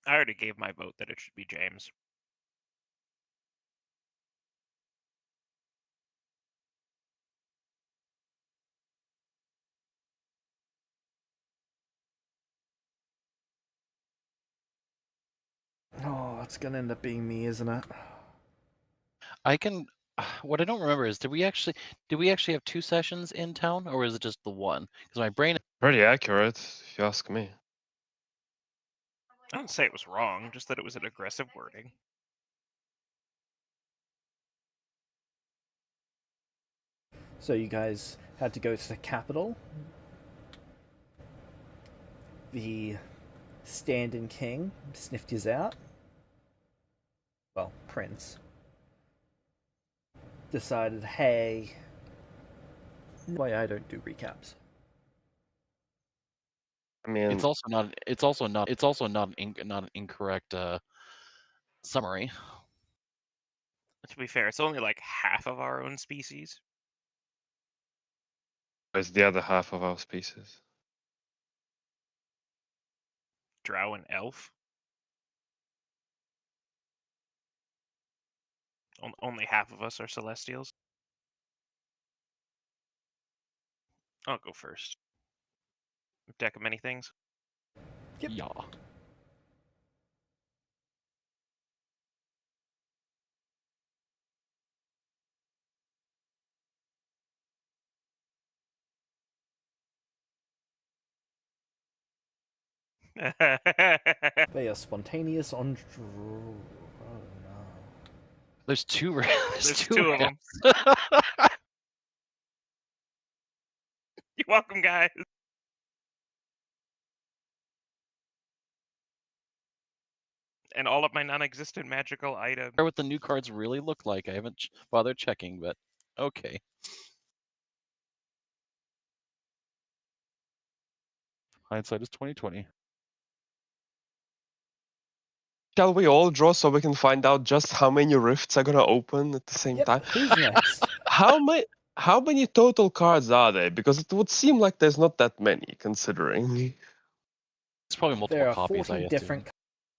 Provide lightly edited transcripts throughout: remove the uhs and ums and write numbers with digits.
I already gave my vote that it should be James. Oh, it's gonna end up being me, isn't it? I can. What I don't remember is did we actually have 2 sessions in town, or was it just the one? Because my brain. Pretty accurate, if you ask me. I don't say it was wrong, just that it was an aggressive wording. So you guys had to go to the capital. The stand-in king sniffed his out. Well, prince. Decided, hey, why I don't do recaps. I mean, It's also not an incorrect summary. To be fair, it's only like half of our own species. it's the other half of our species. Drow and elf. Only half of us are celestials. I'll go first. Deck of many things. Yep. Yeah. They are spontaneous on. Oh no. There's two. There's two of them. You're welcome, guys. And all of my non-existent magical items. What the new cards really look like? I haven't bothered checking, but okay. Hindsight is 20/20. Shall we all draw so we can find out just how many rifts are gonna open at the same time? Who's next? How many total cards are there? Because it would seem like there's not that many, considering. It's probably multiple There are copies. 40 I assume. different.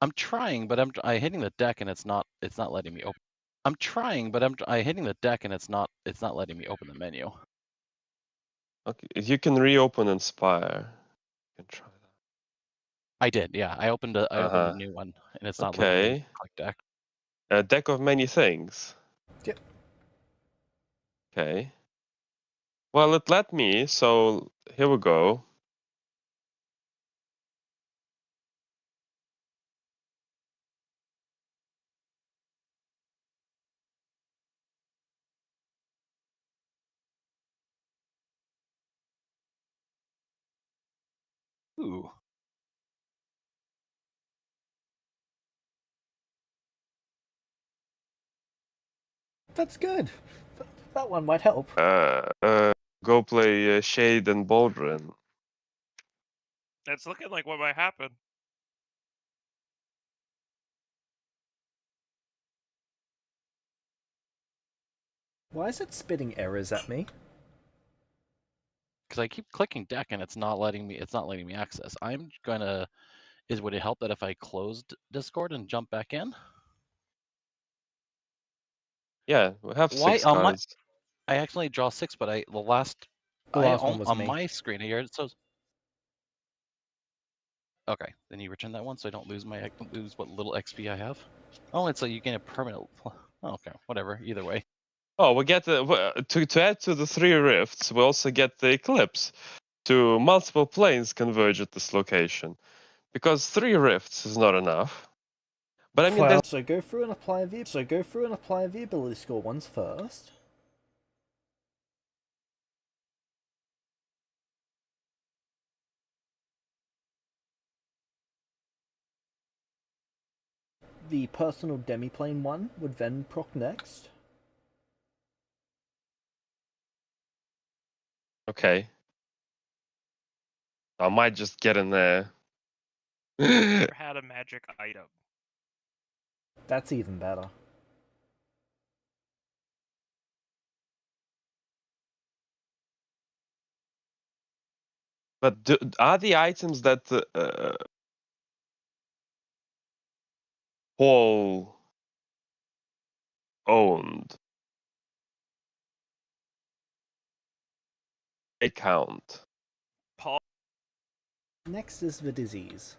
I'm trying, but I'm hitting the deck and it's not letting me open. I'm trying, but I'm hitting the deck and it's not letting me open the menu. Okay, you can reopen Inspire. You can try that. I did, yeah. I opened a new one and it's not letting me click deck. A deck of many things. Yep. Okay. Well, it let me, so here we go. Ooh. That's good. That one might help. Go play Shade and Baldrin. That's looking like what might happen. Why is it spitting errors at me? Because I keep clicking deck and it's not letting me access. I'm gonna. Would it help that if I closed Discord and jump back in? Yeah, we have 6 cards. I accidentally draw 6, but The last one was on me. my screen here it says. Okay, then you return that one so I don't lose what little XP I have. Oh, it's like you gain a permanent. Oh, okay, whatever. Either way. Oh, we get to add to the 3 rifts. We also get the eclipse. To multiple planes converge at this location, because 3 rifts is not enough. But I mean, well, so go through and apply the ability score ones first. The personal demiplane one would then proc next. Okay. I might just get in there. Had a magic item. That's even better. But are the items that Paul owned account. Paul. Next is the disease.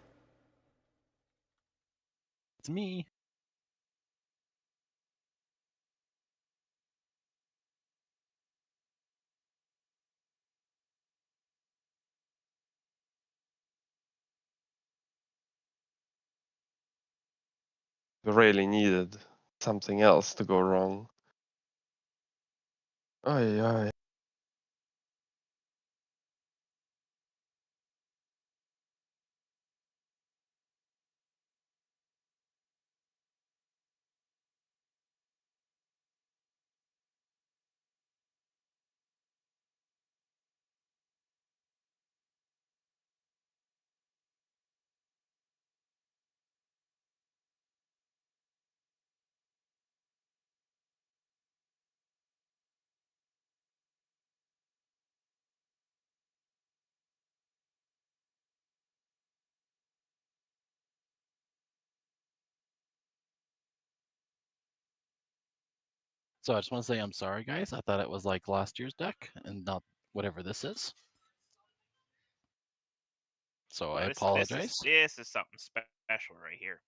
It's me. We really needed something else to go wrong. Ay, ay. So I just want to say I'm sorry, guys. I thought it was like last year's deck and not whatever this is. So I Well, apologize. this is something special right here.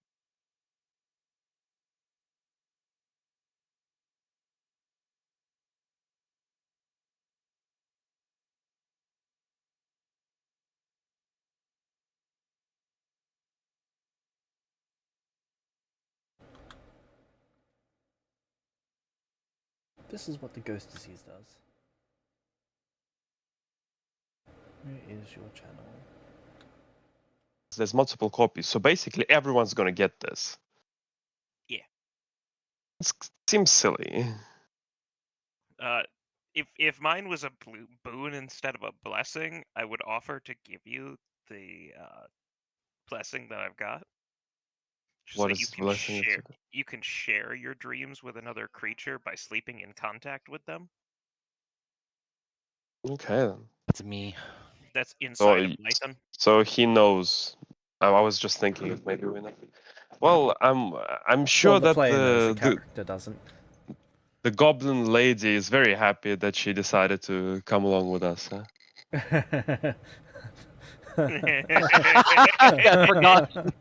This is what the ghost disease does. Where is your channel? There's multiple copies, so basically everyone's gonna get this. Yeah. It seems silly. If mine was a boon instead of a blessing, I would offer to give you the blessing that I've got. Just What that is you the can blessing that you share. got? You can share your dreams with another creature by sleeping in contact with them. Okay then. That's me. That's So, inside of Python. so he knows. I was just thinking if maybe we know. Well, I'm sure Well, the that player knows, the character doesn't. the goblin lady is very happy that she decided to come along with us. Huh? I forgot.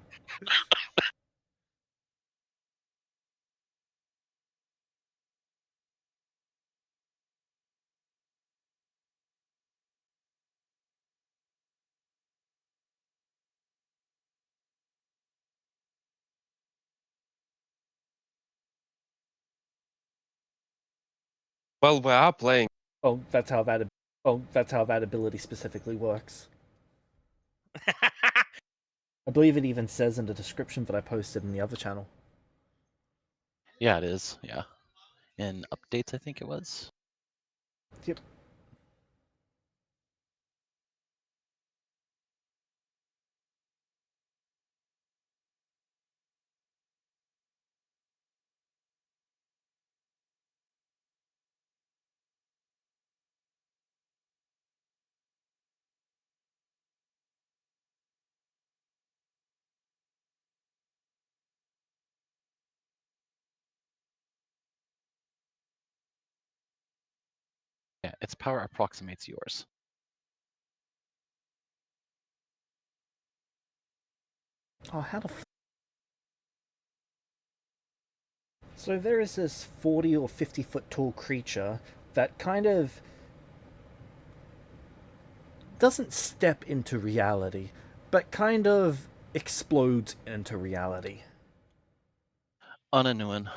Well, we are playing. Oh, that's how that ability specifically works. I believe it even says in the description that I posted in the other channel. Yeah, it is. Yeah. In updates, I think it was. Yep. Yeah, its power approximates yours. Oh, how the f... So there is this 40 or 50 foot tall creature that kind of doesn't step into reality, but kind of explodes into reality. Unanuan.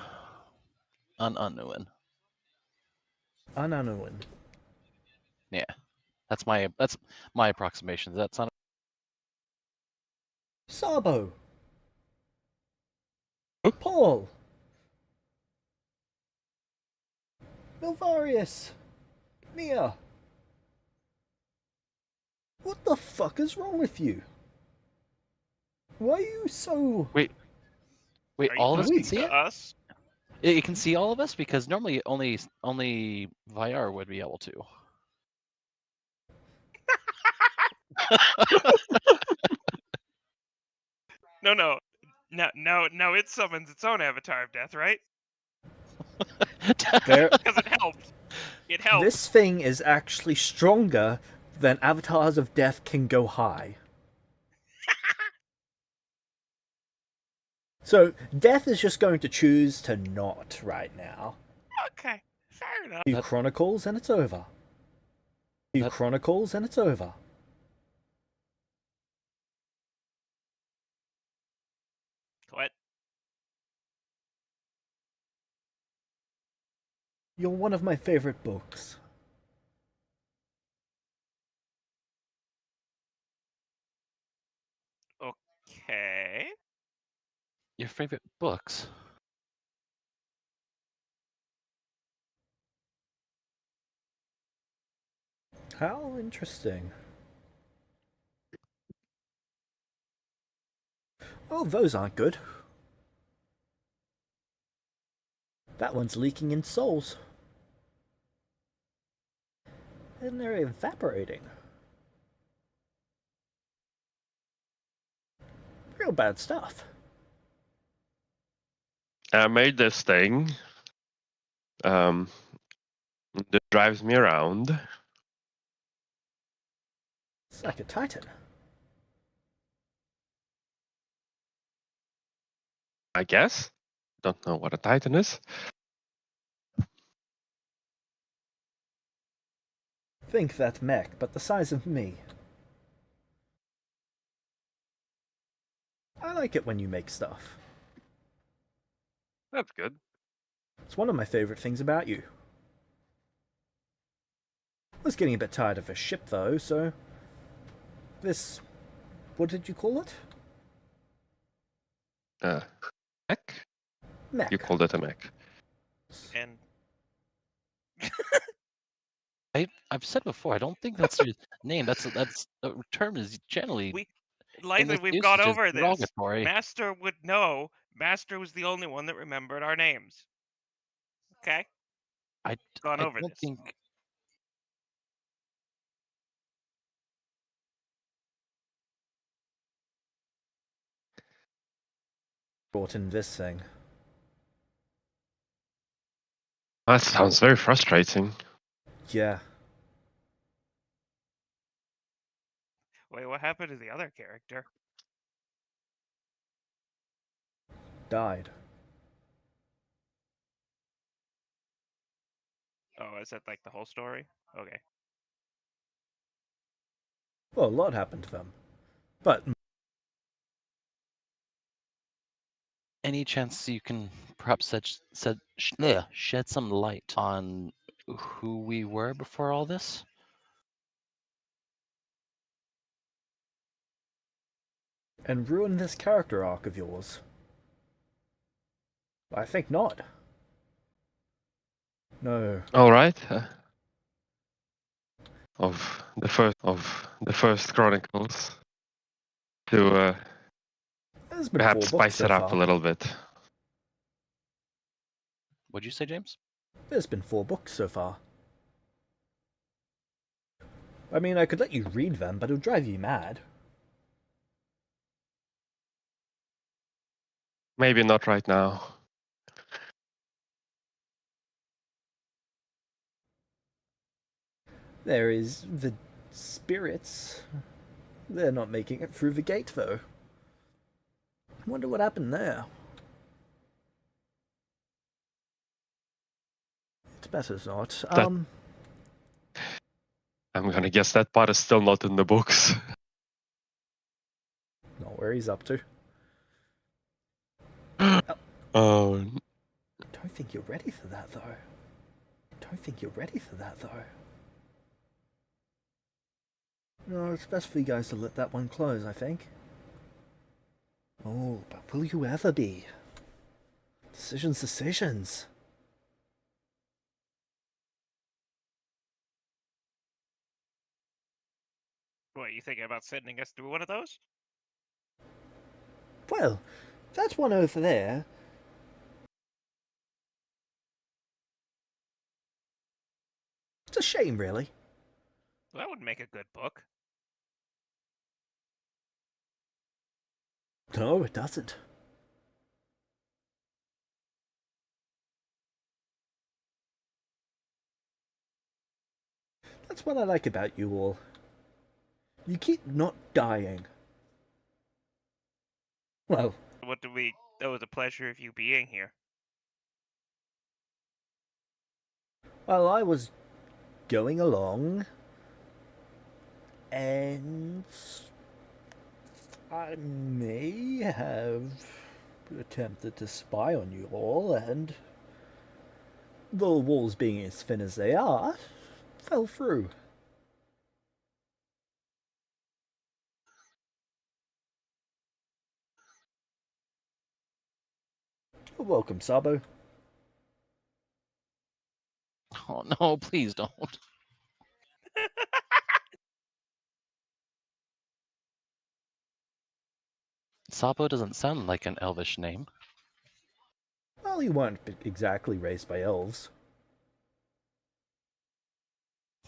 Unanuan. Unanuan. Yeah. That's my approximation. Does that sound? Sabo. Paul. Milvarius. Nia. What the fuck is wrong with you? Why are you so... Wait, Are all you of us can talking see to it? us? You can see all of us because normally only Vyar would be able to. No. No, it summons its own avatar of death, right? There, Because it helped. It helped. this thing is actually stronger than avatars of death can go high. So death is just going to choose to not right now. Okay, fair enough. Few chronicles and it's over. Few chronicles and it's over. What? You're one of my favorite books. Okay. Your favorite books? How interesting. Oh, those aren't good. That one's leaking in souls. And they're evaporating. Real bad stuff. I made this thing that drives me around. It's like a titan. I guess. Don't know what a Titan is. Think that mech, but the size of me. I like it when you make stuff. That's good. It's one of my favorite things about you. I was getting a bit tired of a ship though, so... This... What did you call it? Mech? Mech. You called it a mech. And I've said before, I don't think that's your name. That's the term is generally in Lythan, this we've gone usage is over this. derogatory. Master would know. Master was the only one that remembered our names. Okay? I Gone over don't this. think Brought in this thing. That sounds very frustrating. Yeah. Wait, what happened to the other character? Died. Oh, is that like the whole story? Okay. Well, a lot happened to them. But... any chance you can perhaps shed some light on who we were before all this? And ruin this character arc of yours? I think not. No. All right. Of the first Chronicles to There's been 4 perhaps books spice so it up far. a little bit. What'd you say, James? There's been 4 books so far. I mean, I could let you read them, but it'll drive you mad. Maybe not right now. There is the spirits. They're not making it through the gate, though. Wonder what happened there. It's better not. I'm gonna guess that part is still not in the books. Not where he's up to. Oh, Don't think you're ready for that, though. Don't think you're ready for that, though. No, it's best for you guys to let that one close, I think. Oh, but will you ever be? Decisions. What, you thinking about sending us through one of those? Well, that one over there. It's a shame, really. Well, that would make a good book. No, it doesn't. That's what I like about you all. You keep not dying. Well, What do we? Oh, the pleasure of you being here. while I was going along, and I may have attempted to spy on you all, and the walls being as thin as they are, fell through. You're welcome, Sabo. Oh no, please don't. Sabo doesn't sound like an elvish name. Well, you weren't exactly raised by elves.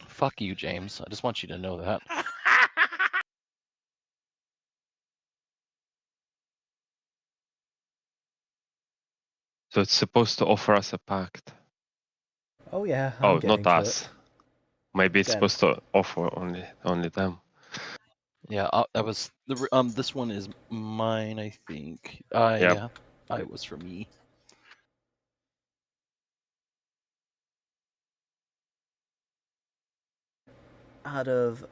Fuck you, James. I just want you to know that. So it's supposed to offer us a pact. Oh yeah, I'm Oh, getting not to us. it. Maybe it's Then. supposed to offer only them. Yeah, that was the this one is mine, I think. Yep. Yeah, it was for me. Out of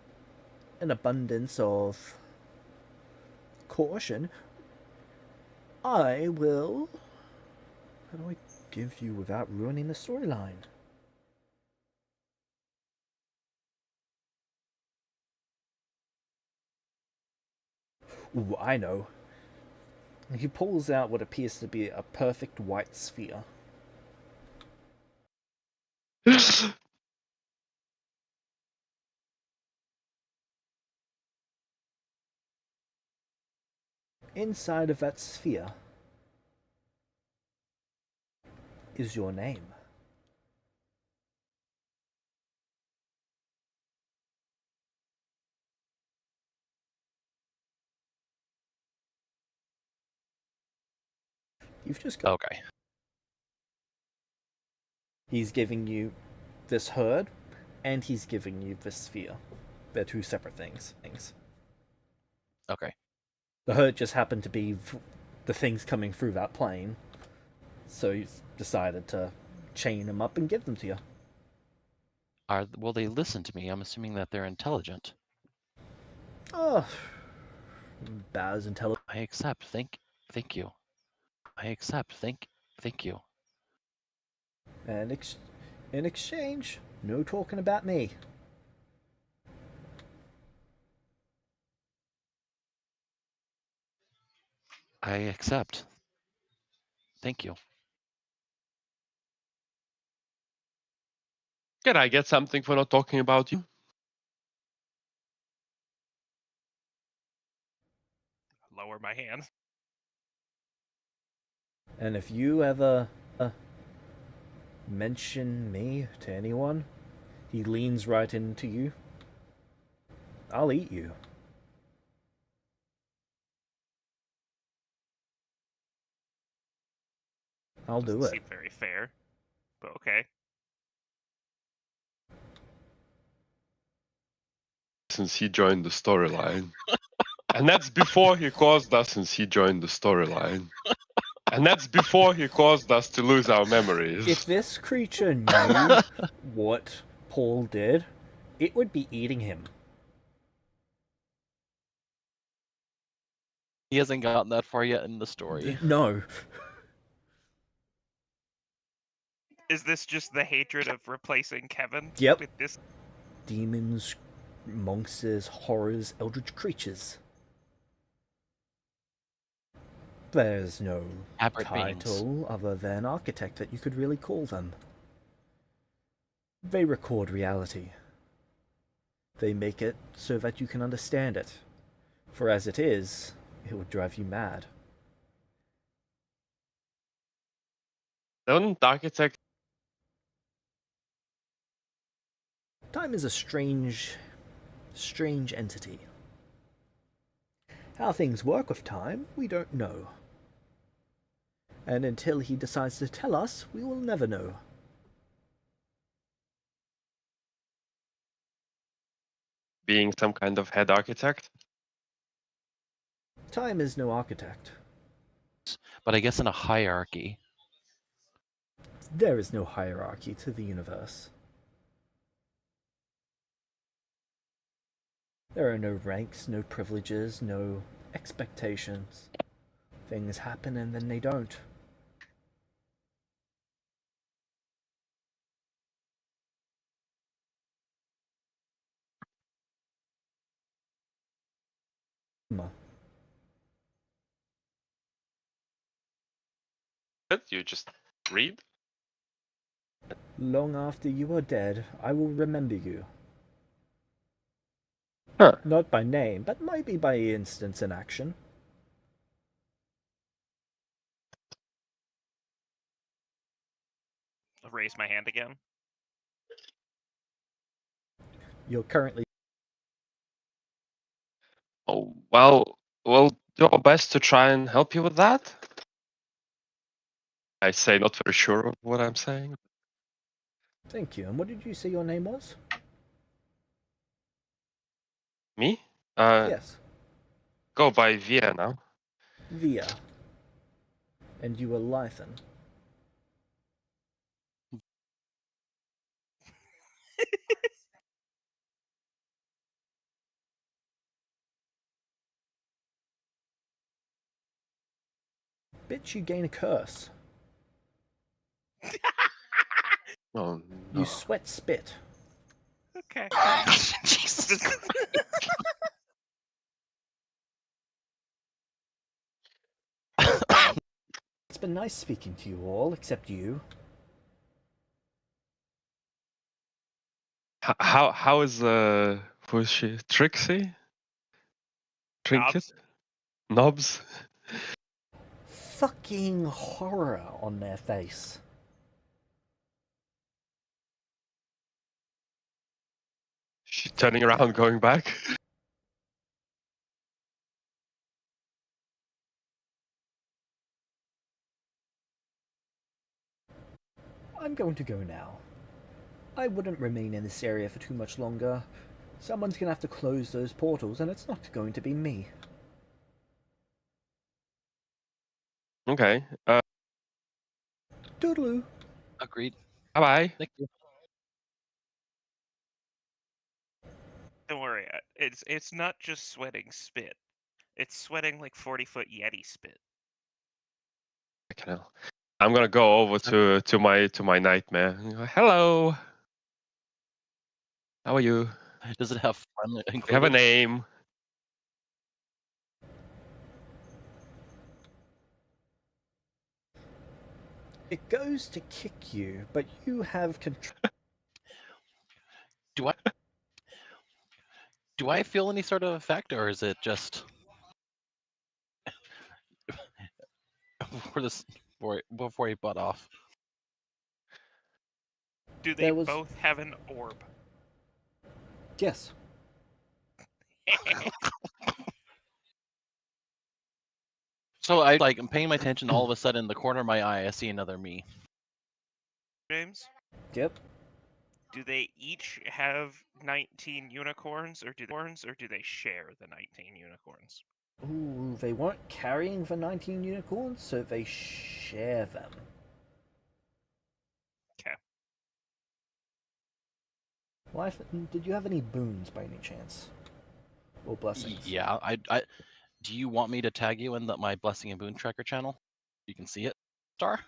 an abundance of caution, I will. How do I give you without ruining the storyline? Ooh, I know. He pulls out what appears to be a perfect white sphere. Inside of that sphere is your name. You've just got. Okay. He's giving you this herd, and he's giving you this sphere. They're two separate things. Okay. The herd just happened to be the things coming through that plane, so he's decided to chain them up and give them to you. Will they listen to me? I'm assuming that they're intelligent. Oh, about as intelligent. I accept. Thank you. I accept. Thank you. And in exchange, no talking about me. I accept. Thank you. Can I get something for not talking about you? Lower my hand. And if you ever mention me to anyone, he leans right into you. I'll eat you. I'll Doesn't do it. seem very fair, but okay. Since he joined the storyline. And that's before he caused us since he joined the storyline. And that's before he caused us to lose our memories. If this creature knew what Paul did, it would be eating him. He hasn't gotten that far yet in the story. No. Is this just the hatred of replacing Kevin Yep. with this? Demons, monsters, horrors, eldritch creatures. There's no Aberrant beings. title other than architect that you could really call them. They record reality. They make it so that you can understand it. For as it is, it would drive you mad. Don't architect. Time is a strange entity. How things work with time, we don't know. And until he decides to tell us, we will never know. being some kind of head architect? Time is no architect. But I guess in a hierarchy. There is no hierarchy to the universe. There are no ranks, no privileges, no expectations. Things happen and then they don't. But you just read? Long after you are dead, I will remember you. Huh. Not by name, but maybe by instance in action. I'll raise my hand again. You're currently... Oh, well, we'll do our best to try and help you with that. I say not very sure of what I'm saying. Thank you. And what did you say your name was? Me? Yes. Go by Via now. Via. And you were Lythan. Bitch, you gain a curse. Oh, no. You sweat spit. Okay. Jesus. It's been nice speaking to you all, except you. How is who is she? Trixie? Trinket? Knobs? Nobs? Fucking horror on their face. She turning around, going back. I'm going to go now. I wouldn't remain in this area for too much longer. Someone's gonna have to close those portals, and it's not going to be me. Okay. Toodaloo. Agreed. Bye bye. Thank you. Don't worry. It's not just sweating spit. It's sweating like 40-foot Yeti spit. I'm gonna go over to my nightmare. Hello. How are you? Does it have fun You have a included? name. It goes to kick you, but you have control. Do I feel any sort of effect, or is it just before he butt off? Do they There was... both have an orb? Yes. So I'm paying my attention. All of a sudden, in the corner of my eye, I see another me. James? Yep. Do they each have 19 unicorns, or do they share the 19 unicorns? Ooh, they weren't carrying the 19 unicorns, so they share them. Okay. Life, did you have any boons by any chance? Or blessings? Yeah, do you want me to tag you in my blessing and boon tracker channel? You can see it, Star.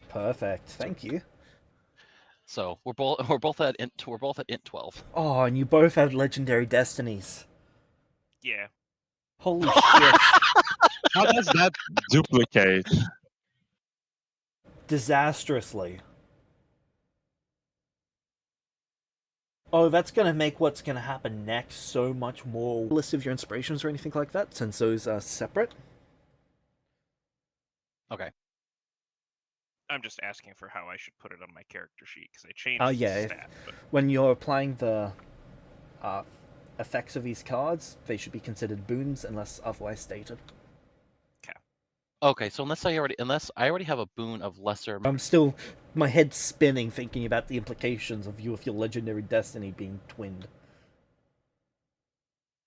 Perfect, thank you. So we're both at int 12. Oh, and you both have legendary destinies. Yeah. Holy shit. How does that duplicate? Disastrously. Oh, that's gonna make what's gonna happen next so much more. List of your inspirations or anything like that, since those are separate. Okay. I'm just asking for how I should put it on my character sheet, because I changed Yeah, the stat. But... when you're applying the effects of these cards, they should be considered boons unless otherwise stated. Okay, so unless I already have a boon of lesser. I'm still, my head's spinning thinking about the implications of you with your legendary destiny being twinned.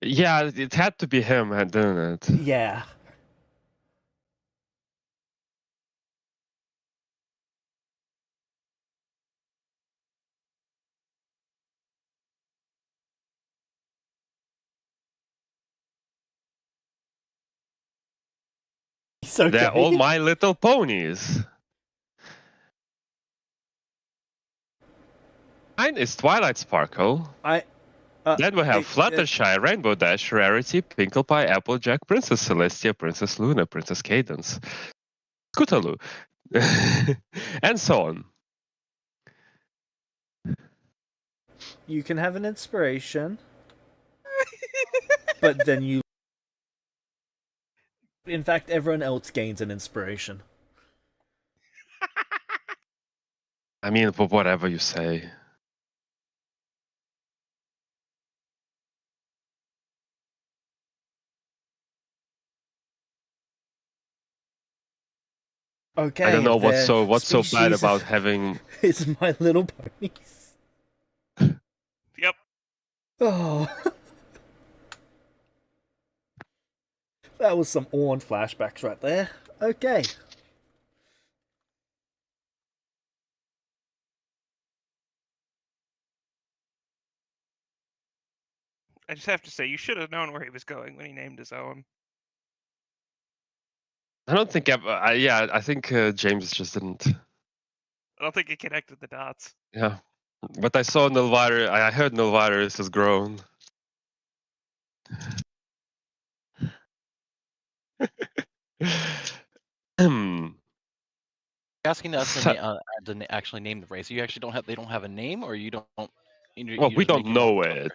Yeah, it had to be him, didn't it? Yeah. It's okay. They're all My Little Ponies. Mine is Twilight Sparkle. Then we have Fluttershy, Rainbow Dash, Rarity, Pinkle Pie, Applejack, Princess Celestia, Princess Luna, Princess Cadence, Scootaloo, and so on. You can have an inspiration, but then you. In fact, everyone else gains an inspiration. I mean, for whatever you say. Okay. I don't know what's so bad species about having. It's My Little Ponies. Yep. Oh. That was some Orn flashbacks right there. Okay. I just have to say, you should have known where he was going when he named his own. I don't think. I think James just didn't. I don't think he connected the dots. Yeah, but I saw Nilvirus. I heard Nilvirus has grown. Asking us to actually name the race. You actually don't have. They don't have a name, or you don't. Well, we don't know it.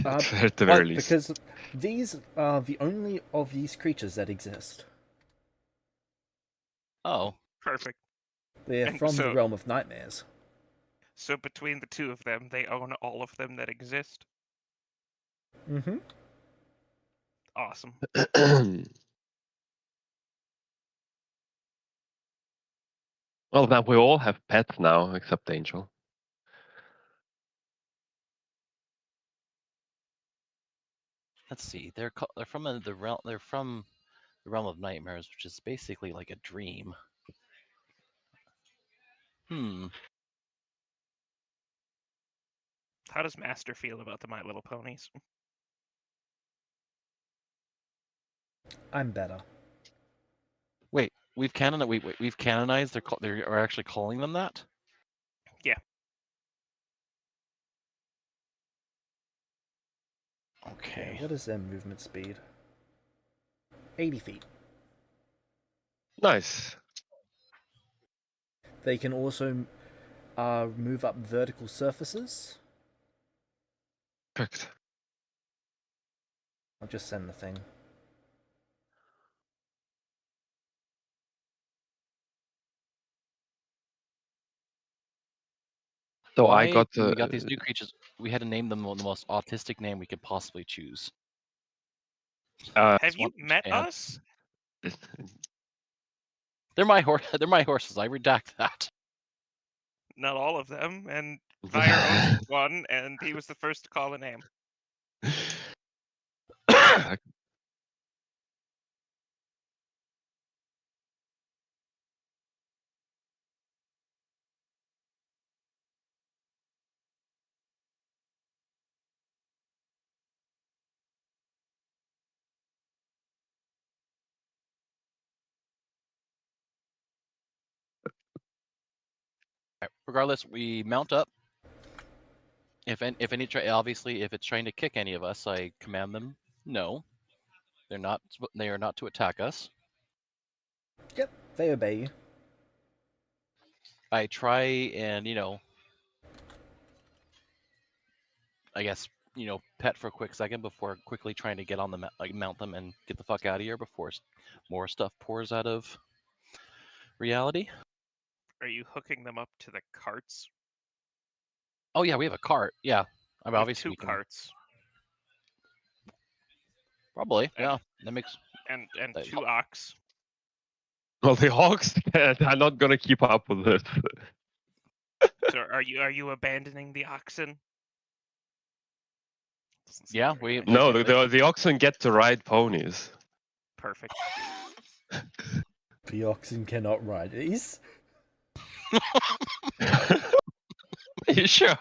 At the very least. Because these are the only of these creatures that exist. Oh. Perfect. They're from the realm of nightmares. So between the two of them, they own all of them that exist. Mm-hmm. Awesome. Well, now we all have pets now, except Angel. Let's see. They're from the realm. They're from the realm of nightmares, which is basically like a dream. How does Master feel about the My Little Ponies? I'm better. Wait, we've canonized. They're actually calling them that. Yeah. Okay. What is their movement speed? 80 feet. Nice. They can also move up vertical surfaces. Perfect. I'll just send the thing. So we got these new creatures. We had to name them the most autistic name we could possibly choose. Have you met us? They're my They're my horses. I redact that. Not all of them, and Fire owns one, and he was the first to call a name. Regardless, we mount up. Obviously, if it's trying to kick any of us, I command them. No, they're not. They are not to attack us. Yep, they obey you. I try and I guess pet for a quick second before quickly trying to get on them, mount them and get the fuck out of here before more stuff pours out of reality. Are you hooking them up to the carts? Oh yeah, we have a cart. Yeah, I mean, obviously two carts. Probably, yeah. That makes and 2 ox. Well, the Hawks are not gonna keep up with this. So are you abandoning the oxen? Doesn't seem Yeah, very nice. No, the oxen get to ride ponies. Perfect. The oxen cannot ride these. You sure?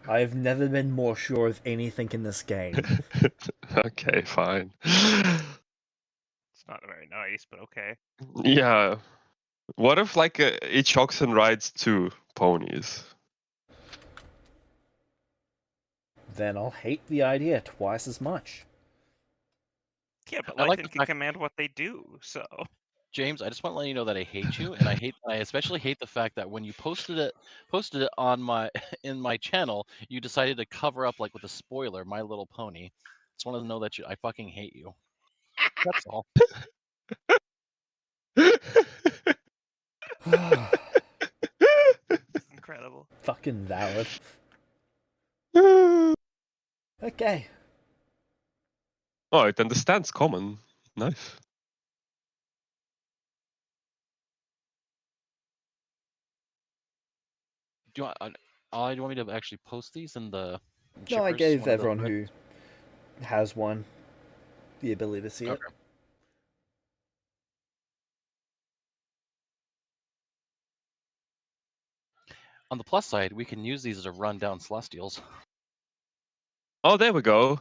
I've never been more sure of anything in this game. Okay, fine. It's not very nice, but okay. Yeah. What if like each oxen rides 2 ponies? Then I'll hate the idea twice as much. Yeah, but I like Lightning the can fact, command what they do, so. James, I just want to let you know that I hate you, and I especially hate the fact that when you posted it on my in my channel, you decided to cover up like with a spoiler, My Little Pony. Just want to know that I fucking hate you. That's all. It's incredible. Fucking valid. Okay. Oh, it understands common. Nice. Do you want? Do you want me to actually post these in the No, I shippers? gave one of the everyone threads? who has one the ability to see it. Okay. On the plus side, we can use these to run down Celestials. Oh, there we go.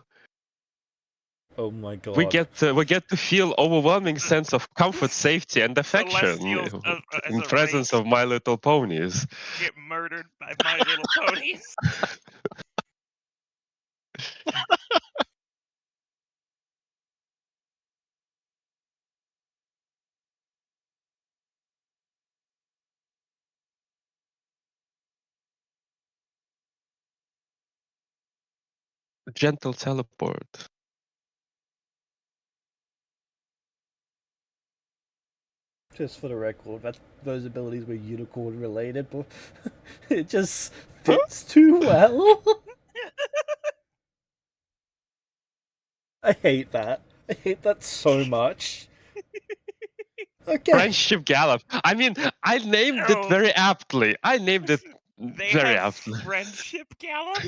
Oh my We god. get to feel overwhelming sense of comfort, safety, and affection Celestials as in a presence race of My Little Ponies. get murdered by My Little Ponies. Gentle teleport. Just for the record, those abilities were unicorn related, but it just Huh? fits too well. I hate that. I hate that so much. Okay. Friendship Gallop. I mean, I named it No. very aptly. I named it They very have aptly. friendship gallop?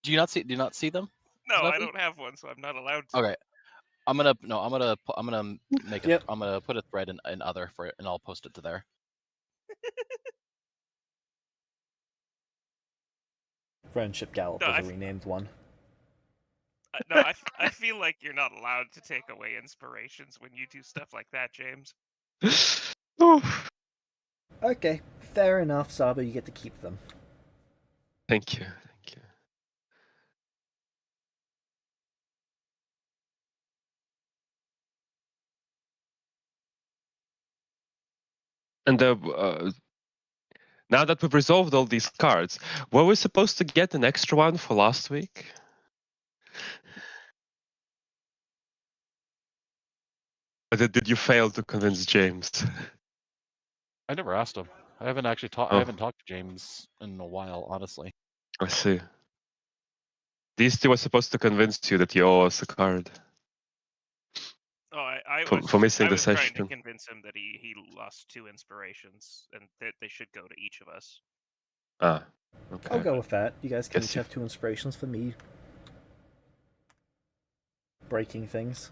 Do you not see them? No, I Snuffy? don't have one, so I'm not allowed to. Okay. I'm gonna make a Yep. I'm gonna put a thread in other for it, and I'll post it to there. Friendship Gallop No, was a renamed one. No, I feel like you're not allowed to take away inspirations when you do stuff like that, James. Oh, Okay, fair enough, Saba, you get to keep them. thank you. Thank you. And now that we've resolved all these cards, were we supposed to get an extra one for last week? Or did you fail to convince James? I never asked him. I haven't actually talked. I Oh. haven't talked to James in a while, honestly. I see. These two were supposed to convince you that you owe us a card Oh, I for missing I the was trying to session. convince him that he lost 2 inspirations and that they should go to each of us. Ah, okay. I'll go with that. You guys can Guess each you- have 2 inspirations for me. Breaking things.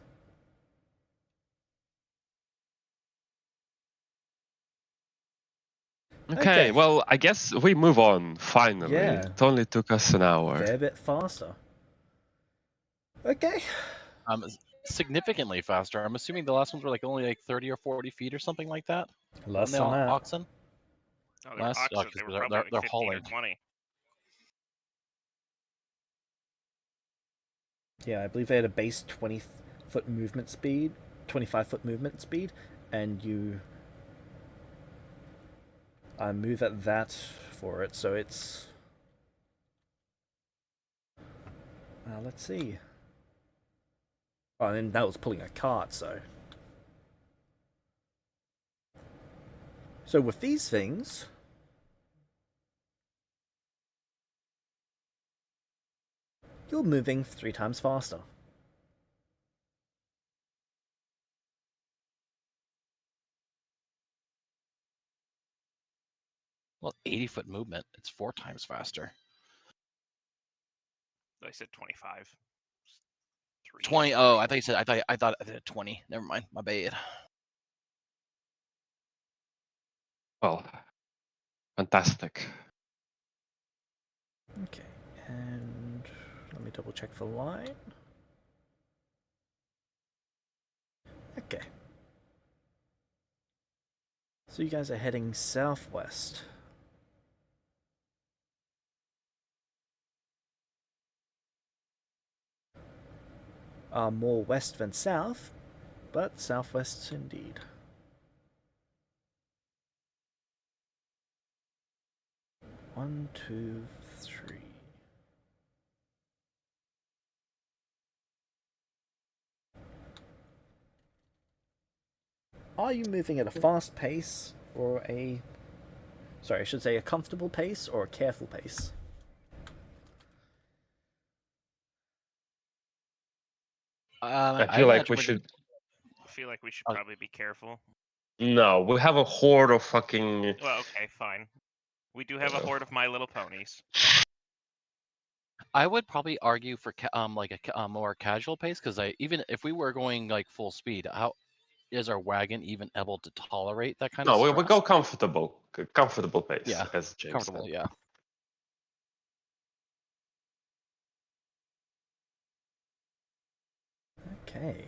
Okay, well, I guess we move on, finally. Yeah. It only took us an hour. They're a bit faster. Okay. Significantly faster. I'm assuming the last ones were like only like 30 or 40 feet or something like that. Less On than the that. oxen. Oh, they were Less? oxen. 'cause They were they're- probably like they're 15 or hauling. 20. Yeah, I believe they had a base 20-foot movement speed, 25-foot movement speed, and you move at that for it, so it's... let's see. Oh, and then that was pulling a cart, so... So with these things... you're moving 3 times faster. Well, 80-foot movement. It's 4 times faster. I said 25. 20. Oh, I thought you said. I thought 20. Never mind. My bad. Well, fantastic. Okay, and let me double check the line. Okay. So you guys are heading southwest. More west than south, but southwest indeed. One, two, three. Are you moving at a fast pace or a... Sorry, I should say a comfortable pace or a careful pace? I I feel like imagine we we're should. I feel like we should Uh, probably be careful. No, we have a horde of fucking. Well, okay, fine. We do have a horde of My Little Ponies. I would probably argue for like a more casual pace, because even if we were going like full speed, how is our wagon even able to tolerate that kind of No, we stress? go comfortable pace, Yeah, as James comfortable. said. Yeah. Okay.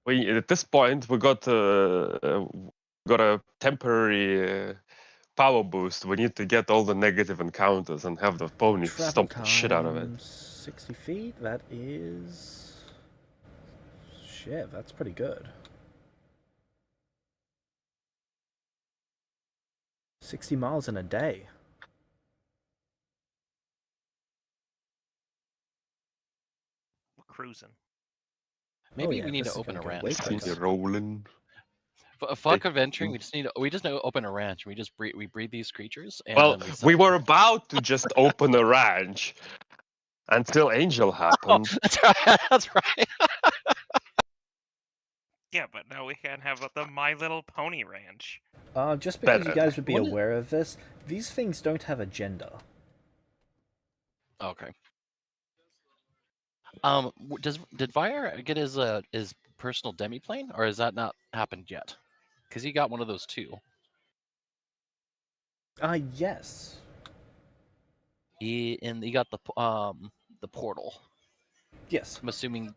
We at this point we got a temporary power boost. We need to get all the negative encounters and have the pony Travel stomp the shit out of it. time 60 feet. That is... Shit, that's pretty good. 60 miles in a day. We're cruising. Maybe yeah, we need this to is open a gonna go way ranch. quicker. Rolling. Fuck adventuring. We just need to open a ranch. We just breed these creatures, and Well, then we sell we them. were about to just open a ranch until Angel Oh, happened. that's right. That's right. Yeah, but now we can have the My Little Pony Ranch. Just because you Better. guys would be aware of this, these things don't have a gender. Okay. Did Vire get his personal demiplane, or has that not happened yet? Because he got one of those too. Yes. He got the portal. Yes. I'm assuming.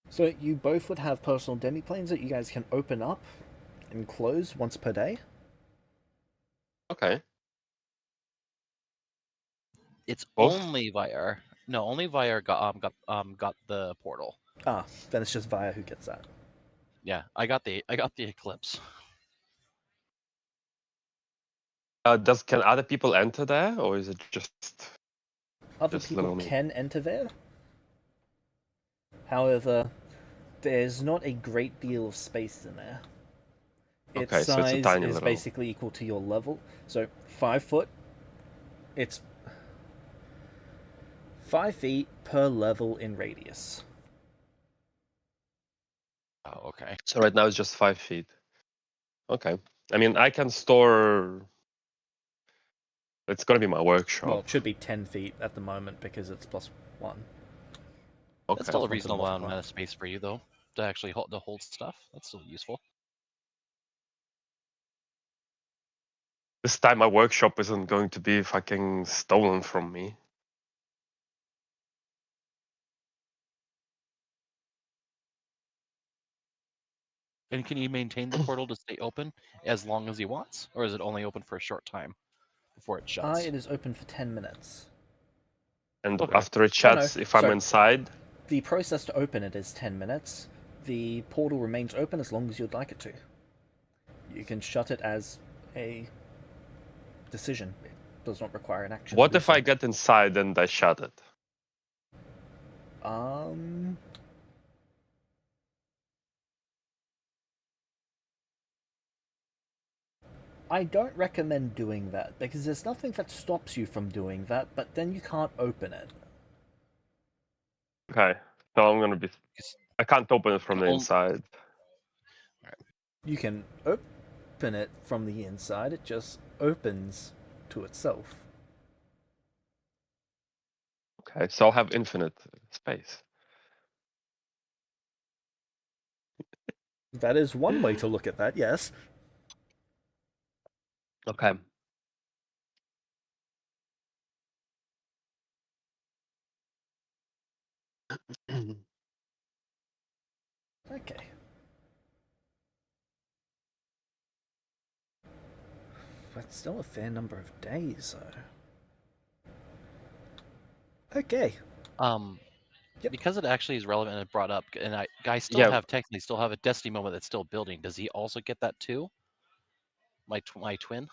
So you both would have personal demiplanes that you guys can open up and close once per day? Okay. It's Both? only Vire. No, only Vire got the portal. Then it's just Via who gets that. Yeah, I got the Eclipse. Can other people enter there, or is it just Other just people little me? can enter there. However, there's not a great deal of space in there. Its Okay, so it's a size tiny is little. basically equal to your level. So 5 foot. It's 5 feet per level in radius. Oh, okay. So right now it's just 5 feet. Okay. I mean, I can store. It's gonna be my workshop. Well, it should be 10 feet at the moment because it's +1. That's still a Welcome to the reasonable amount multiplier. of space for you, though, to actually hold stuff. That's still useful. This time my workshop isn't going to be fucking stolen from me. And can you maintain the portal to stay open as long as he wants, or is it only open for a short time before it shuts? It is open for 10 minutes. And Okay. after it shuts, if I'm so- inside, The process to open it is 10 minutes. The portal remains open as long as you'd like it to. You can shut it as a decision. It does not require an action. what to do if I so. get inside and I shut it? I don't recommend doing that because there's nothing that stops you from doing that, but then you can't open it. Okay, so I'm gonna be. I can't open it from the inside. You can open it from the inside, it just opens to itself. Okay, so I'll have infinite space. That is one way to look at that, yes. Okay. Okay. That's still a fair number of days, though. Okay. Yep. Because it actually is relevant and brought up, and I still Yeah. have technically still have a Destiny moment that's still building. Does he also get that too? My twin.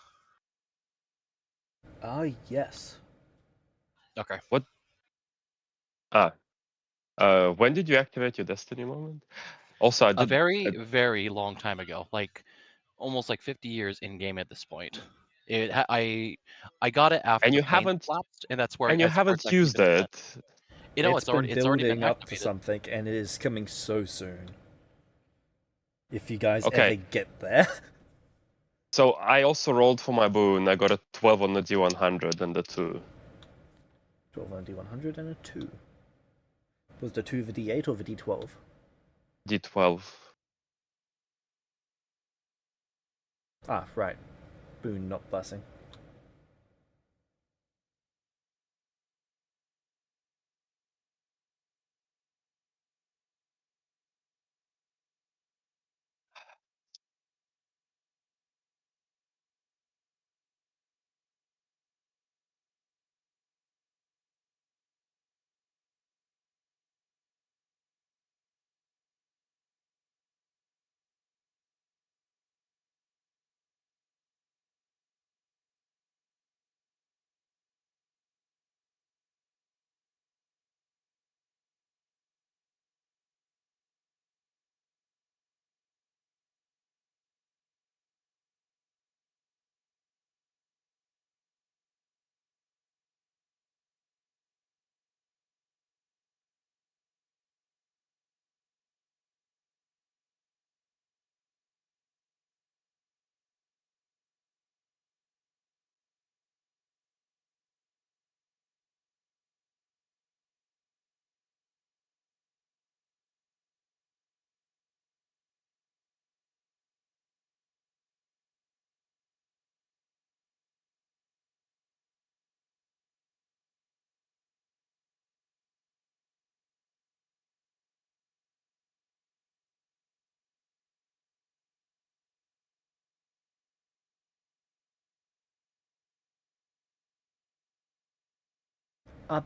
Yes. Okay. What? When did you activate your Destiny moment? Also, I A did. very, very long time ago, like almost like 50 years in game at this point. I got it after And the you plane haven't. collapsed, and that's where And you it's haven't actually used been spent. it. You know, It's already been been building up to activated. something, and it is coming so soon. If you guys Okay. ever get there. So I also rolled for my boon. I got a 12 on the D100 and the 2. 12 on a D100 and a 2. Was the 2 the D8 or the D12? D12. Ah, right. Boon, not blessing.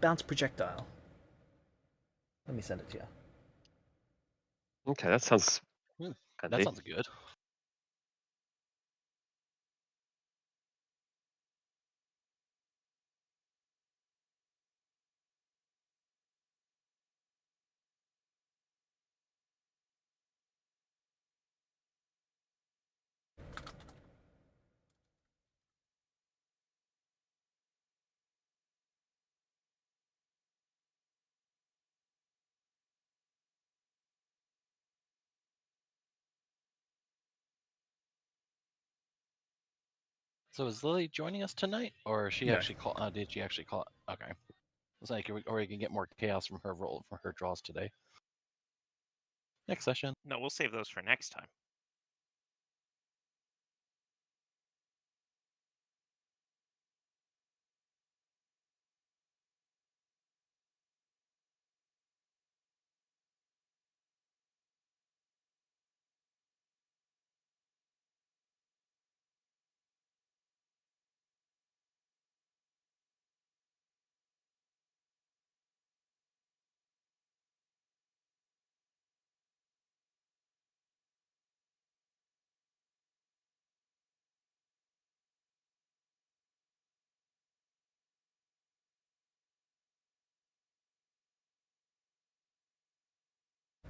Bounce projectile. Let me send it to you. Okay, that sounds That handy. sounds good. So is Lily joining us tonight, or is she No. actually call? Did she actually call? Okay. It's like, or you can get more chaos from her roll from her draws today. Next session. No, we'll save those for next time.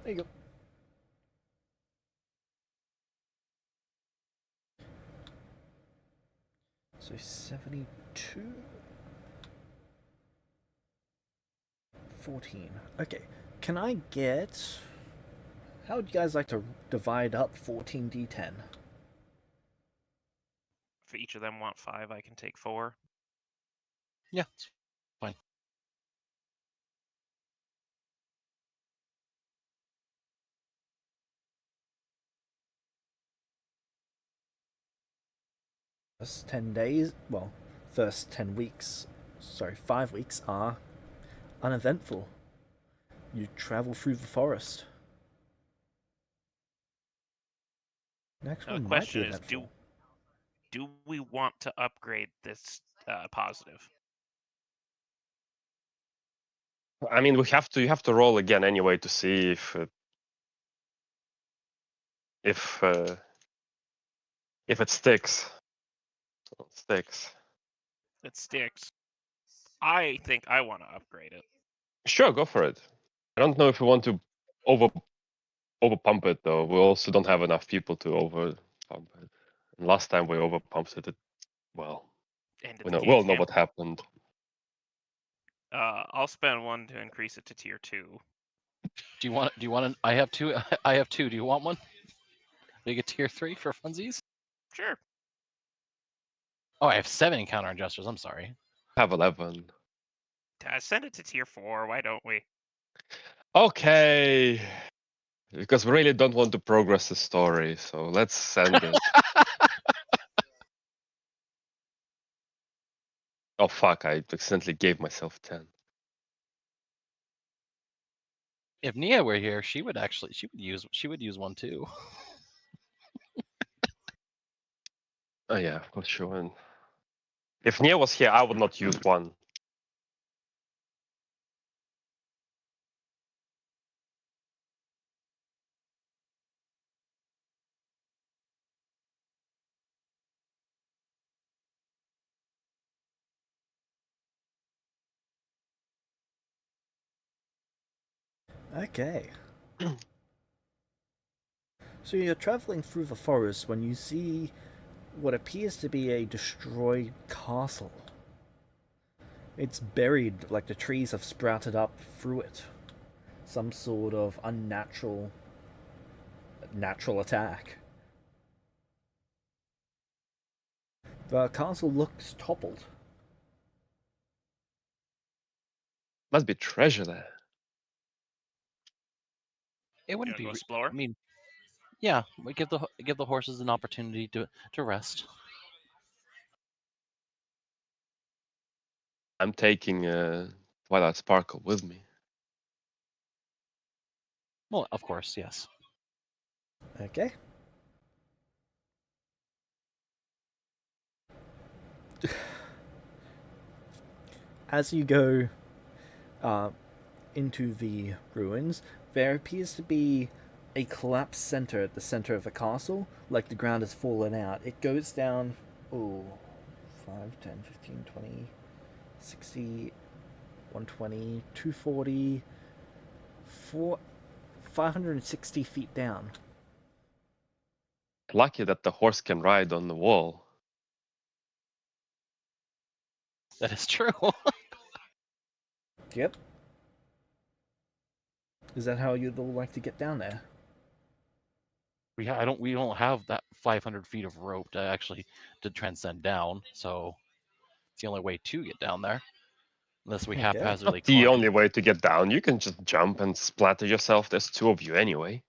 There you go. So 72. 14. Okay. Can I get... How would you guys like to divide up 14d10? If each of them want 5, I can take 4. Yeah, it's fine. First 10 days, well, first 10 weeks, sorry, 5 weeks are uneventful. You travel through the forest. Next Now the one might be question is, eventful. do we want to upgrade this positive? I mean, you have to roll again anyway to see if it sticks. It sticks. It sticks. I think I want to upgrade it. Sure, go for it. I don't know if we want to over pump it though. We also don't have enough people to over pump it. And last time we over pumped it, well, End of we the know game we'll know camp. what happened. I'll spend 1 to increase it to tier 2. Do you want? I have two. I have two. Do you want one? Make it tier 3 for funsies. Sure. Oh, I have 7 encounter adjusters. I'm sorry. Have 11. Send it to tier 4. Why don't we? Okay. Because we really don't want to progress the story, so let's send it. Oh fuck! I accidentally gave myself 10. If Nia were here, she would use one too. Oh yeah, for sure. And if Nia was here, I would not use one. Okay. So you're traveling through the forest when you see what appears to be a destroyed castle. It's buried like the trees have sprouted up through it. Some sort of natural attack. The castle looks toppled. Must be treasure there. It wouldn't Gonna be. go explore? I mean, yeah, we give the horses an opportunity to rest. I'm taking Twilight Sparkle with me. Well, of course, yes. Okay. As you go into the ruins, there appears to be a collapsed center at the center of the castle, like the ground has fallen out. It goes down, 5, 10, 15, 20, 60, 120, 240, 560 feet down. Lucky that the horse can ride on the wall. That is true. Yep. Is that how you'd all like to get down there? we don't have that 500 feet of rope to transcend down. So it's the only way to get down there, unless we Okay. haphazardly Not the climb. only way to get down. You can just jump and splatter yourself. There's 2 of you anyway.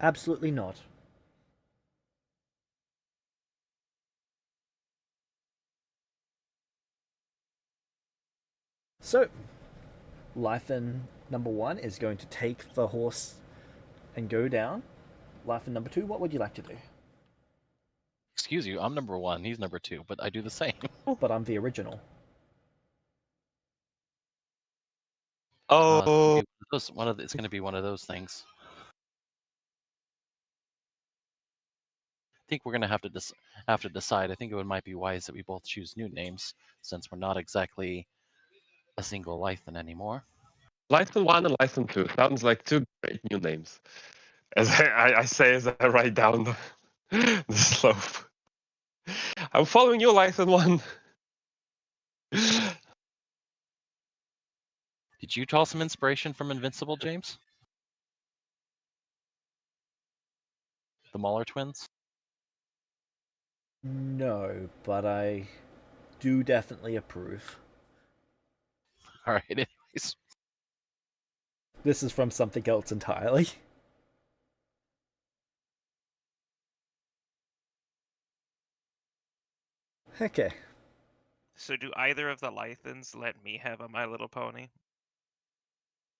Absolutely not. So, Lythan number 1 is going to take the horse and go down. Lythan number 2, what would you like to do? Excuse you, I'm number 1. He's number 2, but I do the same. But I'm the original. Oh, It's going to be one of those things. I think we're going to have to decide. I think it might be wise that we both choose new names, since we're not exactly a single Lythan anymore. Lythan 1 and Lythan 2 sounds like 2 great new names. As I say as I ride down the slope. I'm following you, Lythan 1. Did you draw some inspiration from Invincible, James? The Mauler twins? No, but I do definitely approve. All right. Anyways, This is from something else entirely. Okay. So do either of the Lythans let me have a My Little Pony?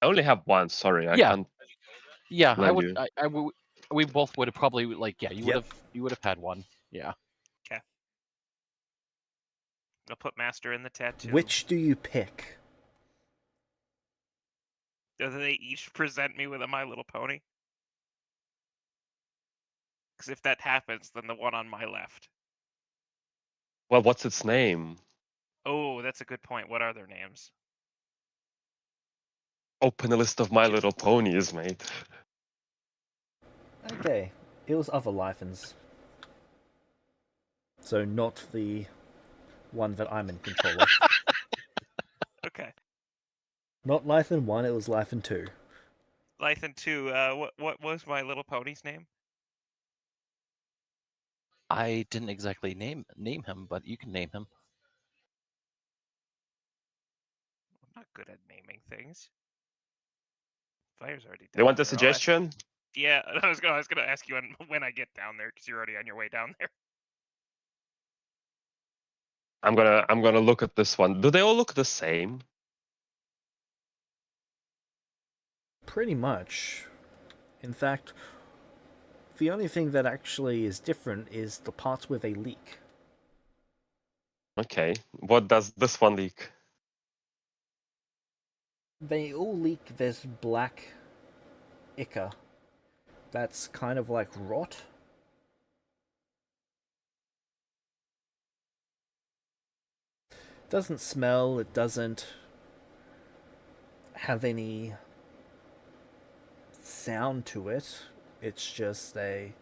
I only have one. Sorry, I yeah, can't yeah. I lend would. you. I would. We both would have probably like. Yeah, you would Yep. have. You would have had one. Yeah. Okay. I'll put Master in the tattoo. Which do you pick? Do they each present me with a My Little Pony? Because if that happens, then the one on my left. Well, what's its name? Oh, that's a good point. What are their names? Open a list of My Little Ponies, mate. Okay. It was other Lythans. So not the one that I'm in control of. Okay. Not Lythan 1, it was Lythan 2. Lythan 2, what was My Little Pony's name? I didn't exactly name him, but you can name him. I'm not good at naming things. Fire's already Do you down want a there. I'll ask- suggestion? Yeah, I was gonna ask you when I get down there, because you're already on your way down there. I'm gonna look at this one. Do they all look the same? Pretty much. In fact, the only thing that actually is different is the parts where they leak. Okay. What does this one leak? They all leak this black ichor that's kind of like rot. Doesn't smell, it doesn't have any sound to it. It's just a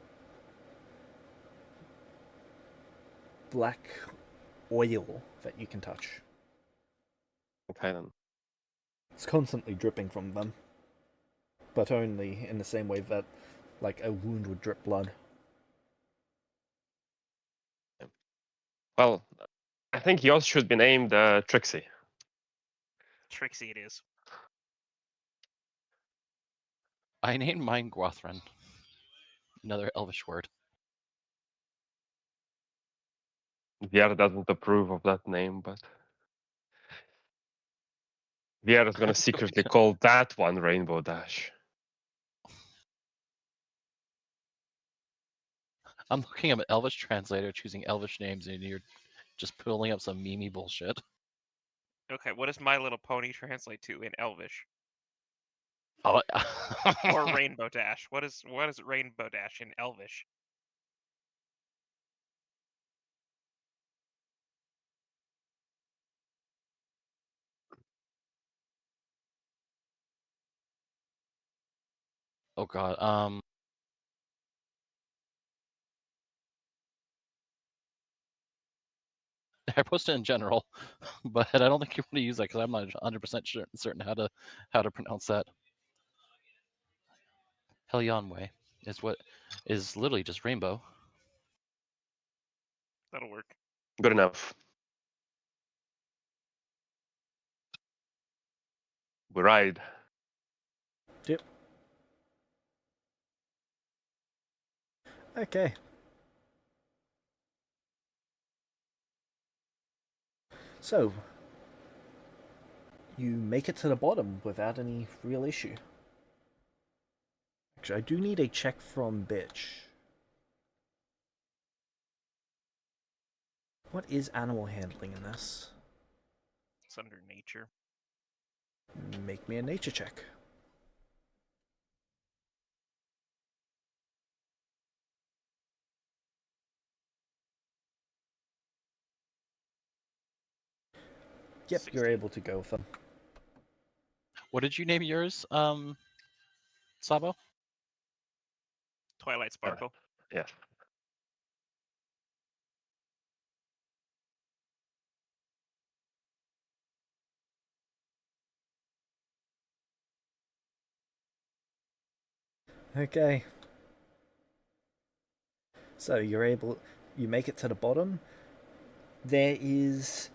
black oil that you can touch. Okay then. It's constantly dripping from them, but only in the same way that, like, a wound would drip blood. Well, I think yours should be named Trixie. Trixie it is. I named mine Gwathran. Another Elvish word. Vier doesn't approve of that name, but Vier is gonna secretly call that one Rainbow Dash. I'm looking at an Elvish translator, choosing Elvish names, and you're just pulling up some meme bullshit. Okay, what does My Little Pony translate to in Elvish? Oh, Or Rainbow Dash? What is Rainbow Dash in Elvish? oh god. I posted in general, but I don't think you want to use that because I'm not 100% certain how to pronounce that. Helyanwe is what is literally just rainbow. That'll work. Good enough. We ride. Yep. Okay. So, you make it to the bottom without any real issue. Actually, I do need a check from Bitch. What is animal handling in this? It's under nature. Make me a nature check. Yep, 16. you're able to go with them. What did you name yours, Sabo? Twilight Sparkle. Yeah. Okay. So you make it to the bottom. There is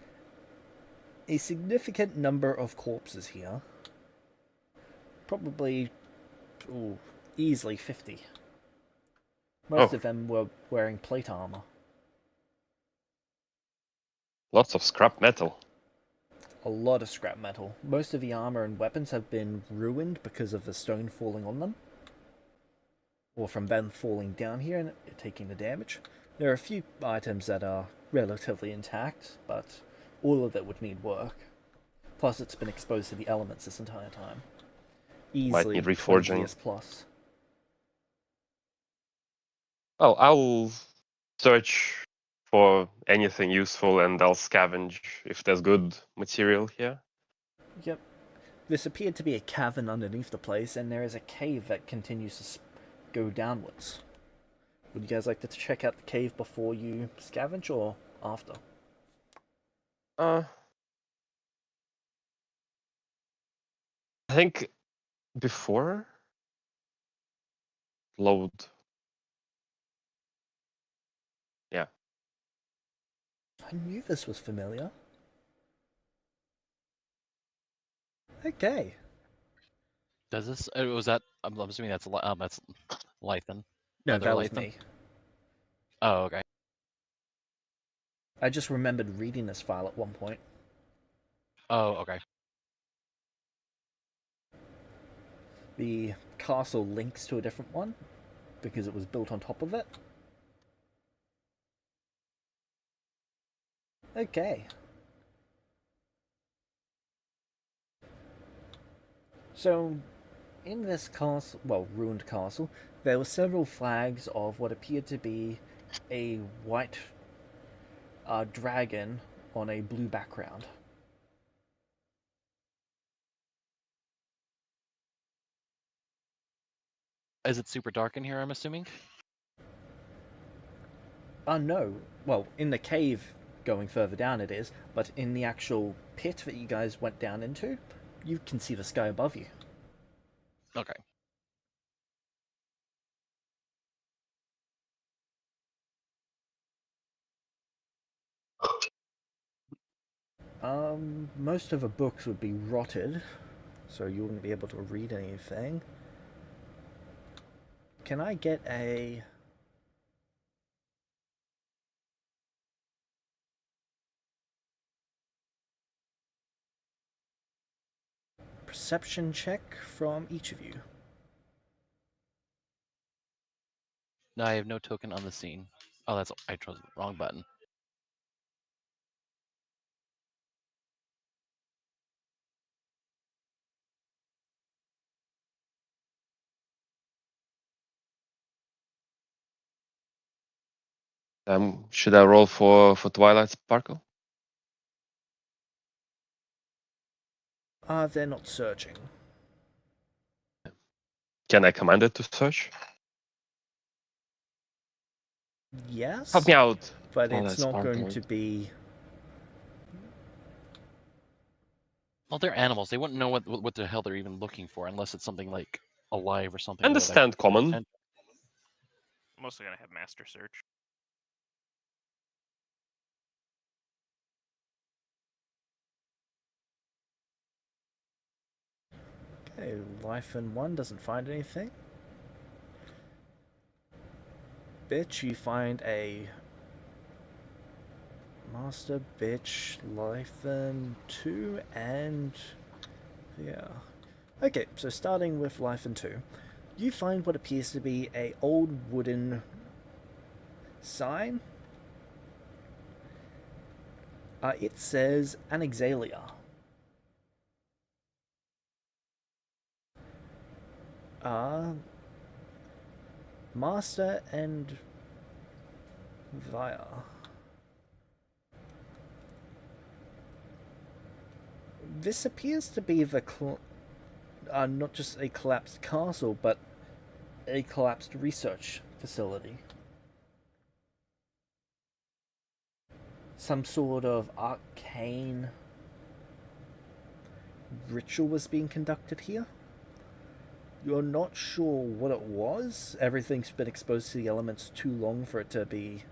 a significant number of corpses here. Probably, easily 50. Most Oh. of them were wearing plate armor. Lots of scrap metal. A lot of scrap metal. Most of the armor and weapons have been ruined because of the stone falling on them. Or from them falling down here and taking the damage. There are a few items that are relatively intact, but all of it would need work. Plus it's been exposed to the elements this entire time. Might Easily need 20 reforging. years plus. Well, I'll search for anything useful and I'll scavenge if there's good material here. Yep. This appeared to be a cavern underneath the place, and there is a cave that continues to go downwards. Would you guys like to check out the cave before you scavenge, or after? I think before load. Yeah. I knew this was familiar. Okay. Does this? Was that? I'm assuming that's Lythan. No, Other that was Lythan. me. Oh, okay. I just remembered reading this file at one point. Oh, okay. The castle links to a different one, because it was built on top of it. Okay. So, in this castle, well, ruined castle, there were several flags of what appeared to be a white dragon on a blue background. Is it super dark in here, I'm assuming? No. Well, in the cave going further down it is, but in the actual pit that you guys went down into, you can see the sky above you. Okay. Most of the books would be rotted, so you wouldn't be able to read anything. Can I get a... perception check from each of you? No, I have no token on the scene. Oh, I chose the wrong button. Should I roll for Twilight Sparkle? They're not searching. Can I command it to search? Yes, Help me out. but Twilight it's not going Sparkle. to be... Well, they're animals. They wouldn't know what the hell they're even looking for unless it's something like alive or something. Understand common. I'm mostly gonna have master search. Okay, life in one doesn't find anything. Bitch, you find a... Master, bitch, life in two, and... yeah. Okay, so starting with life in two, you find what appears to be a old wooden sign. It says Anaxalia. Master and Via. This appears to be the not just a collapsed castle, but a collapsed research facility. Some sort of arcane ritual was being conducted here. You're not sure what it was. Everything's been exposed to the elements too long for it to be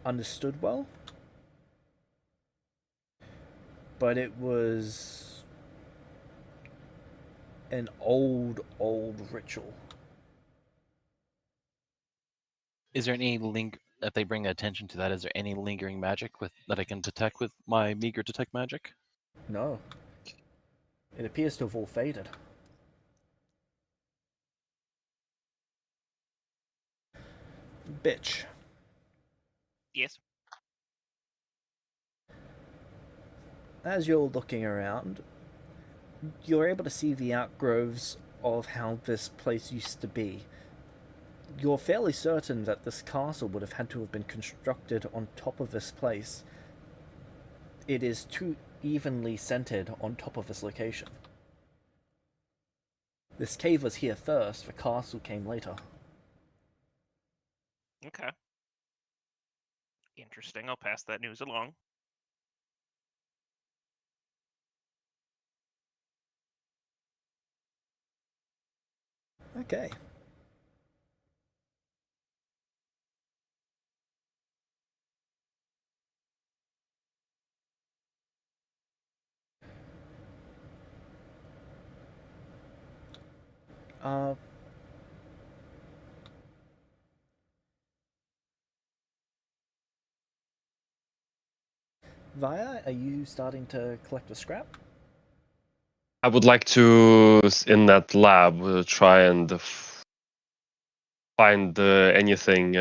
understood well. but it was an old ritual. Is there any link if they bring attention to that? Is there any lingering magic with that I can detect with my meager detect magic? No, it appears to have all faded. Bitch. Yes. As you're looking around, you're able to see the outgrowths of how this place used to be. You're fairly certain that this castle would have had to have been constructed on top of this place. It is too evenly centered on top of this location. This cave was here first, the castle came later. Okay. Interesting. I'll pass that news along. Okay. Uh, Via, are you starting to collect the scrap? I would like to, in that lab, try and find anything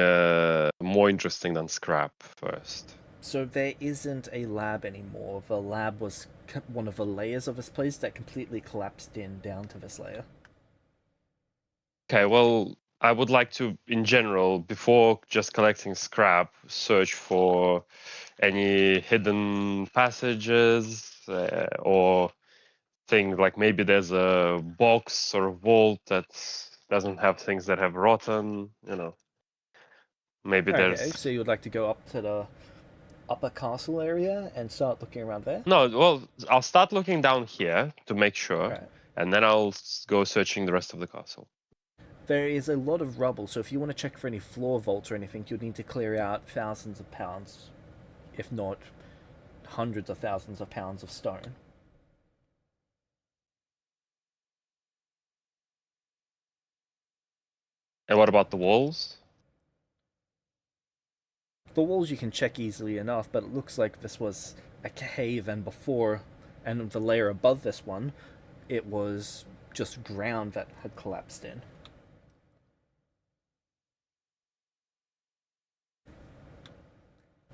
more interesting than scrap first. So there isn't a lab anymore. The lab was one of the layers of this place that completely collapsed in down to this layer. Okay, well, I would like to, in general, before just collecting scrap, search for any hidden passages or things like maybe there's a box or a vault that doesn't have things that have rotten, maybe Okay, there's so you would like to go up to the upper castle area and start looking around there? no. Well, I'll start looking down here to make sure, Alright. and then I'll go searching the rest of the castle. There is a lot of rubble, so if you want to check for any floor vaults or anything, you'd need to clear out thousands of pounds, if not hundreds of thousands of pounds of stone. And what about the walls? The walls you can check easily enough, but it looks like this was a cave, and before, and the layer above this one, it was just ground that had collapsed in.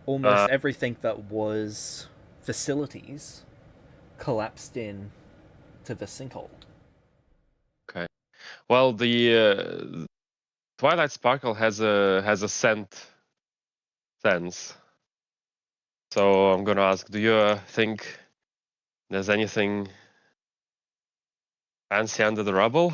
Uh, Almost everything that was facilities collapsed in to the sinkhole. okay. Well, the Twilight Sparkle has a sense. So I'm gonna ask, do you think there's anything fancy under the rubble?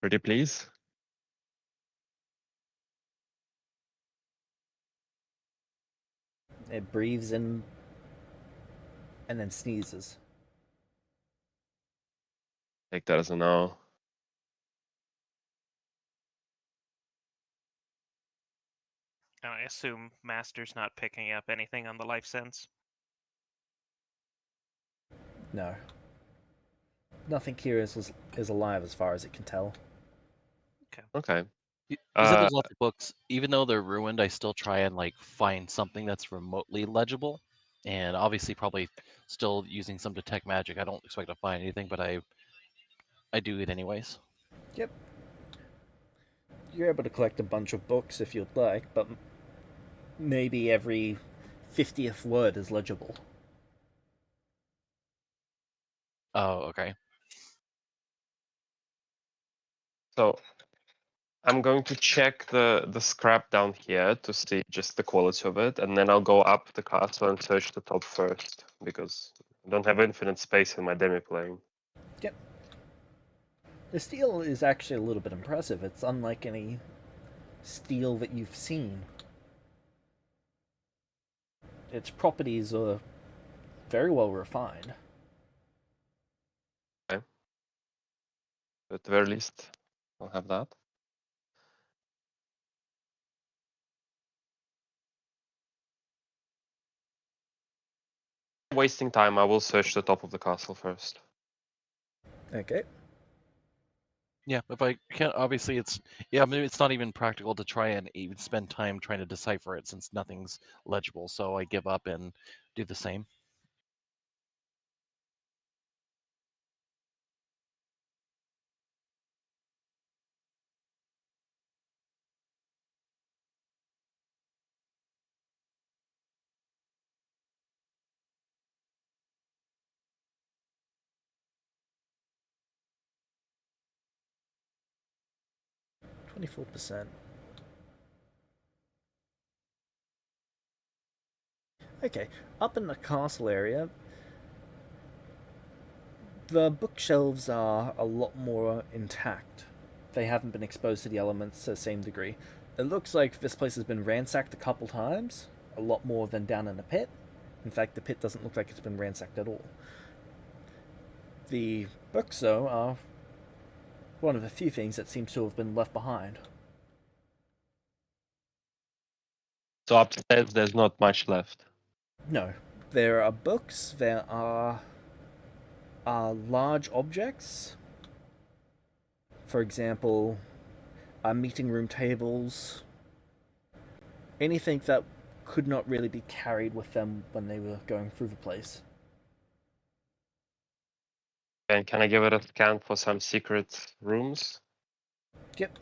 Pretty please. It breathes in and then sneezes. Take that as a no. I assume Master's not picking up anything on the life sense. No. Nothing here is alive as far as it can tell. Okay. You said there's lots of books. Even though they're ruined, I still try and like find something that's remotely legible. And obviously, probably still using some detect magic. I don't expect to find anything, but I do it anyways. Yep. You're able to collect a bunch of books if you'd like, but maybe every 50th word is legible. Oh, okay. So I'm going to check the scrap down here to see just the quality of it, and then I'll go up the castle and search the top first because I don't have infinite space in my demi plane. Yep. The steel is actually a little bit impressive. It's unlike any steel that you've seen. Its properties are very well refined. At the very least, I'll have that. Wasting time, I will search the top of the castle first. Okay. Yeah, if I can't, obviously maybe it's not even practical to try and even spend time trying to decipher it since nothing's legible. So I give up and do the same. %. Okay, up in the castle area, the bookshelves are a lot more intact. They haven't been exposed to the elements to the same degree. It looks like this place has been ransacked a couple times, a lot more than down in the pit. In fact, the pit doesn't look like it's been ransacked at all. The books, though, are one of the few things that seems to have been left behind. So upstairs, there's not much left. No, there are books, there are large objects. For example, meeting room tables. Anything that could not really be carried with them when they were going through the place. And can I give it a scan for some secret rooms? Yep.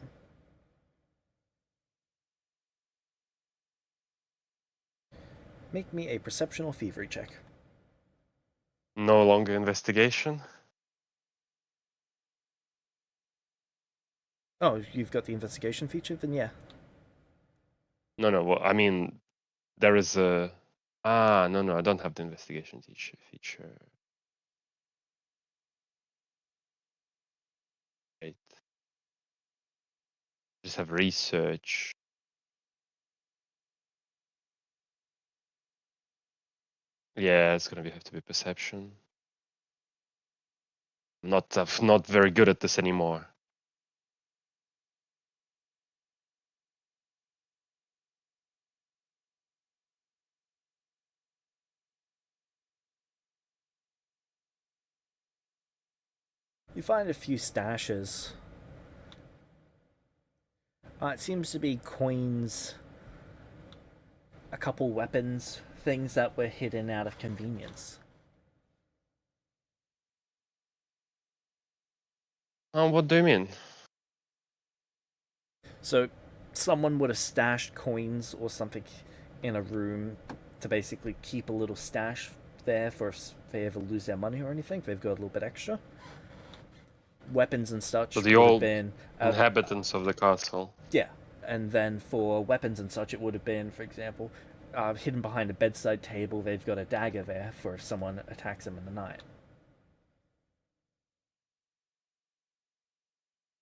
Make me a perception or thievery check. No longer investigation. Oh, you've got the investigation feature? Then yeah. No. Well, I mean, there is a. No. I don't have the investigation feature. Right. Just have research. Yeah, it's gonna have to be perception. Not very good at this anymore. You find a few stashes. It seems to be coins, a couple weapons, things that were hidden out of convenience. What do you mean? So, someone would have stashed coins or something in a room to basically keep a little stash there for if they ever lose their money or anything. They've got a little bit extra. Weapons and such So the would have old been inhabitants of the castle. yeah, and then for weapons and such, it would have been, for example, hidden behind a bedside table. They've got a dagger there for if someone attacks them in the night.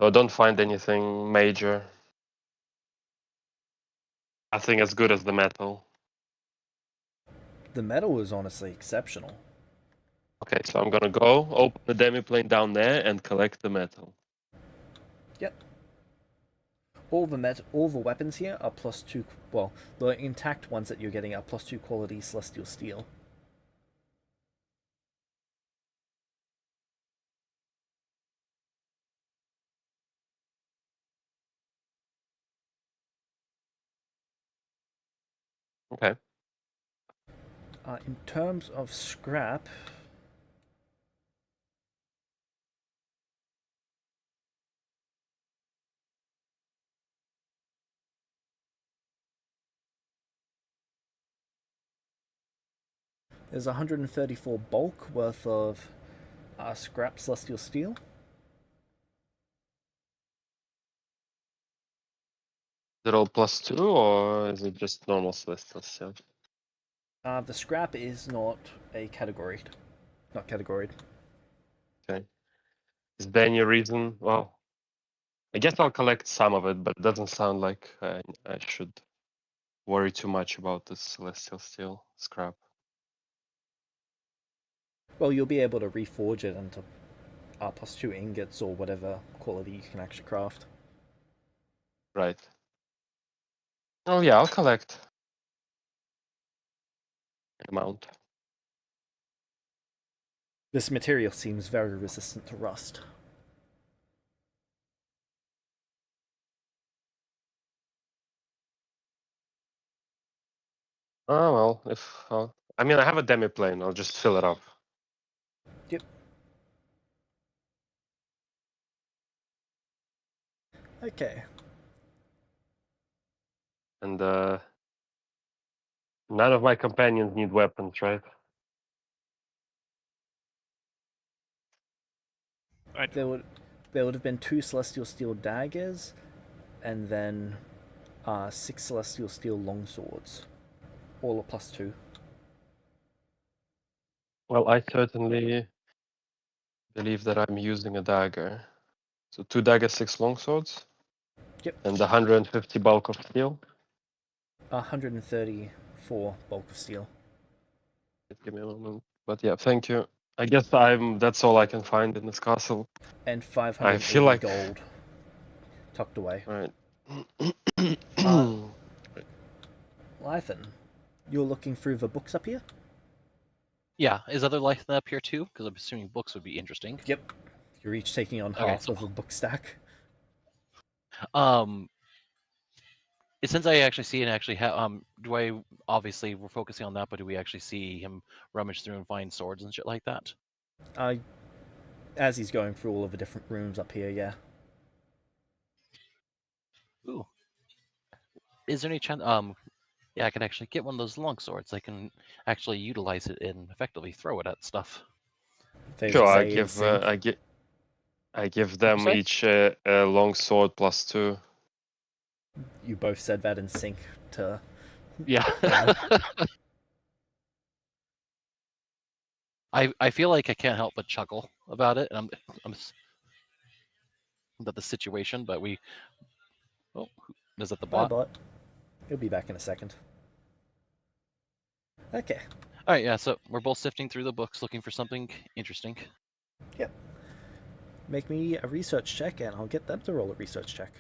I don't find anything major. Nothing as good as the metal. The metal is honestly exceptional. Okay, so I'm gonna go open the demiplane down there and collect the metal. Yep. All the weapons here are +2. Well, the intact ones that you're getting are +2 quality celestial steel. Okay. In terms of scrap, there's 134 bulk worth of scrap celestial steel. Is it all +2 or is it just normal celestial steel? The scrap is not a category. Not categoried. Okay. Is there any reason? Well, I guess I'll collect some of it, but it doesn't sound like I should worry too much about this celestial steel scrap. Well, you'll be able to reforge it into +2 ingots or whatever quality you can actually craft. Right. Oh yeah, I'll collect amount. This material seems very resistant to rust. Oh well, if I mean I have a demi-plane, I'll just fill it up. Yep. Okay. And none of my companions need weapons, right? I do. There would have been 2 celestial steel daggers, and then 6 celestial steel longswords, all a +2. Well, I certainly believe that I'm using a dagger. So 2 daggers, 6 longswords, Yep. and 150 bulk of steel. 134 bulk of steel. Give me a moment. But yeah, thank you. I guess that's all I can find in this castle. And I 580 feel like gold tucked away. right. Lythan, you're looking through the books up here? Yeah, is other life up here too? Because I'm assuming books would be interesting. Yep. You're each taking on Okay, half so- of a book stack. Since I actually see and actually have do I obviously we're focusing on that, but do we actually see him rummage through and find swords and shit like that? As he's going through all of the different rooms up here, yeah. Ooh, is there any chance? Yeah, I can actually get one of those long swords. I can actually utilize it and effectively throw it at stuff. They Sure, would I say in give sync. I give you them say? each a long sword +2. You both said that in sync to. Yeah. I feel like I can't help but chuckle about it, and I'm about the situation, but we. Oh, is it the Bye, bot? bot. He'll be back in a second. Okay. All right, yeah. So we're both sifting through the books, looking for something interesting. Yep. Make me a research check, and I'll get them to roll a research check.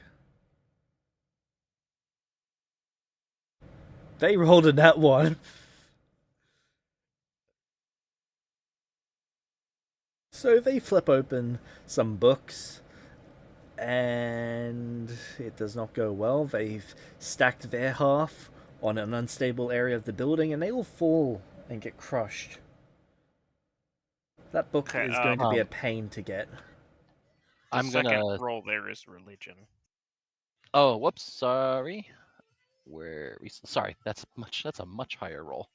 They rolled a nat 1. So they flip open some books, and it does not go well. They've stacked their half on an unstable area of the building, and they will fall and get crushed. That book Okay, is going to be a pain to get. The I'm second gonna. roll there is religion. Oh, whoops. Sorry. Sorry. That's a much higher roll.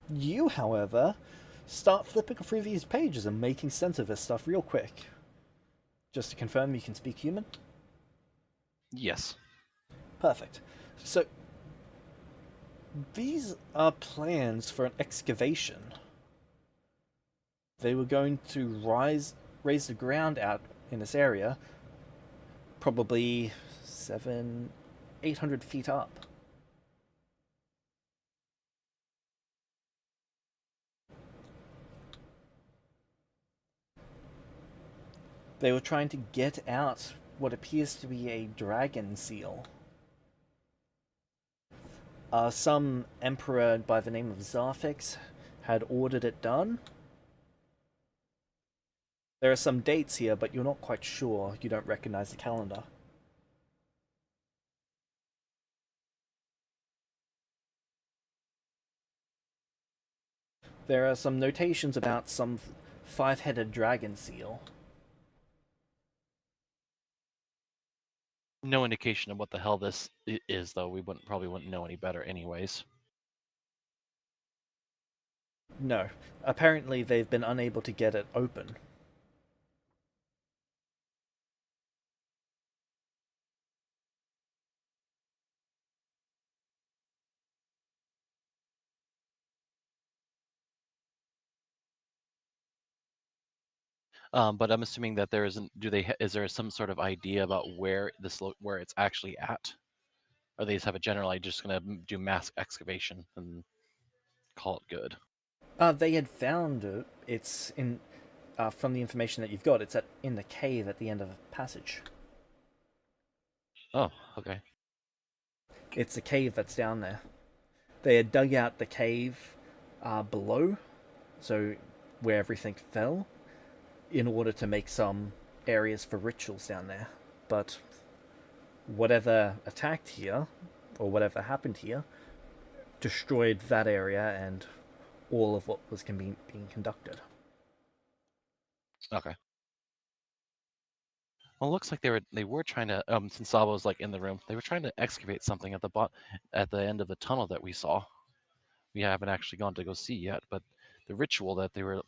You, however, start flipping through these pages and making sense of this stuff real quick. Just to confirm, you can speak human? Yes. Perfect. So, these are plans for an excavation. They were going to raise the ground out in this area, probably 800 feet up. They were trying to get out what appears to be a dragon seal. Some emperor by the name of Zarfix had ordered it done. There are some dates here, but you're not quite sure. You don't recognize the calendar. There are some notations about some 5-headed dragon seal. No indication of what the hell this is, though. We probably wouldn't know any better, anyways. No. Apparently, they've been unable to get it open. But I'm assuming that there isn't. Is there some sort of idea about where where it's actually at? Or they just have a general, just gonna do mass excavation and call it good? They had found it. It's in from the information that you've got. It's in the cave at the end of a passage. Oh, okay. It's a cave that's down there. They had dug out the cave below, so where everything fell, in order to make some areas for rituals down there. But whatever attacked here, or whatever happened here, destroyed that area and all of what was being conducted. Okay. Well, it looks like they were trying to since Sabo was like in the room, they were trying to excavate something at the end of the tunnel that we saw. We haven't actually gone to go see yet, but the ritual that they were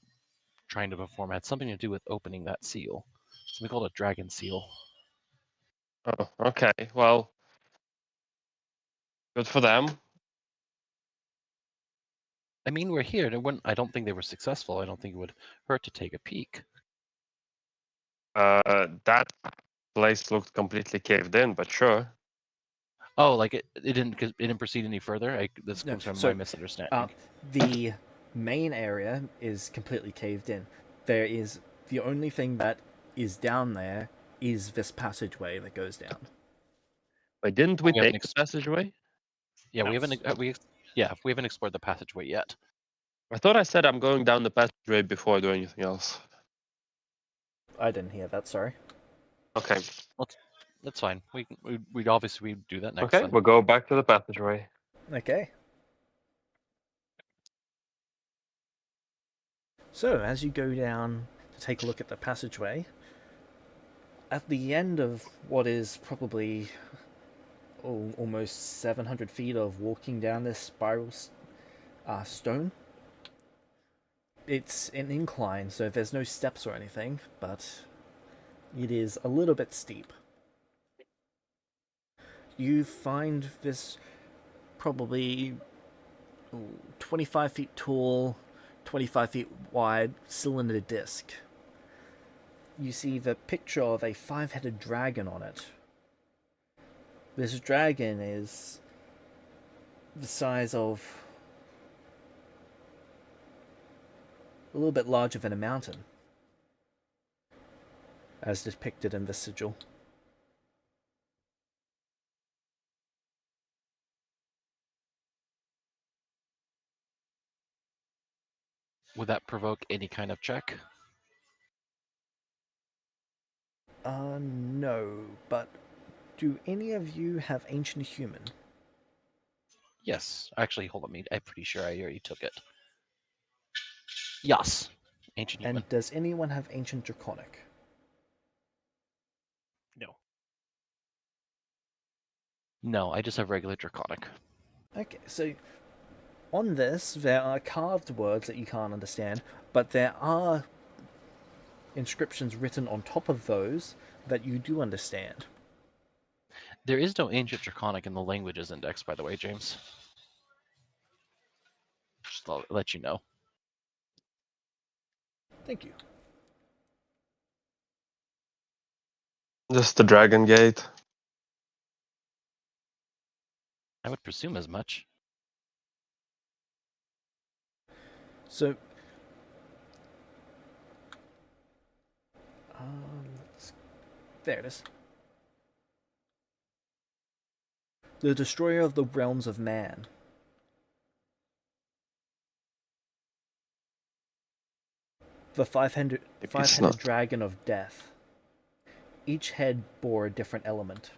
trying to perform had something to do with opening that seal. Something called a dragon seal. Oh, okay. Well, good for them. I mean, we're here. I don't think they were successful. I don't think it would hurt to take a peek. That place looked completely caved in, but sure. Oh, like it didn't proceed any further. This No, comes from my so misunderstanding. the main area is completely caved in. There is the only thing that is down there is this passageway that goes down. But didn't we We haven't take the passageway? Yeah, No. we haven't explored the passageway yet. I thought I said I'm going down the passageway before I do anything else. I didn't hear that. Sorry. Okay. That's fine. We'd obviously do that next Okay, then. we'll go back to the passageway. Okay. So as you go down to take a look at the passageway, at the end of what is probably almost 700 feet of walking down this spiral stone, it's an incline, so there's no steps or anything, but it is a little bit steep. You find this probably 25 feet tall, 25 feet wide cylinder disc. You see the picture of a 5-headed dragon on it. This dragon is the size of a little bit larger than a mountain, as depicted in the sigil. Would that provoke any kind of check? No, but do any of you have Ancient Human? Yes. Actually, hold on. I'm pretty sure I already took it. Yes. Ancient human. And does anyone have Ancient Draconic? No. No, I just have regular draconic. Okay, so on this, there are carved words that you can't understand, but there are inscriptions written on top of those that you do understand. There is no ancient draconic in the languages index, by the way, James. Just to let you know. Thank you. Just the Dragon Gate. I would presume as much. So, there it is. The destroyer of the realms of man. The five-headed not. dragon of death. Each head bore a different element.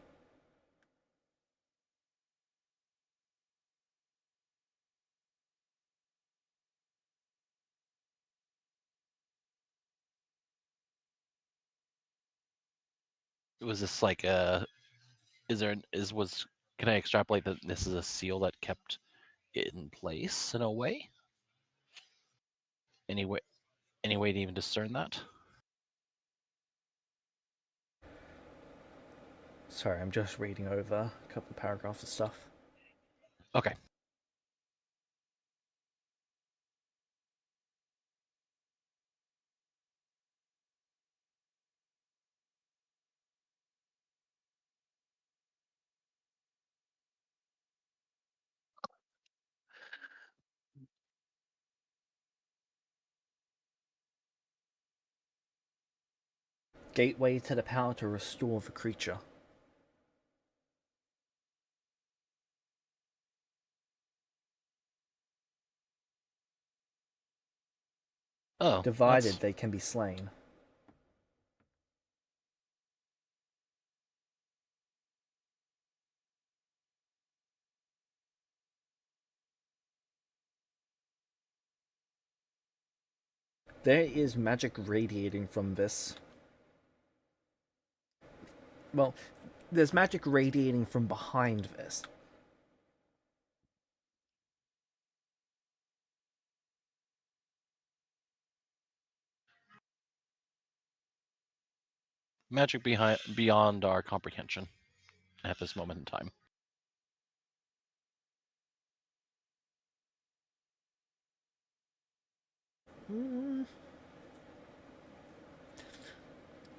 Was this like a? Is there? Was? Can I extrapolate that this is a seal that kept it in place in a way? Any way? Any way to even discern that? Sorry, I'm just reading over a couple paragraphs of stuff. Okay. gateway to the power to restore the creature. Oh, Divided, they can be slain. There is magic radiating from this. Well, there's magic radiating from behind this. magic beyond our comprehension at this moment in time.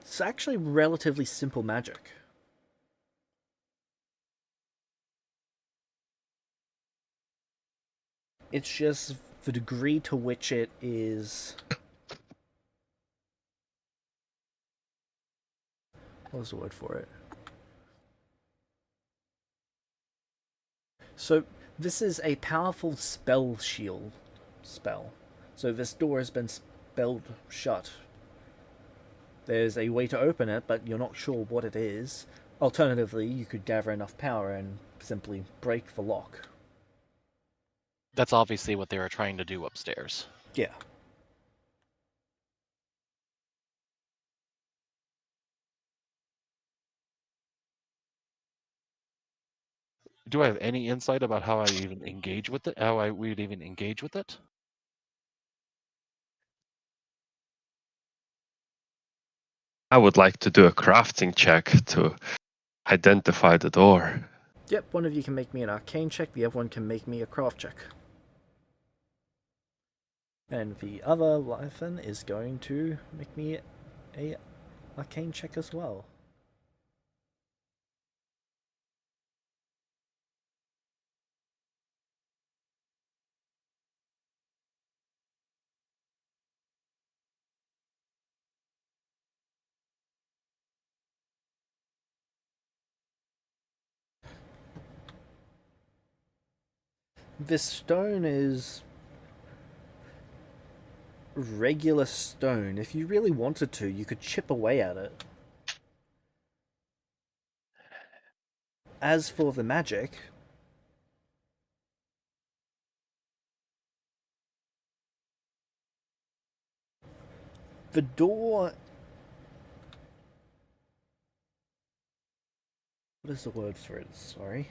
It's actually relatively simple magic. It's just the degree to which it is... What's the word for it? So, this is a powerful spell shield spell. So this door has been spelled shut. There's a way to open it, but you're not sure what it is. Alternatively, you could gather enough power and simply break the lock. That's obviously what they were trying to do upstairs. Yeah. Do I have any insight about how I even engage with it? How we would even engage with it? I would like to do a crafting check to identify the door. Yep, one of you can make me an arcane check, the other one can make me a craft check. And the other Lythan is going to make me a arcane check as well. This stone is regular stone. If you really wanted to, you could chip away at it. As for the magic, the door... What is the word for it? Sorry.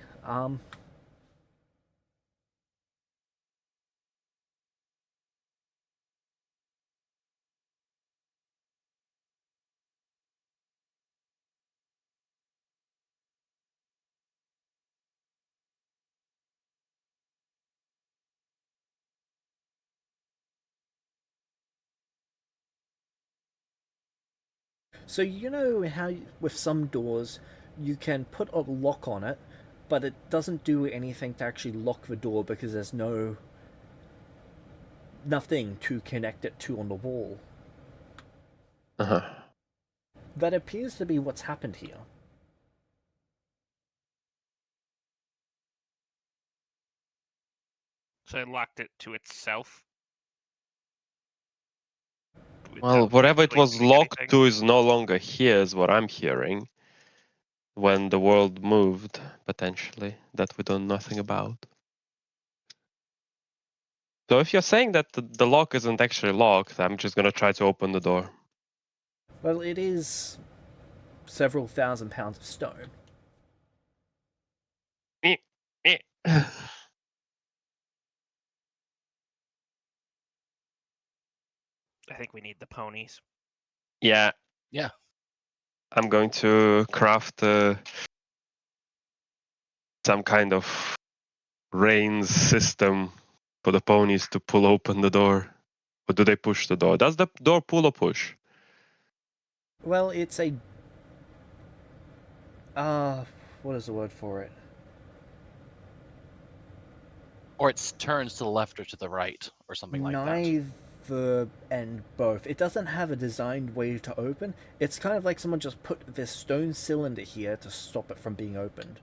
So you know how with some doors you can put a lock on it, but it doesn't do anything to actually lock the door because there's nothing to connect it to on the wall. Uh-huh. That appears to be what's happened here. So I locked it to itself. Well, without whatever it actually was doing locked anything. to is no longer here, is what I'm hearing. When the world moved, potentially, that we know nothing about. So if you're saying that the lock isn't actually locked, I'm just gonna try to open the door. Well, it is several thousand pounds of stone. Eh, eh. I think we need the ponies. Yeah. Yeah. I'm going to craft some kind of reins system for the ponies to pull open the door. Or do they push the door? Does the door pull or push? Well, it's a... what is the word for it? Or it turns to the left or to the right, or something like that. verb and both. It doesn't have a designed way to open. It's kind of like someone just put this stone cylinder here to stop it from being opened.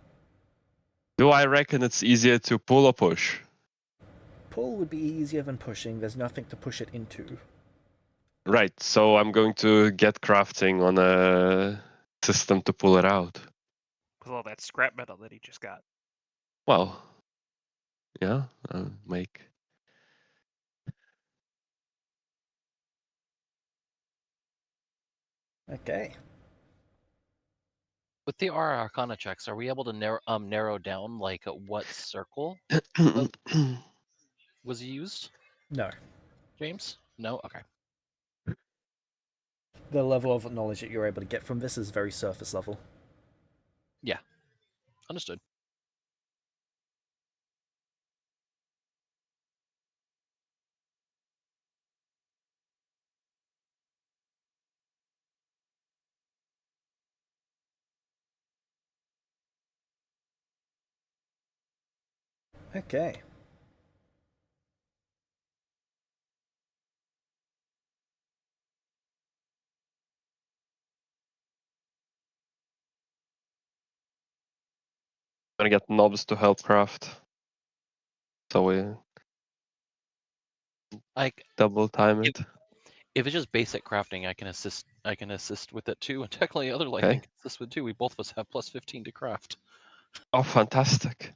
Do I reckon it's easier to pull or push? Pull would be easier than pushing. There's nothing to push it into. Right, so I'm going to get crafting on a system to pull it out. With all that scrap metal that he just got. Well, yeah, make. Okay. With the Arcana checks, are we able to narrow down like what circle was used, No. James? No? Okay. The level of knowledge that you're able to get from this is very surface level. Yeah. Understood. Okay. I'm gonna get knobs to help craft. So we Like double time it. if it's just basic crafting, I can assist. I can assist with it too, and technically other lighting Okay. can assist with too. We both of us have plus 15 to craft. Oh, fantastic.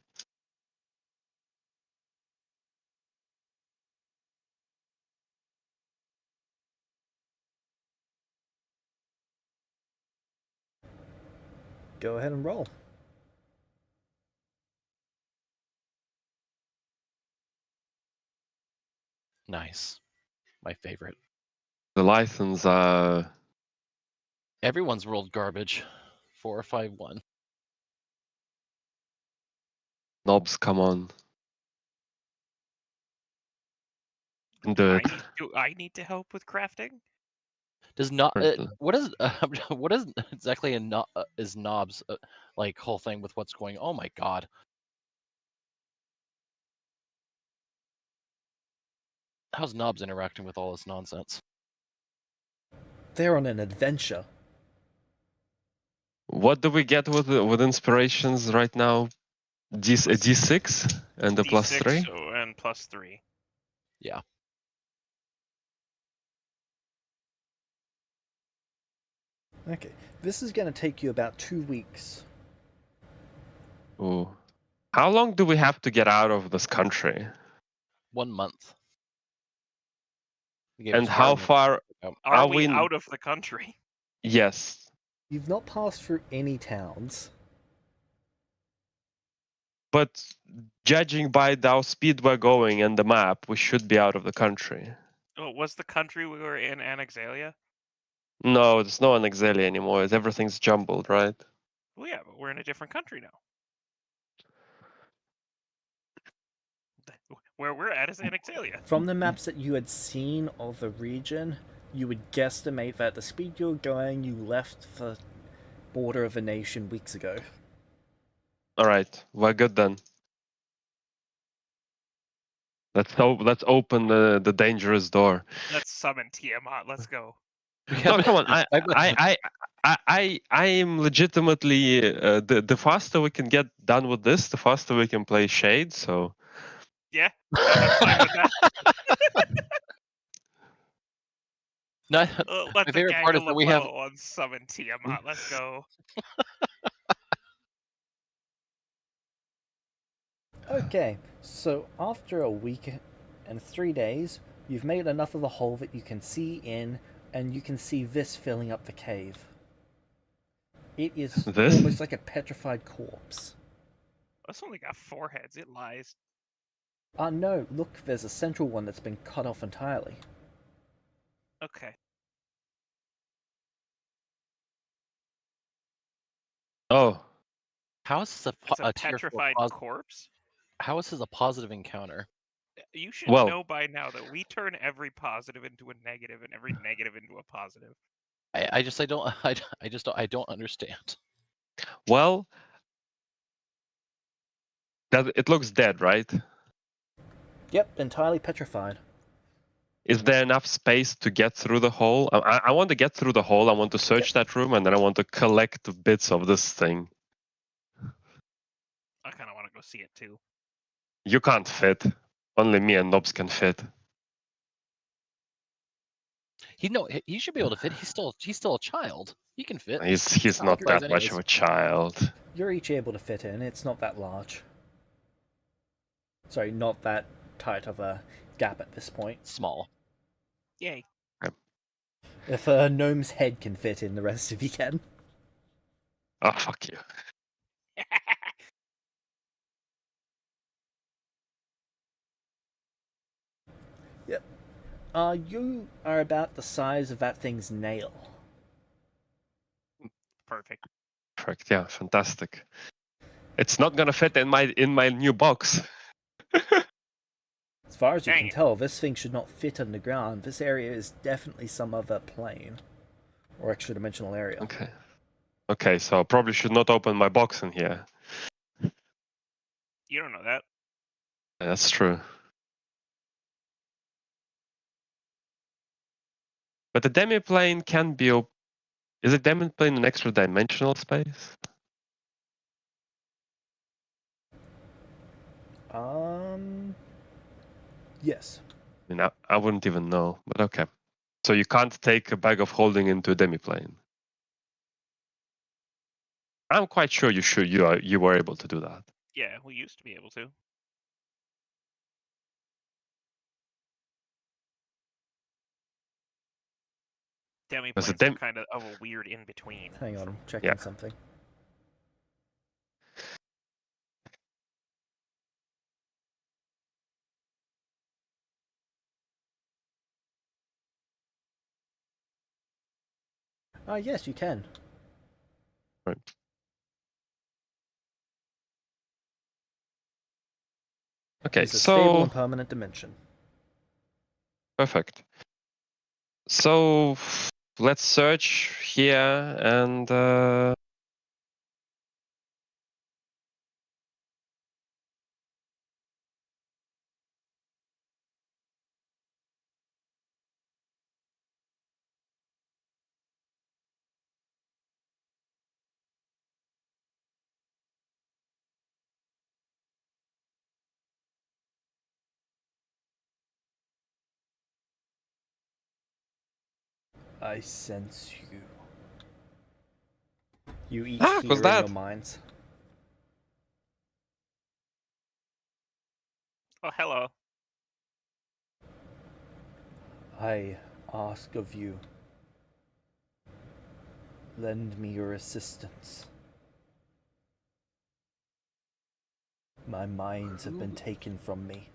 Go ahead and roll. Nice. My favorite. The license are Everyone's rolled garbage. 4 or 5 1. knobs, come on. Do it. Do I need to help with crafting? Does not Currently. what is what is exactly a is knobs like whole thing with what's going? Oh my god. How's knobs interacting with all this nonsense? They're on an adventure. What do we get with inspirations right now? A D6 and a plus 3? D6 and plus 3. Yeah. Okay. This is going to take you about 2 weeks. Ooh. How long do we have to get out of this country? 1 month. They gave And us how 1 month. far Are we out of the country? Yes. You've not passed through any towns. But judging by how speed we're going and the map, we should be out of the country. Oh, was the country we were in Anexalia? No, there's no Anexalia anymore. Everything's jumbled, right? Well, yeah, but we're in a different country now. Where we're at is Anexalia. From the maps that you had seen of the region, you would guesstimate that the speed you're going, you left the border of a nation weeks ago. Alright, we're good then. Let's open the dangerous door. Let's summon Tiamat. Let's go. No, come on. I am legitimately the faster we can get done with this, the faster we can play Shade. So Yeah, I'm fine with that. Not, Let my the favorite part is gaggle that of we have level 1 summon Tiamat. Let's go. Okay, so after a week and 3 days, you've made enough of the hole that you can see in, and you can see this filling up the cave. It is This? almost like a petrified corpse. It's only got 4 heads. It lies. No, look, there's a central one that's been cut off entirely. Okay. Oh, how is this It's a a tier 4 petrified corpse. how is this a positive encounter? You should Well- know by now that we turn every positive into a negative and every negative into a positive. I don't understand. well, it looks dead, right? Yep, entirely petrified. is there enough space to get through the hole? I want to get through the hole. I want to search that room, and then I want to collect the bits of this thing. I kind of want to go see it too. You can't fit. Only me and Nobs can fit. He should be able to fit. He's still a child. He can fit. He's Size not guys that much anyways. of a child. You're each able to fit in. It's not that large. Sorry, not that tight of a gap at this point. Small. Yay. If a gnome's head can fit in, the rest of you can. Oh, fuck you. Yep. You are about the size of that thing's nail. Perfect. Perfect. Yeah, fantastic. It's not gonna fit in my new box. As far as you Dang can it. tell, this thing should not fit underground. This area is definitely some other plane. Or extra-dimensional area. Okay. Okay, so I probably should not open my box in here. You don't know that. Yeah, that's true. But the demiplane can be... Is a demiplane an extra dimensional space? Yes. I mean, I wouldn't even know, but okay. So you can't take a bag of holding into a demiplane. I'm quite sure you were able to do that. Yeah, we used to be able to. There's a Demiplanes are kind of a weird in between. Hang on, I'm checking Yeah. something. Yes, you can. Right. Okay, It's a stable so and permanent dimension. perfect. So let's search here and I sense you. You each what's hear in that? your minds. Oh, hello. I ask of you. Lend me your assistance. My minds have been taken from me.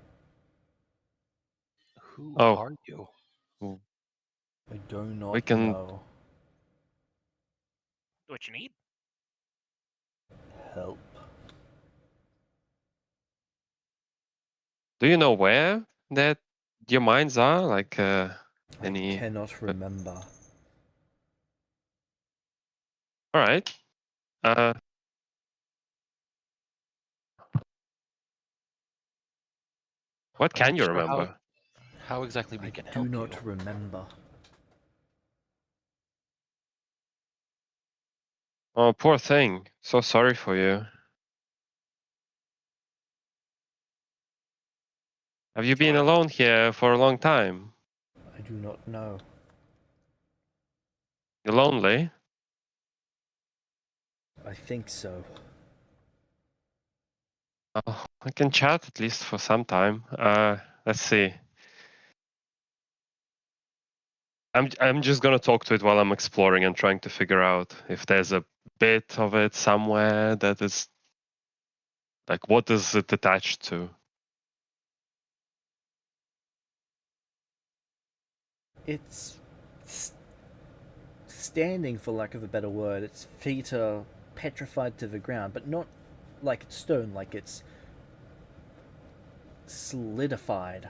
Who Oh. are you? I do not We can- know. What you need? Help. Do you know where that your mines are? Like any? I cannot remember. All right. What I'm can not you sure remember? how exactly we I can do help not you. remember. Oh, poor thing. So sorry for you. Have you been Wow. alone here for a long time? I do not know. You're lonely? I think so. Oh, I can chat at least for some time. Let's see. I'm just gonna talk to it while I'm exploring and trying to figure out if there's a bit of it somewhere that is like, what is it attached to? It's standing, for lack of a better word. Its feet are petrified to the ground, but not like it's stone, like it's solidified.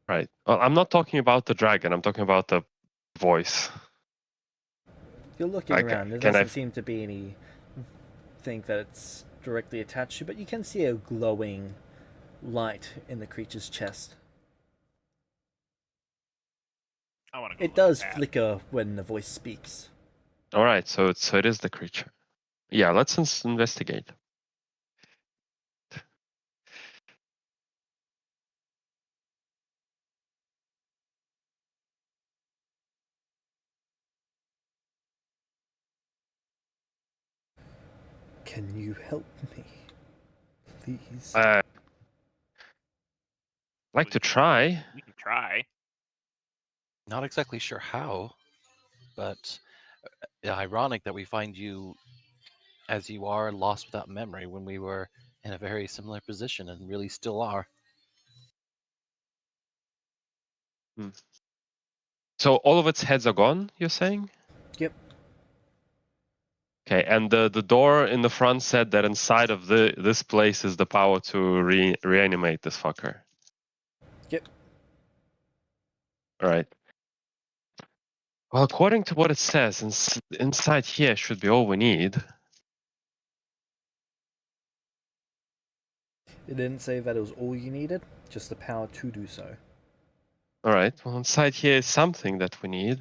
Right. Well, I'm not talking about the dragon. I'm talking about the voice. You're looking Like, around. There can I? doesn't seem to be anything that it's directly attached to, but you can see a glowing light in the creature's chest. I want to go It look does at that. flicker when the voice speaks. All right, so it is the creature. Yeah, let's investigate. Can you help me? Please. Like to try. We can try. Not exactly sure how, but ironic that we find you as you are, lost without memory, when we were in a very similar position and really still are. So all of its heads are gone, you're saying? Yep. Okay, and the door in the front said that inside of this place is the power to reanimate this fucker. Yep. All right. Well, according to what it says, inside here should be all we need. It didn't say that it was all you needed, just the power to do so. All right. Well, inside here is something that we need.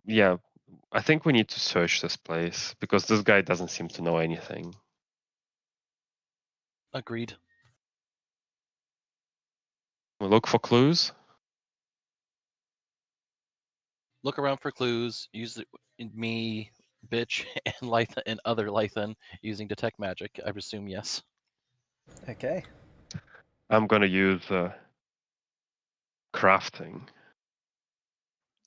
Yeah. I think we need to search this place because this guy doesn't seem to know anything. Agreed. We look for clues. Look around for clues. Use me, bitch, and Lythan and other Lythan using detect magic. I presume yes. Okay. I'm gonna use crafting.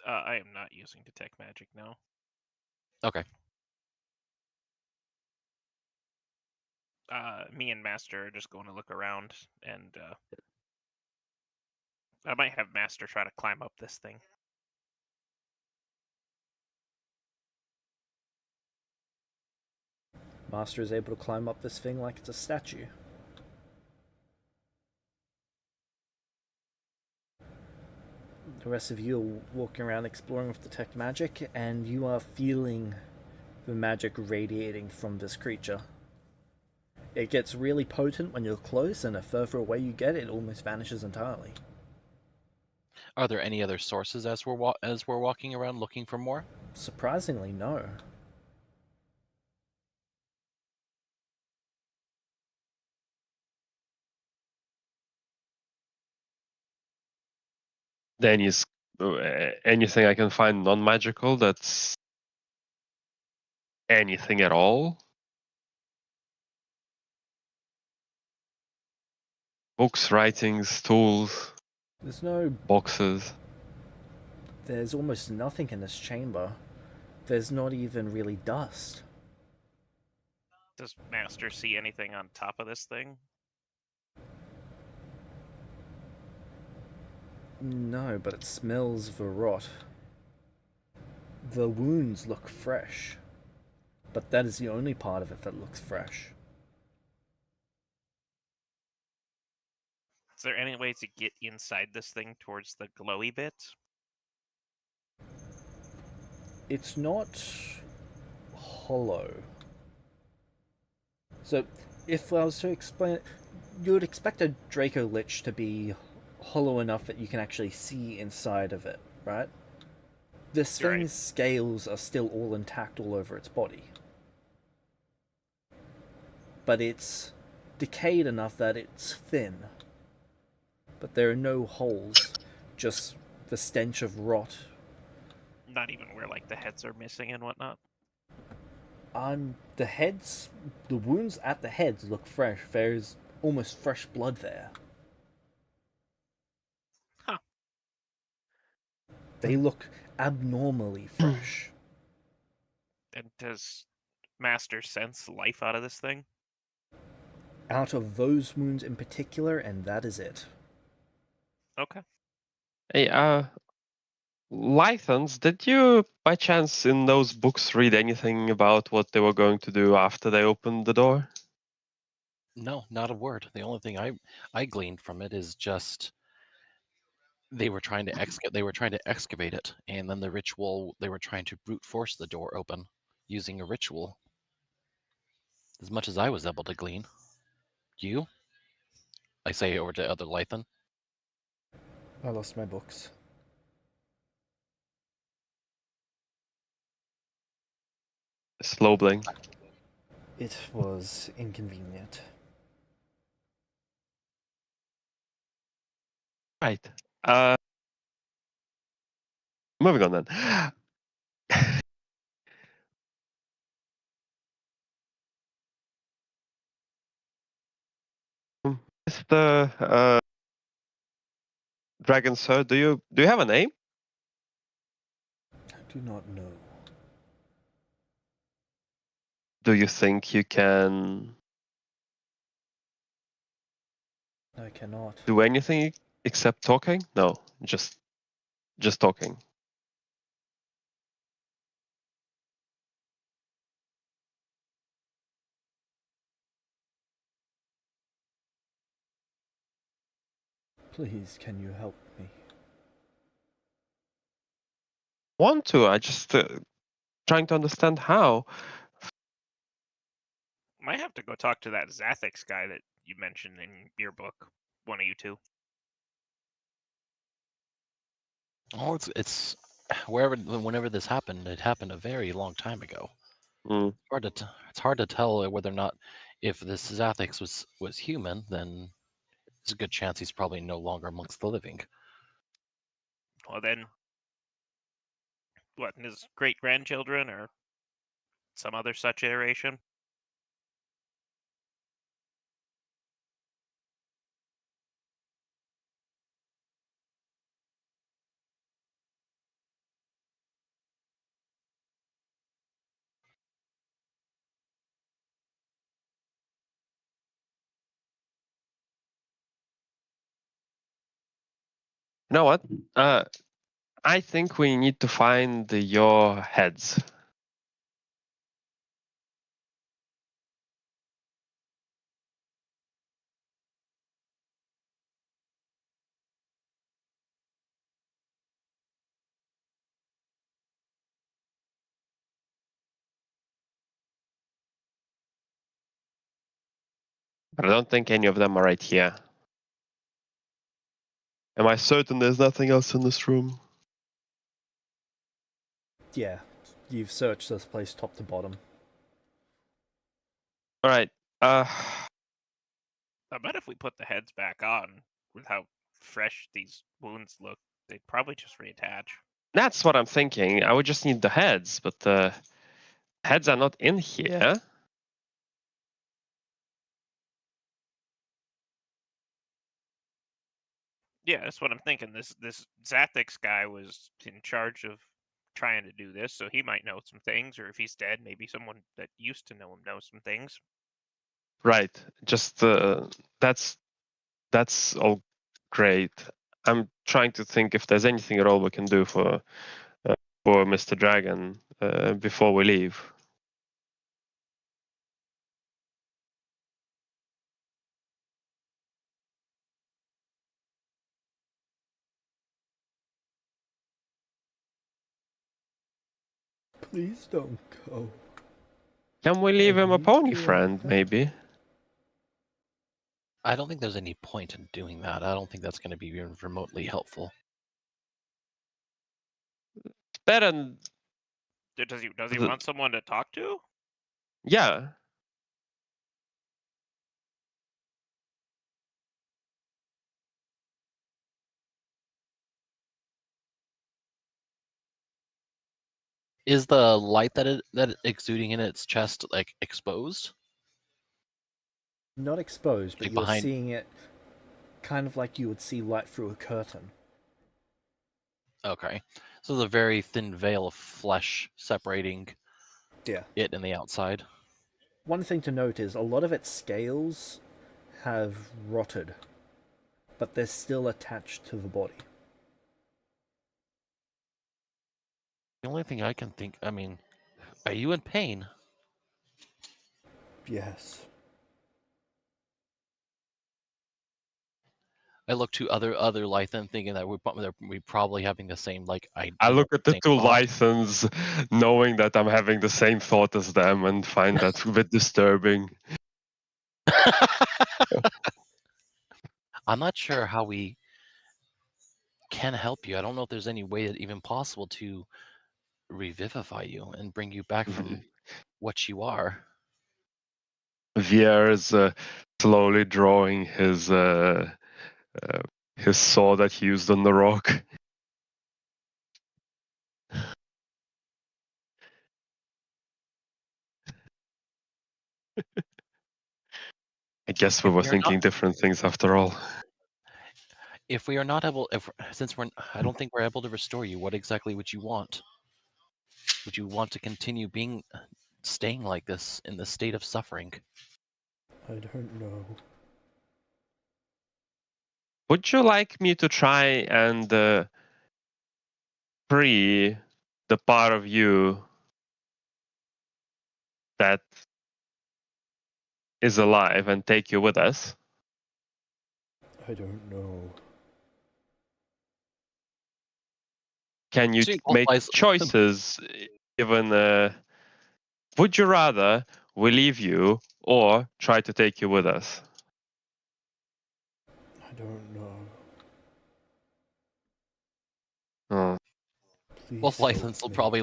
I am not using detect magic now. Okay. Me and Master are just going to look around, and I might have Master try to climb up this thing. Master is able to climb up this thing like it's a statue. The rest of you are walking around exploring with detect magic, and you are feeling the magic radiating from this creature. It gets really potent when you're close, and the further away you get, it almost vanishes entirely. Are there any other sources as we're walking around looking for more? Surprisingly, no. Then is anything I can find non-magical that's anything at all? Books, writings, tools, There's no. boxes. There's almost nothing in this chamber. There's not even really dust. Does Master see anything on top of this thing? No, but it smells the rot. The wounds look fresh, but that is the only part of it that looks fresh. Is there any way to get inside this thing towards the glowy bit? It's not hollow. So, if I was to explain it, you would expect a Draco Lich to be hollow enough that you can actually see inside of it, right? This Right. thing's scales are still all intact all over its body. But it's decayed enough that it's thin. But there are no holes, just the stench of rot. Not even where like the heads are missing and whatnot. The wounds at the heads look fresh. There's almost fresh blood there. Huh. They look abnormally fresh. And does Master sense life out of this thing? Out of those wounds in particular, and that is it. Okay. Hey, Lythans, did you by chance in those books read anything about what they were going to do after they opened the door? No, not a word. The only thing I gleaned from it is just they were trying to excavate it, and then the ritual they were trying to brute force the door open using a ritual. As much as I was able to glean. You? I say over to other Lythan. I lost my books. Slow blink. It was inconvenient. Right. Moving on then. Mr. Dragon Sir, do you have a name? I do not know. Do you think you can I cannot. do anything except talking? No, just talking. Please, can you help me? Want to? I just trying to understand how. Might have to go talk to that Zathix guy that you mentioned in your book. One of you two. Oh, it's whenever this happened, it happened a very long time ago. Mm. It's hard to tell whether or not if this Zathix was human, then there's a good chance he's probably no longer amongst the living. Well then, what, his great grandchildren or some other such iteration? You know what? I think we need to find your heads. But I don't think any of them are right here. Am I certain there's nothing else in this room? Yeah, you've searched this place top to bottom. Alright. I bet if we put the heads back on, with how fresh these wounds look, they'd probably just reattach. That's what I'm thinking. I would just need the heads, but the heads are not in here. Yeah, that's what I'm thinking. This Zathix guy was in charge of trying to do this, so he might know some things, or if he's dead, maybe someone that used to know him knows some things. Right. Just that's all great. I'm trying to think if there's anything at all we can do for Mr. Dragon before we leave. Please don't go. Can we leave him a need pony your friend, help. maybe? I don't think there's any point in doing that. I don't think that's going to be even remotely helpful. Better. Does he want someone to talk to? Yeah. Is the light that exuding in its chest like exposed? Not exposed, but Like you're behind? seeing it kind of like you would see light through a curtain. Okay, so there's a very thin veil of flesh separating Yeah. it and the outside. One thing to note is a lot of its scales have rotted, but they're still attached to the body. The only thing I can think, I mean, are you in pain? Yes. I look to other Lythan thinking that we probably having the same like I idea, look at the same two thought. license, knowing that I'm having the same thought as them, and find that a bit disturbing. I'm not sure how we can help you. I don't know if there's any way that even possible to revivify you and bring you back from what you are. VR is slowly drawing his saw that he used on the rock. I guess we If were we are not, thinking different things after all. if we are not able, if since we're, I don't think we're able to restore you. What exactly would you want? Would you want to continue staying like this in the state of suffering? I don't know. Would you like me to try and free the part of you that is alive and take you with us? I don't know. Can you See, make choices given would you rather we leave you or try to take you with us? I don't know. Oh. Please Both help Lythans will me. probably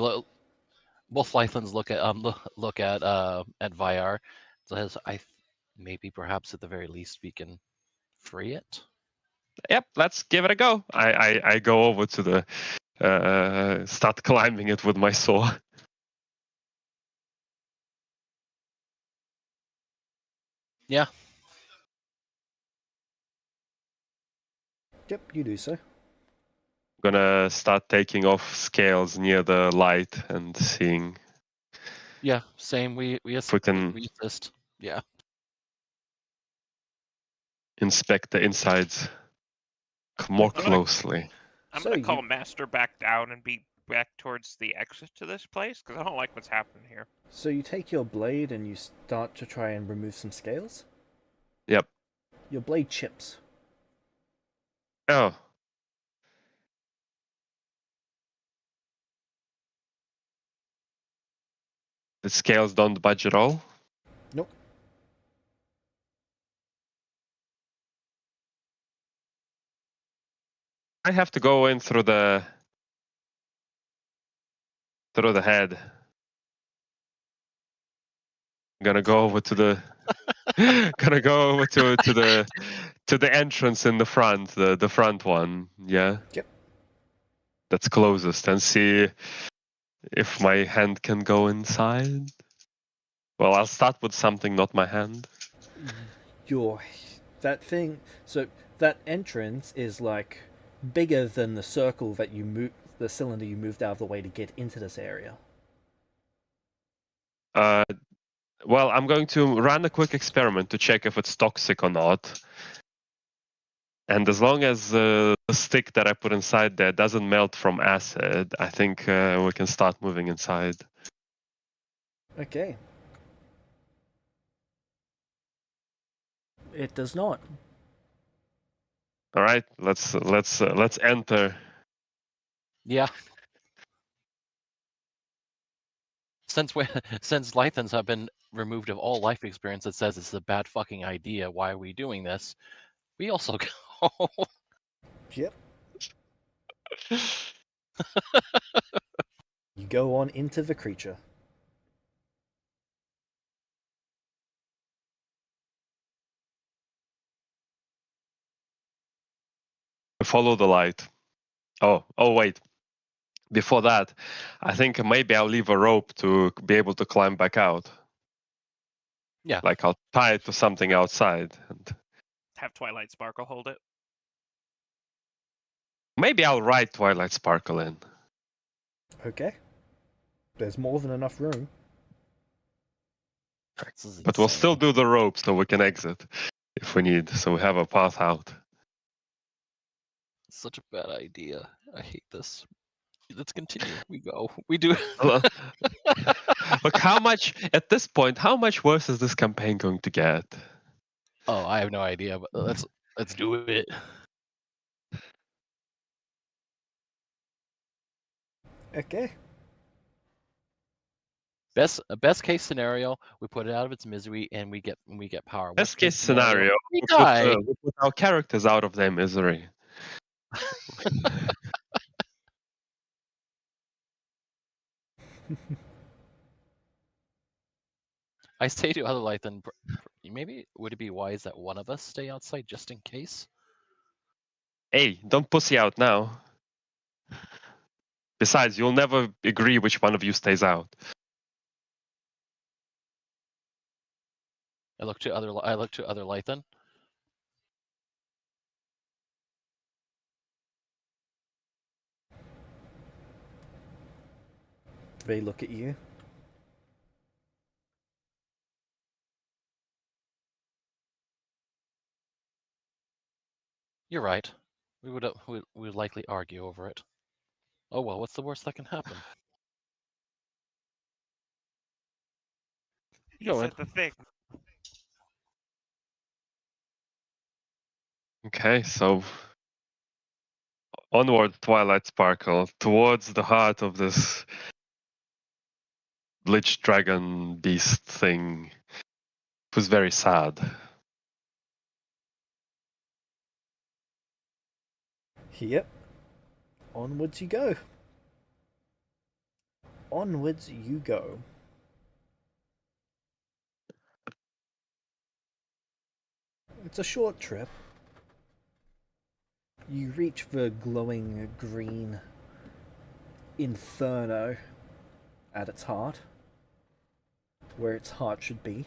both Lythans look at Vyar. Says, maybe perhaps at the very least we can free it. Yep, let's give it a go. I go over to the start climbing it with my saw. Yeah. Yep, you do so. Gonna start taking off scales near the light and seeing Yeah, same. We we can assist. Yeah. inspect the insides more Okay. closely. I'm So gonna call you- Master back down and be back towards the exit to this place because I don't like what's happening here. So you take your blade and you start to try and remove some scales. Yep. Your blade chips. Oh. The scales don't budge at all? Nope. I have to go in through the head. Gonna go over to the gonna go over to the entrance in the front, the front one, yeah. Yep. That's closest, and see if my hand can go inside. Well, I'll start with something, not my hand. That thing. So that entrance is like bigger than the circle that you move, the cylinder you moved out of the way to get into this area. Well, I'm going to run a quick experiment to check if it's toxic or not. And as long as the stick that I put inside there doesn't melt from acid, I think we can start moving inside. Okay. It does not. All right, let's enter. Yeah. Since Lythans have been removed of all life experience that says it's a bad fucking idea, why are we doing this? We also go. Yep. You go on into the creature. Follow the light. Oh, wait. Before that, I think maybe I'll leave a rope to be able to climb back out. Yeah. Like I'll tie it to something outside. And Have Twilight Sparkle hold it. maybe I'll write Twilight Sparkle in. Okay. There's more than enough room. But we'll still do the rope so we can exit if we need. So we have a path out. Such a bad idea. I hate this. Let's continue. We go. We do. Look, how much at this point? How much worse is this campaign going to get? Oh, I have no idea, but let's do it. Okay. Best case scenario, we put it out of its misery and we get power. Best case scenario, we die. We put our characters out of their misery. I say to other Lythan, maybe would it be wise that one of us stay outside just in case? Hey, don't pussy out now. Besides, you'll never agree which one of you stays out. I look to other Lythan. They look at you. You're right. We would likely argue over it. Oh well, what's the worst that can happen? He Go said ahead. the thing. Okay, so onward, Twilight Sparkle, towards the heart of this Lich Dragon Beast thing. It was very sad. Yep. Onwards you go. Onwards you go. It's a short trip. You reach the glowing green inferno at its heart, where its heart should be.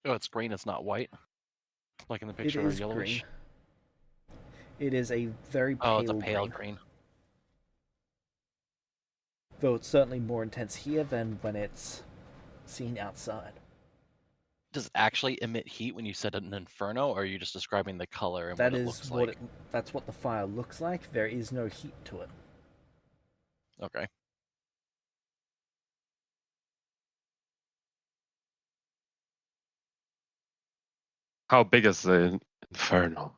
Oh, it's green. It's not white, like in the It picture, or is yellowish. green. It is a very Oh, pale it's a pale green. green. Though it's certainly more intense here than when it's seen outside. Does it actually emit heat when you said an inferno, or are you just describing the color and That what it is looks what like? that's what the fire looks like. There is no heat to it. Okay. How big is the Inferno?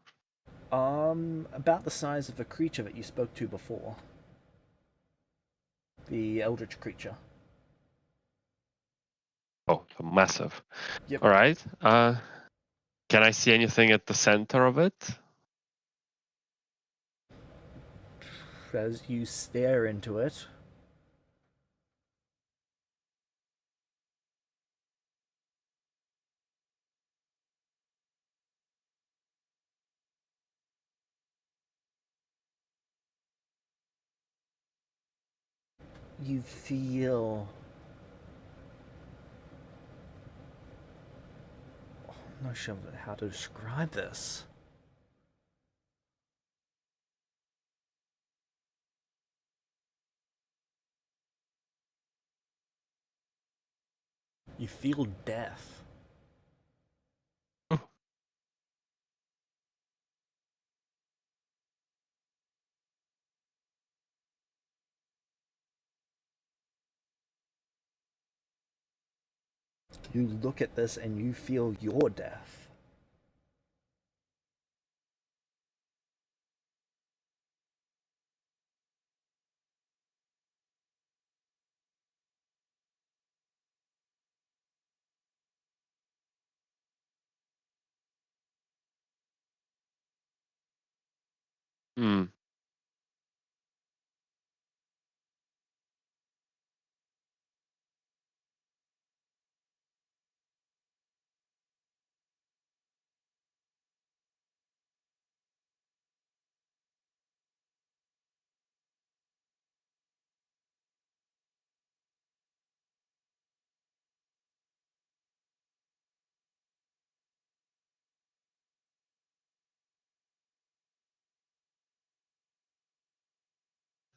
About the size of the creature that you spoke to before. The eldritch creature. Oh, massive. Yep. All right. Can I see anything at the center of it? As you stare into it, you feel... I'm not sure how to describe this. You feel death. You look at this and you feel your death. Hmm.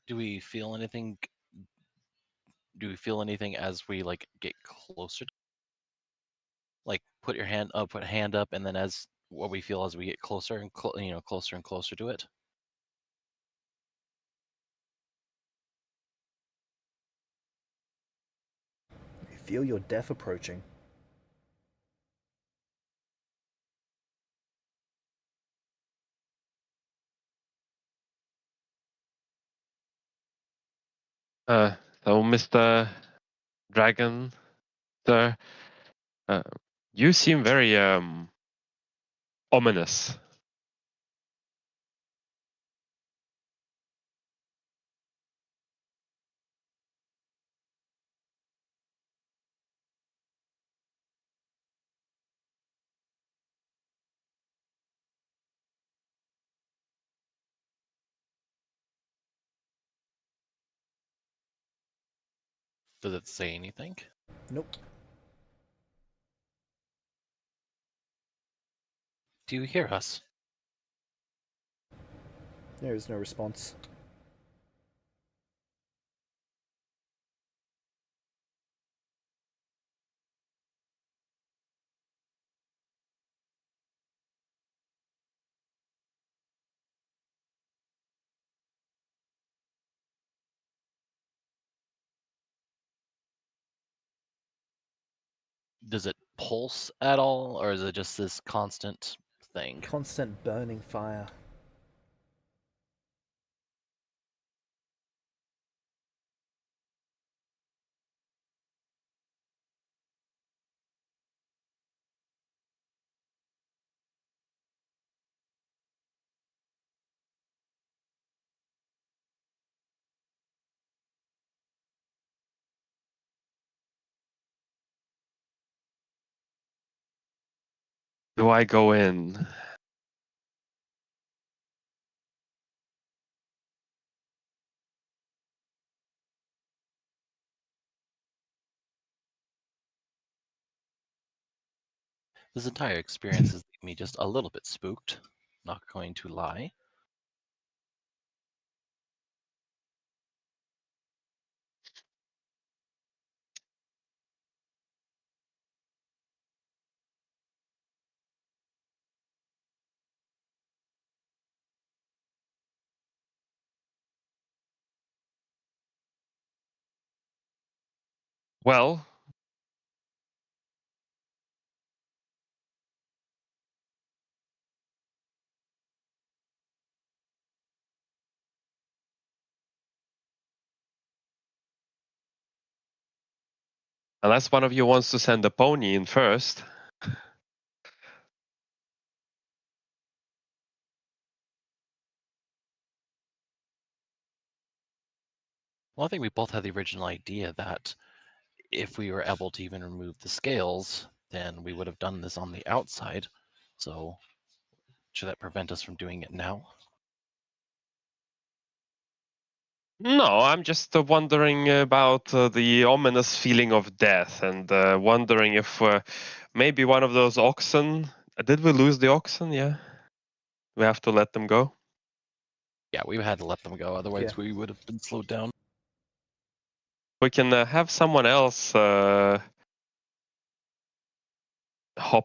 Do we feel anything? Do we feel anything as we like get closer? Like put your hand up, put hand up, and then as what we feel as we get closer and closer and closer to it. You feel your death approaching. So Mr. Dragon, sir, uh, you seem very ominous. Does it say anything? Nope. Do you hear us? There is no response. Does it pulse at all, or is it just this constant thing? Constant burning fire. Do I go in? This entire experience has made me just a little bit spooked. Not going to lie. Well, unless one of you wants to send a pony in first. Well, I think we both had the original idea that if we were able to even remove the scales, then we would have done this on the outside. So should that prevent us from doing it now? No, I'm just wondering about the ominous feeling of death and wondering if maybe one of those oxen. Did we lose the oxen? Yeah. We have to let them go. Yeah, we had to let them go, otherwise Yeah. we would have been slowed down. We can have someone else hop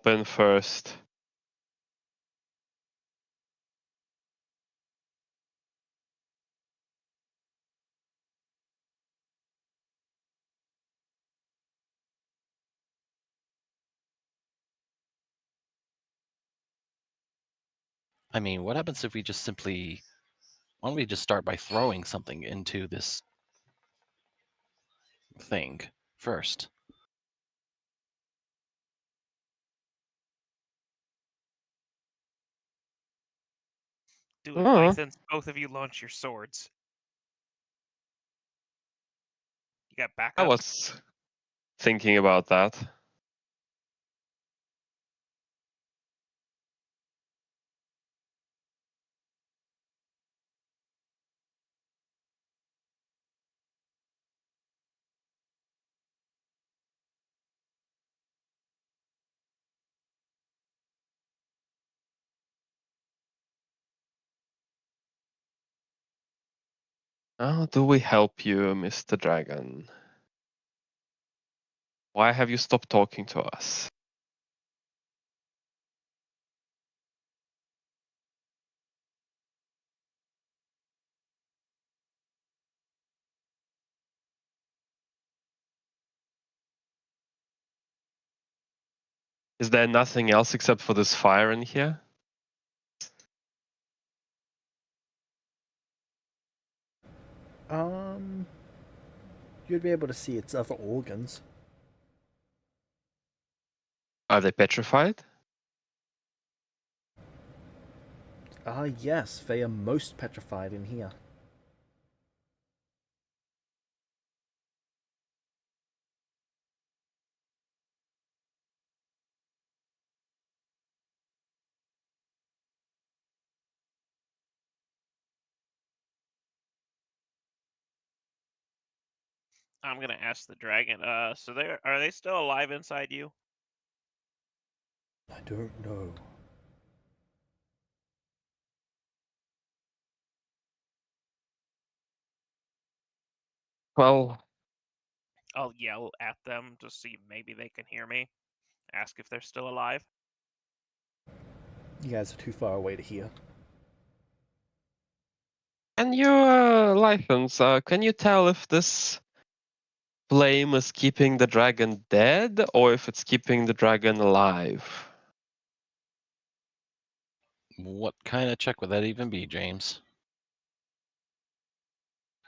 in first. I mean, what happens if we just simply... Why don't we just start by throwing something into this thing first? Do it, Oh, Lythans. Both of you launch your swords. You got I backups? was thinking about that. How do we help you, Mr. Dragon? Why have you stopped talking to us? Is there nothing else except for this fire in here? You'd be able to see its other organs. Are they petrified? Yes, they are most petrified in here. I'm gonna ask the dragon. So are they still alive inside you? I don't know. Well, I'll yell at them to see maybe they can hear me. Ask if they're still alive. You guys are too far away to hear. and you, Lythans, can you tell if this flame is keeping the dragon dead or if it's keeping the dragon alive? What kind of check would that even be, James?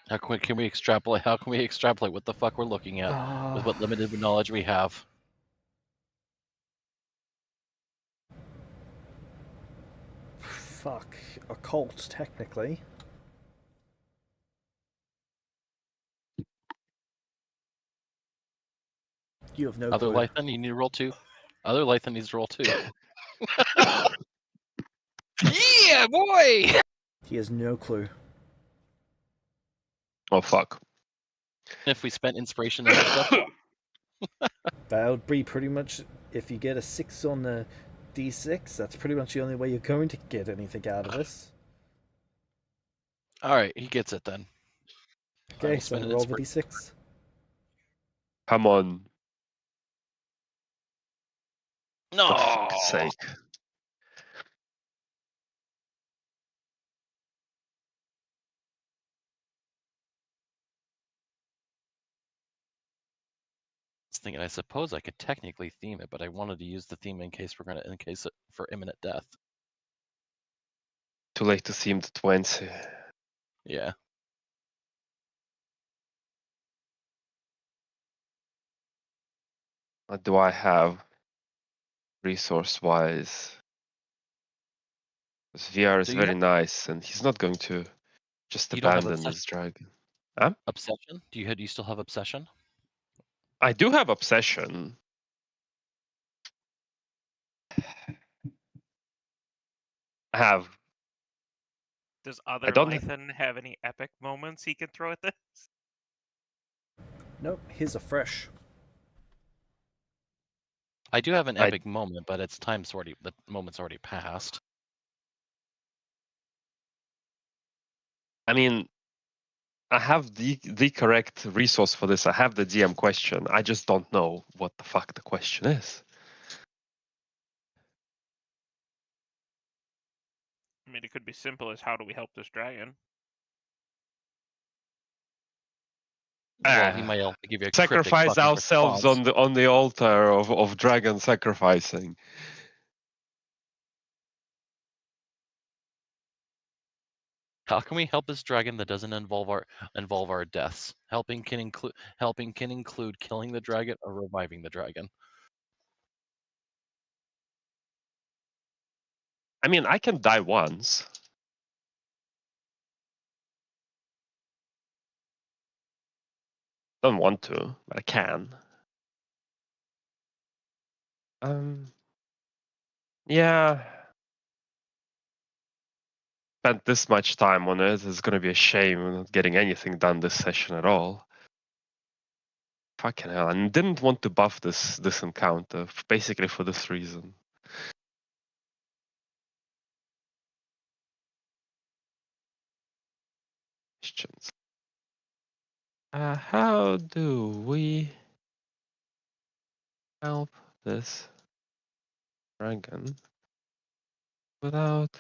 How quick can we extrapolate? How can we extrapolate what the fuck we're looking at with what limited knowledge we have? Fuck. Occult, technically. You have no Other clue. Lythan, you need to roll 2. Other Lythan needs to roll 2. Yeah, boy! He has no clue. Oh, fuck. If we spent inspiration and other stuff, That would be pretty much, if you get a 6 on the d6, that's pretty much the only way you're going to get anything out of this. all right, he gets it then. I Okay, will so spend an roll the inspiration. d6. Come on. No. For fuck's sake. I was thinking, I suppose I could technically theme it, but I wanted to use the theme in case it for imminent death. Too late to theme the 20. Yeah. What do I have resource-wise? Because VR is Do you very have, nice, and he's not going to just you don't have abandon obsession? this dragon. Obsession? Do you still have obsession? I do have obsession. I have. Does I other don't. Lythan have any epic moments he can throw at this? Nope, his are fresh. I do have an I- epic moment, but it's the moment's already passed. I mean, I have the correct resource for this. I have the DM question. I just don't know what the fuck the question is. I mean, it could be simple as how do we help this dragon? Well, he might also give you a cryptic Sacrifice fucking ourselves response. on the altar of dragon sacrificing. How can we help this dragon that doesn't involve our deaths? Helping can include killing the dragon or reviving the dragon. I mean, I can die once. Don't want to, but I can. Yeah. Spent this much time on it. It's gonna be a shame not getting anything done this session at all. Fucking hell! And didn't want to buff this encounter basically for this reason. Questions. How do we help this dragon without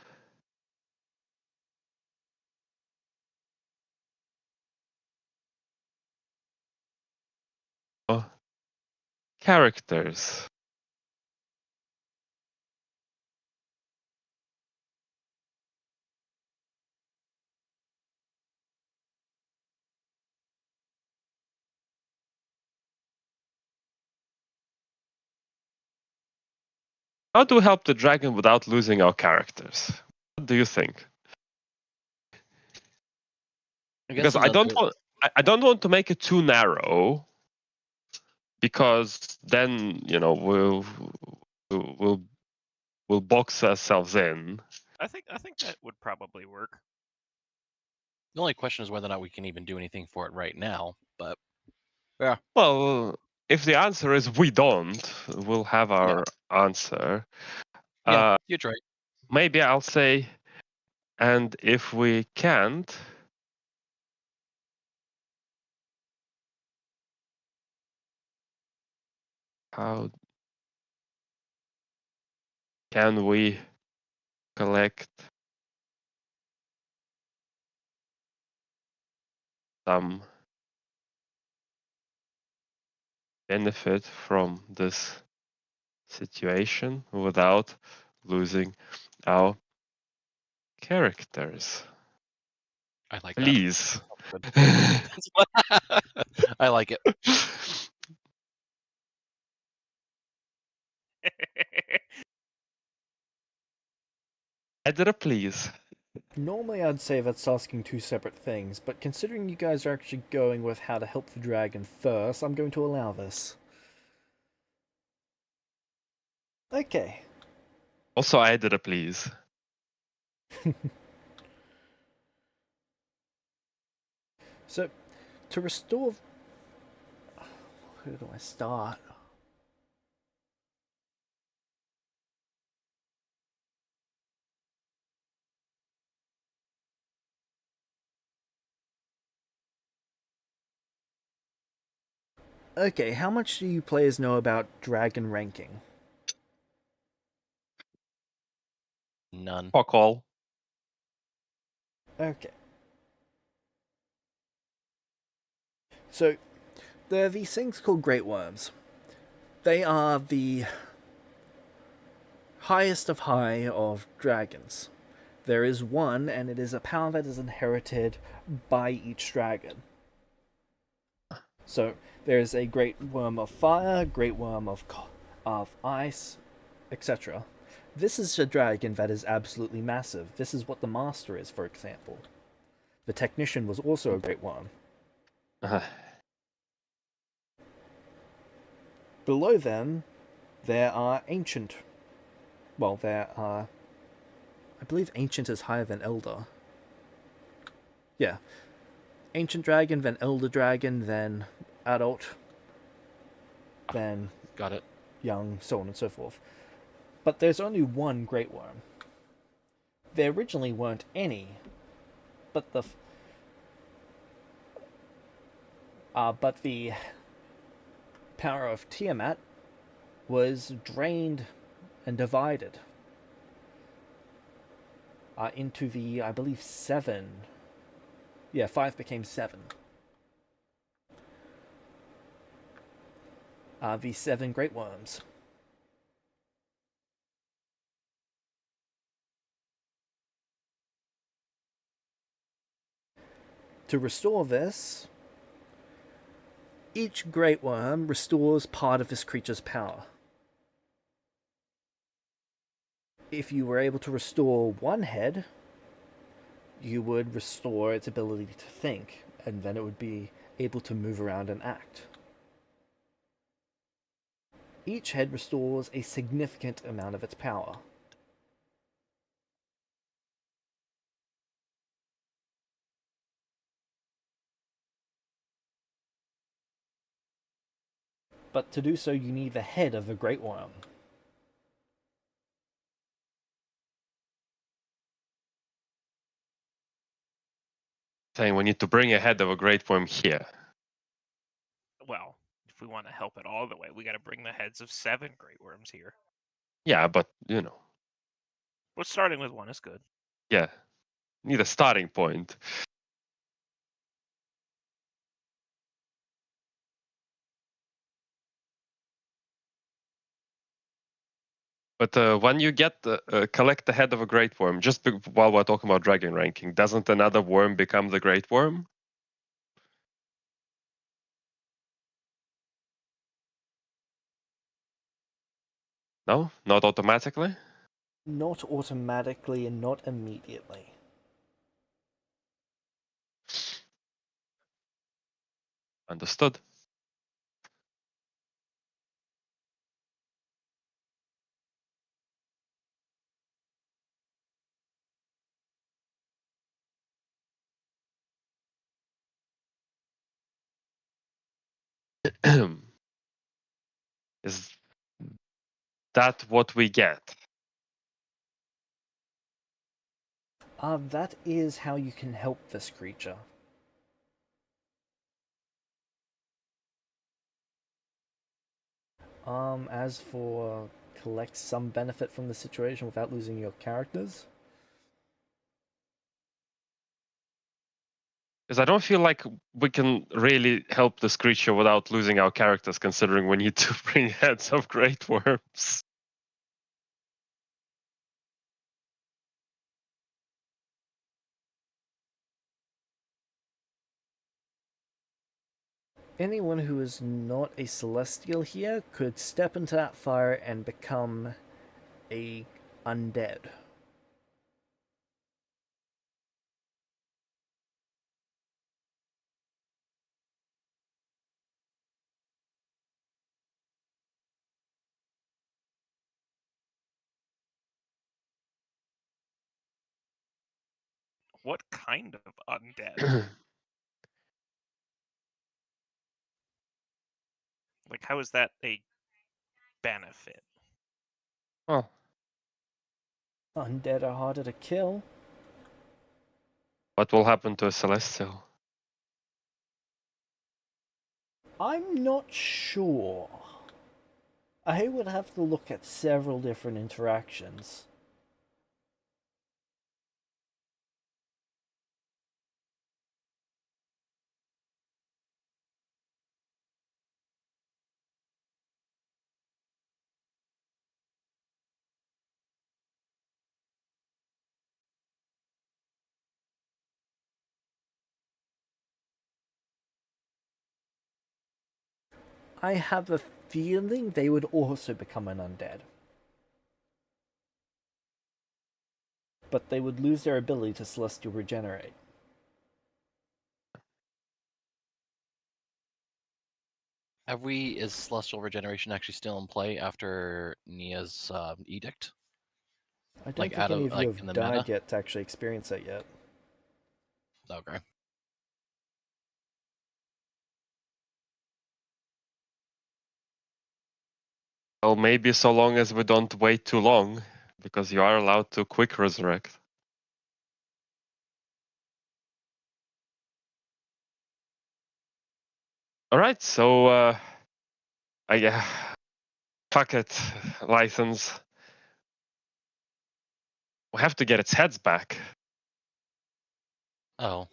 characters? How do we help the dragon without losing our characters? What do you think? Because I don't want to make it too narrow, because then we'll box ourselves in. I think that would probably work. The only question is whether or not we can even do anything for it right now, but Yeah. Well, if the answer is we don't, we'll have our answer. Yeah, you're right. Maybe I'll say, and if we can't, how can we collect some benefit from this situation without losing our characters? I like that. Please. Good. I like it. I did a please. Normally I'd say that's asking two separate things, but considering you guys are actually going with how to help the dragon first, I'm going to allow this. Okay. Also, I did a please. So, to restore... Where do I start? Okay, how much do you players know about dragon ranking? None. Fuck all. Okay. So, there are these things called Great Worms. They are the highest of high of dragons. There is one, and it is a power that is inherited by each dragon. So, there's a Great Worm of Fire, Great Worm of Ice, etc. This is a dragon that is absolutely massive. This is what the Master is, for example. The Technician was also a Great Worm. Below them, there are Ancient. Well, there are... I believe Ancient is higher than Elder. Yeah. Ancient Dragon, then Elder Dragon, then Adult, then Got it. Young, so on and so forth. But there's only one Great Worm. There originally weren't any, but the power of Tiamat was drained and divided into the, I believe, 7. Yeah, 5 became 7. The 7 Great Worms. To restore this, each Great Worm restores part of this creature's power. If you were able to restore one head, you would restore its ability to think, and then it would be able to move around and act. Each head restores a significant amount of its power. But to do so, you need the head of the Great Worm. Saying we need to bring a head of a great worm here. Well, if we want to help it all the way, we got to bring the heads of 7 Great Worms here. Yeah, but you know. But starting with 1 is good. Yeah. Need a starting point. But when you collect the head of a great worm, while we're talking about dragon ranking, doesn't another worm become the great worm? No, not automatically. Not automatically and not immediately. Understood. Is that what we get? That is how you can help this creature. As for collect some benefit from the situation without losing your characters, Because I don't feel like we can really help this creature without losing our characters, considering we need to bring heads of great worms. anyone who is not a celestial here could step into that fire and become a undead. What kind of undead? Like, how is that a benefit? Well, Undead are harder to kill. what will happen to a celestial? I'm not sure. I would have to look at several different interactions. I have a feeling they would also become an undead. But they would lose their ability to celestial regenerate. Is celestial regeneration actually still in play after Nia's edict? I don't Like think any of you in the have died meta? yet to actually experience that yet. Okay. Well, maybe so long as we don't wait too long, because you are allowed to quick resurrect. All right, so fuck it, license. We have to get its heads back. Oh.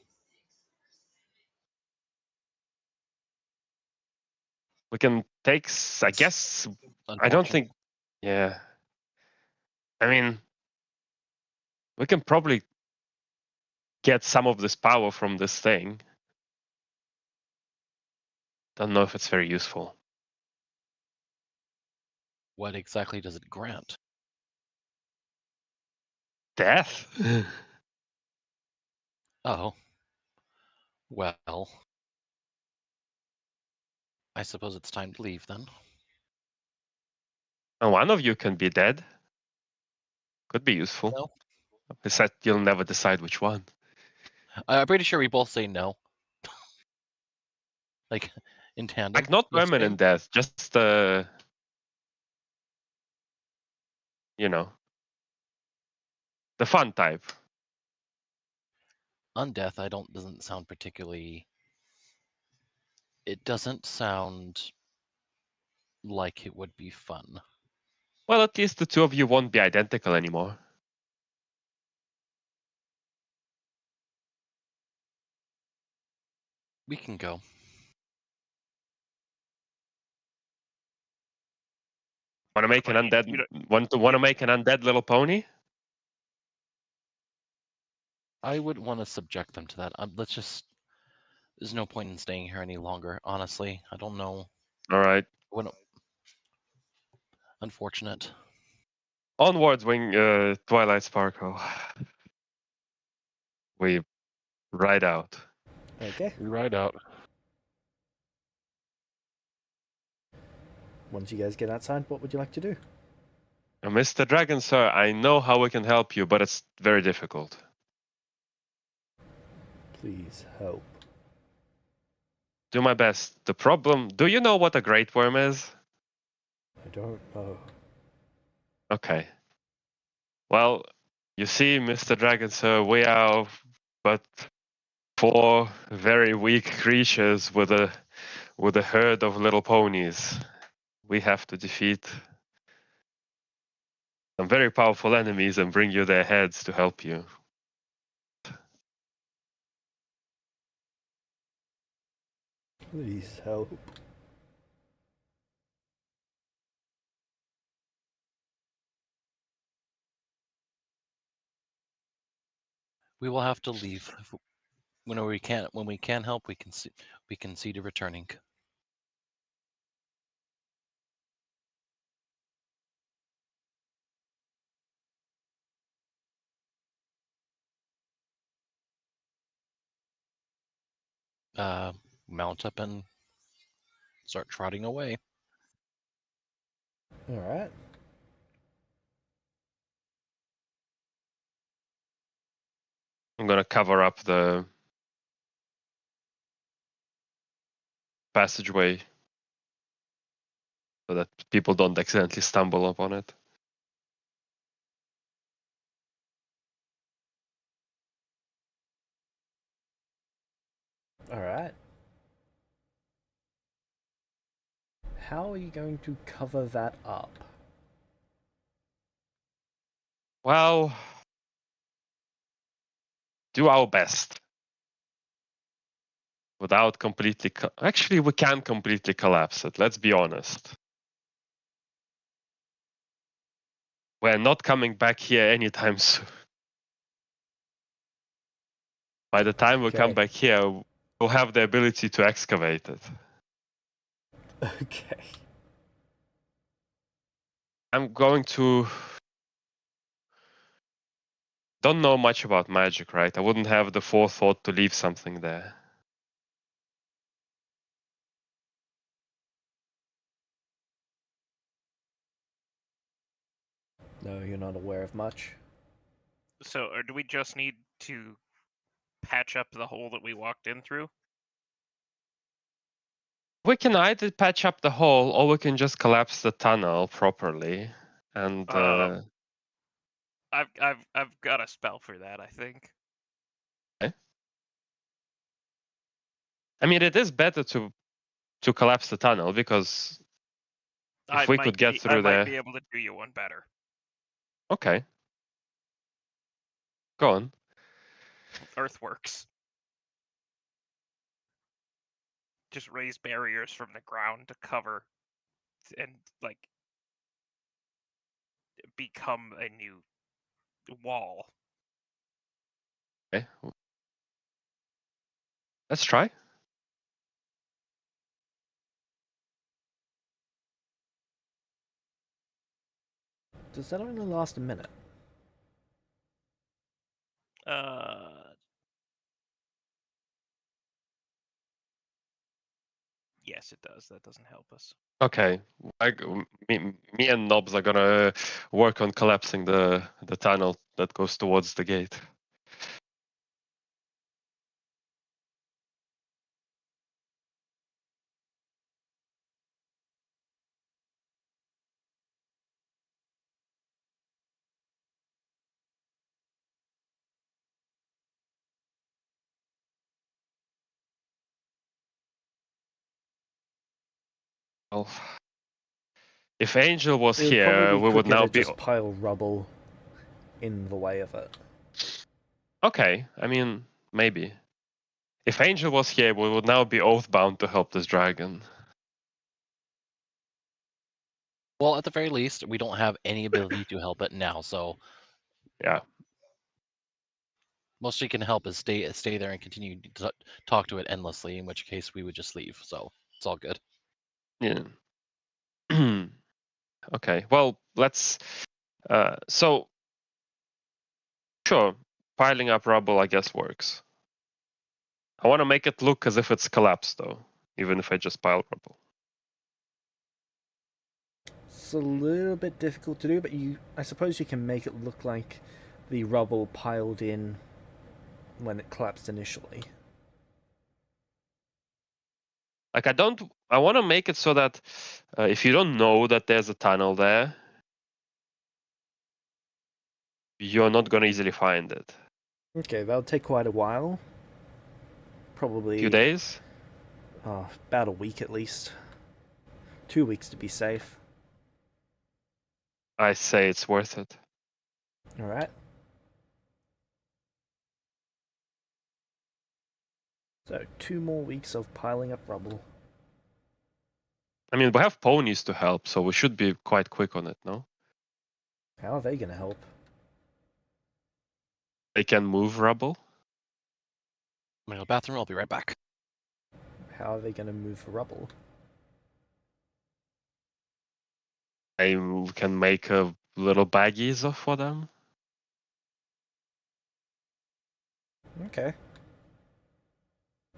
We can take, I That's guess. I don't unfortunate. think. Yeah. I mean, we can probably get some of this power from this thing. Don't know if it's very useful. What exactly does it grant? Death? Oh. Well. I suppose it's time to leave then. And one of you can be dead. Could be useful. No. Except you'll never decide which one. I'm pretty sure we both say no. Like, in tandem. Like, not Yes, permanent death, just, you know, the fun type. Undeath, doesn't sound particularly. It doesn't sound like it would be fun. Well, at least the two of you won't be identical anymore. We can go. Want to make an Well, undead? you don't- Want to make an undead little pony? I wouldn't want to subject them to that. Let's just. There's no point in staying here any longer. Honestly, I don't know. All right. Unfortunate. Onwards, Twilight Sparkle. We ride out. Okay. We ride out. Once you guys get outside, what would you like to do? Mr. Dragon, sir, I know how we can help you, but it's very difficult. Please help. do my best. The problem... Do you know what a great worm is? I don't know. Okay. Well, you see, Mr. Dragon Sir, we are but 4 very weak creatures with a herd of little ponies. We have to defeat some very powerful enemies and bring you their heads to help you. Please help. We will have to leave. When we can help, we can see to returning. Mount up and start trotting away. All right. I'm gonna cover up the passageway so that people don't accidentally stumble upon it. All right. How are you going to cover that up? Well, do our best. Without completely... Actually, we can completely collapse it, let's be honest. We're not coming back here anytime soon. By the time we come Okay. back here, we'll have the ability to excavate it. Okay. I'm going to... Don't know much about magic, right? I wouldn't have the forethought to leave something there. No, you're not aware of much. So, or do we just need to patch up the hole that we walked in through? We can either patch up the hole, or we can just collapse the tunnel properly. And I've got a spell for that, I think. I mean, it is better to collapse the tunnel, because if we could get I through might there... be able to do you one better. Okay. Go on. Earthworks. Just raise barriers from the ground to cover and like become a new wall. Okay. Let's try. Does that only last a minute? Yes, it does. That doesn't help us. Okay. Me and Nobs are gonna work on collapsing the tunnel that goes towards the gate. Well, if Angel was It would probably here, be we would quicker now to be... just pile rubble in the way of it. Okay, I mean, maybe. If Angel was here, we would now be oath-bound to help this dragon. Well, at the very least, we don't have any ability to help it now, so Yeah. most we can help is stay there and continue to talk to it endlessly, in which case we would just leave, so it's all good. Yeah. Okay, well, let's... so, sure, piling up rubble, I guess, works. I want to make it look as if it's collapsed, though, even if I just pile rubble. It's a little bit difficult to do, but I suppose you can make it look like the rubble piled in when it collapsed initially. Like I want to make it so that if you don't know that there's a tunnel there, you're not gonna easily find it. Okay, that'll take quite a while. A Probably few days. about a week at least. 2 weeks to be safe. I say it's worth it. All right. So 2 more weeks of piling up rubble. I mean, we have ponies to help, so we should be quite quick on it, no? How are they going to help? They can move rubble. I'm gonna go to the bathroom. I'll be right back. How are they going to move rubble? I can make little baggies for them. Okay.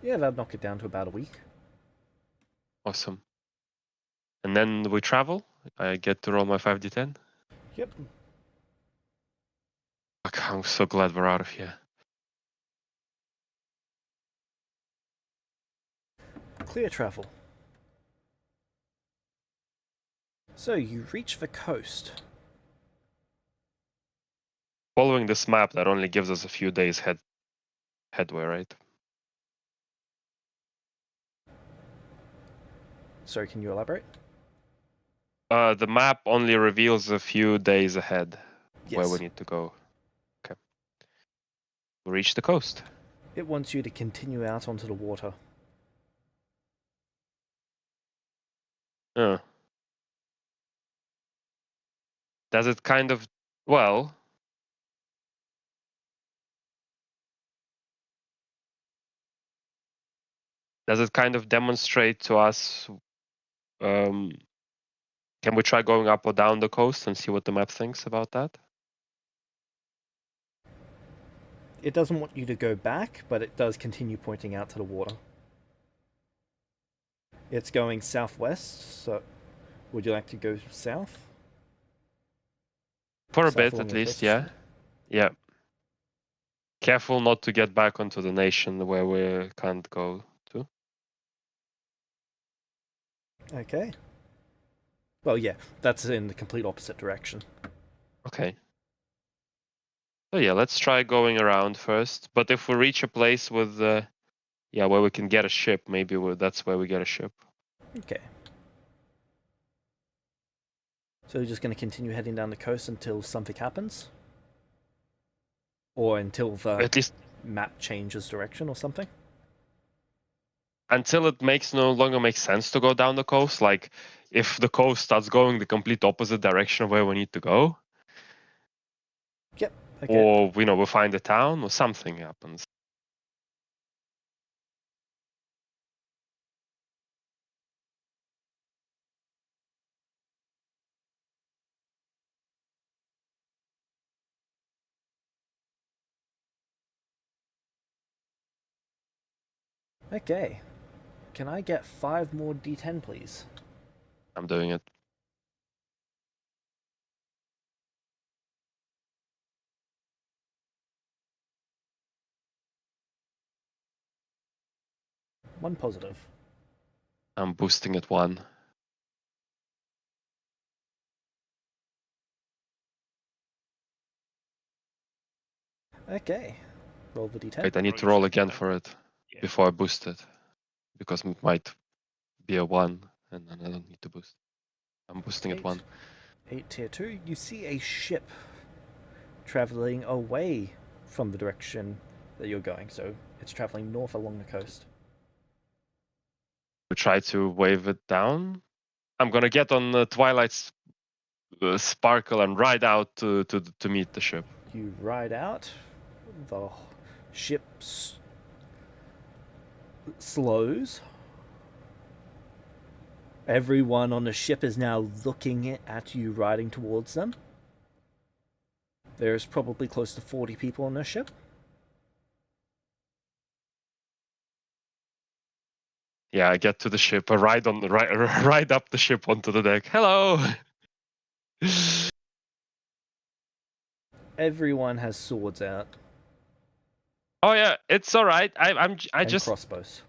Yeah, that'd knock it down to about a week. Awesome. And then we travel. I get to roll my 5d10. Yep. Fuck, I'm so glad we're out of here. Clear travel. So you reach the coast. Following this map, that only gives us a few days headway, right? Sorry, can you elaborate? The map only reveals a few days ahead where we Yes. need to go. Okay. We reach the coast. It wants you to continue out onto the water. Does it kind of, well, does it kind of demonstrate to us, can we try going up or down the coast and see what the map thinks about that? It doesn't want you to go back, but it does continue pointing out to the water. It's going southwest, so would you like to go south? For a South bit along at the least, coast? yeah. Yeah. Careful not to get back onto the nation where we can't go to. Okay. Well, yeah, that's in the complete opposite direction. Okay. So yeah, let's try going around first. But if we reach a place with, where we can get a ship, maybe that's where we get a ship. Okay. So you're just going to continue heading down the coast until something happens? Or until the At least map changes direction or something? until it no longer makes sense to go down the coast. Like if the coast starts going the complete opposite direction of where we need to go, Yep. Okay. or we find a town or something happens. Okay. Can I get 5 more D10, please? I'm doing it. One positive. I'm boosting it 1. Okay. Roll the D10. Wait, I need Roll to your roll second again time. for it Yeah. before I boost it, because it might be a 1 and then I don't need to boost. I'm boosting it 1. 8 tier 2. You see a ship traveling away from the direction that you're going. So it's traveling north along the coast. We try to wave it down. I'm gonna get on the Twilight's sparkle and ride out to meet the ship. You ride out. The ship slows. Everyone on the ship is now looking at you riding towards them. There's probably close to 40 people on this ship. Yeah, I get to the ship. I ride ride up the ship onto the deck. Hello. Everyone has swords out Oh yeah, it's all right. I and just crossbows.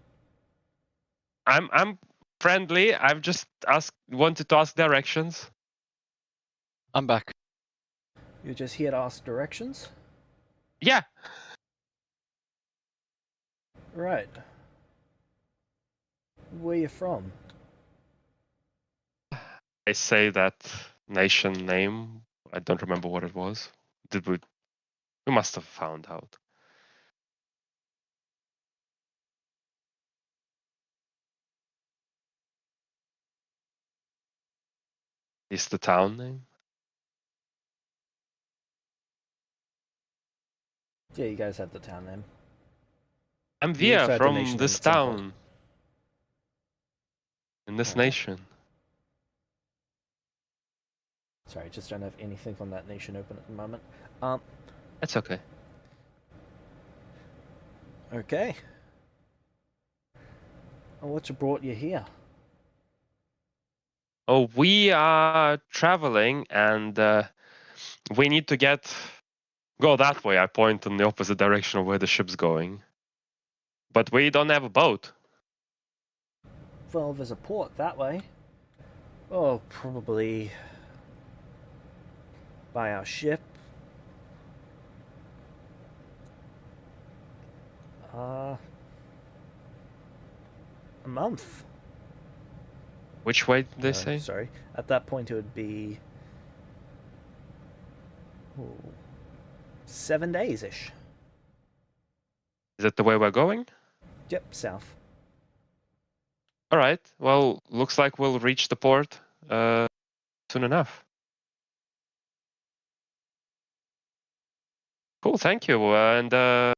I'm friendly. I've just wanted to ask directions. I'm back. You're just here to ask directions? Yeah. Right. Where you from? I say that nation name. I don't remember what it was. Did we? We must have found out. Is the town name? Yeah, you guys had the town name. I'm You Via also had the from nation name this at some point. town. In this Alright. nation. Sorry, just don't have anything on that nation open at the moment. That's okay. Okay. Well, what's brought you here? Oh, we are traveling and we need to go that way. I point in the opposite direction of where the ship's going. But we don't have a boat. Well, there's a port that way. Oh, probably by our ship. A month. Which way did they No, say? sorry. At that point, it would be 7 days ish. Is that the way we're going? Yep, south. All right. Well, looks like we'll reach the port soon enough. Cool. Thank you. And how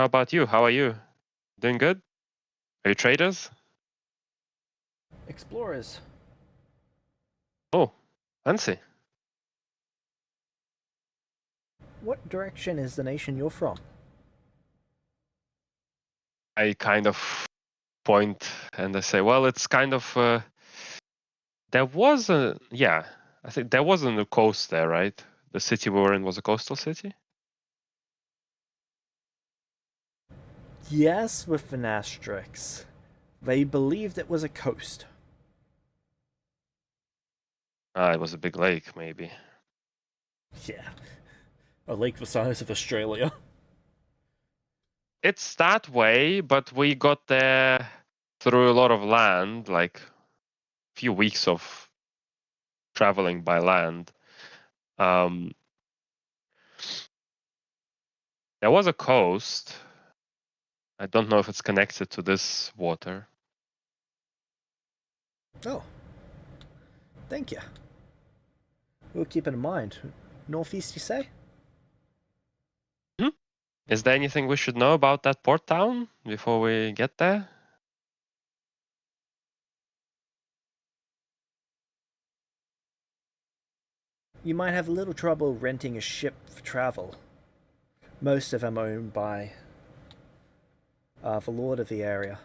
about you? How are you? Doing good? Are you traders? Explorers. Oh, fancy. What direction is the nation you're from? I kind of point and I say, well, it's kind of there was a I think there wasn't a coast there, right? The city we were in was a coastal city. Yes, with an asterisk. They believed it was a coast. Ah, it was a big lake, maybe. Yeah. A lake the size of Australia. It's that way, but we got there through a lot of land, like a few weeks of traveling by land. There was a coast. I don't know if it's connected to this water. Oh. Thank you. We'll keep it in mind. Northeast, you say? Is there anything we should know about that port town before we get there? You might have a little trouble renting a ship for travel. Most of them are owned by the lord of the area.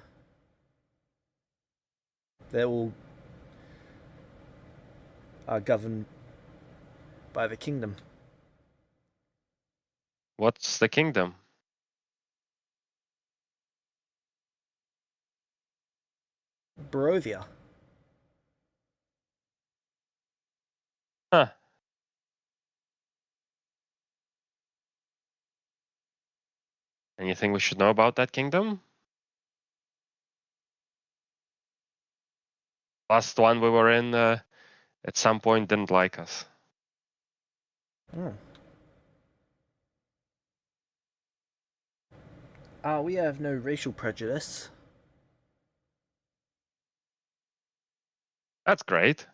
They're all governed by the kingdom. What's the kingdom? Barovia. Huh. Anything we should know about that kingdom? Last one we were in at some point didn't like us. Hmm. We have no racial prejudice. That's great.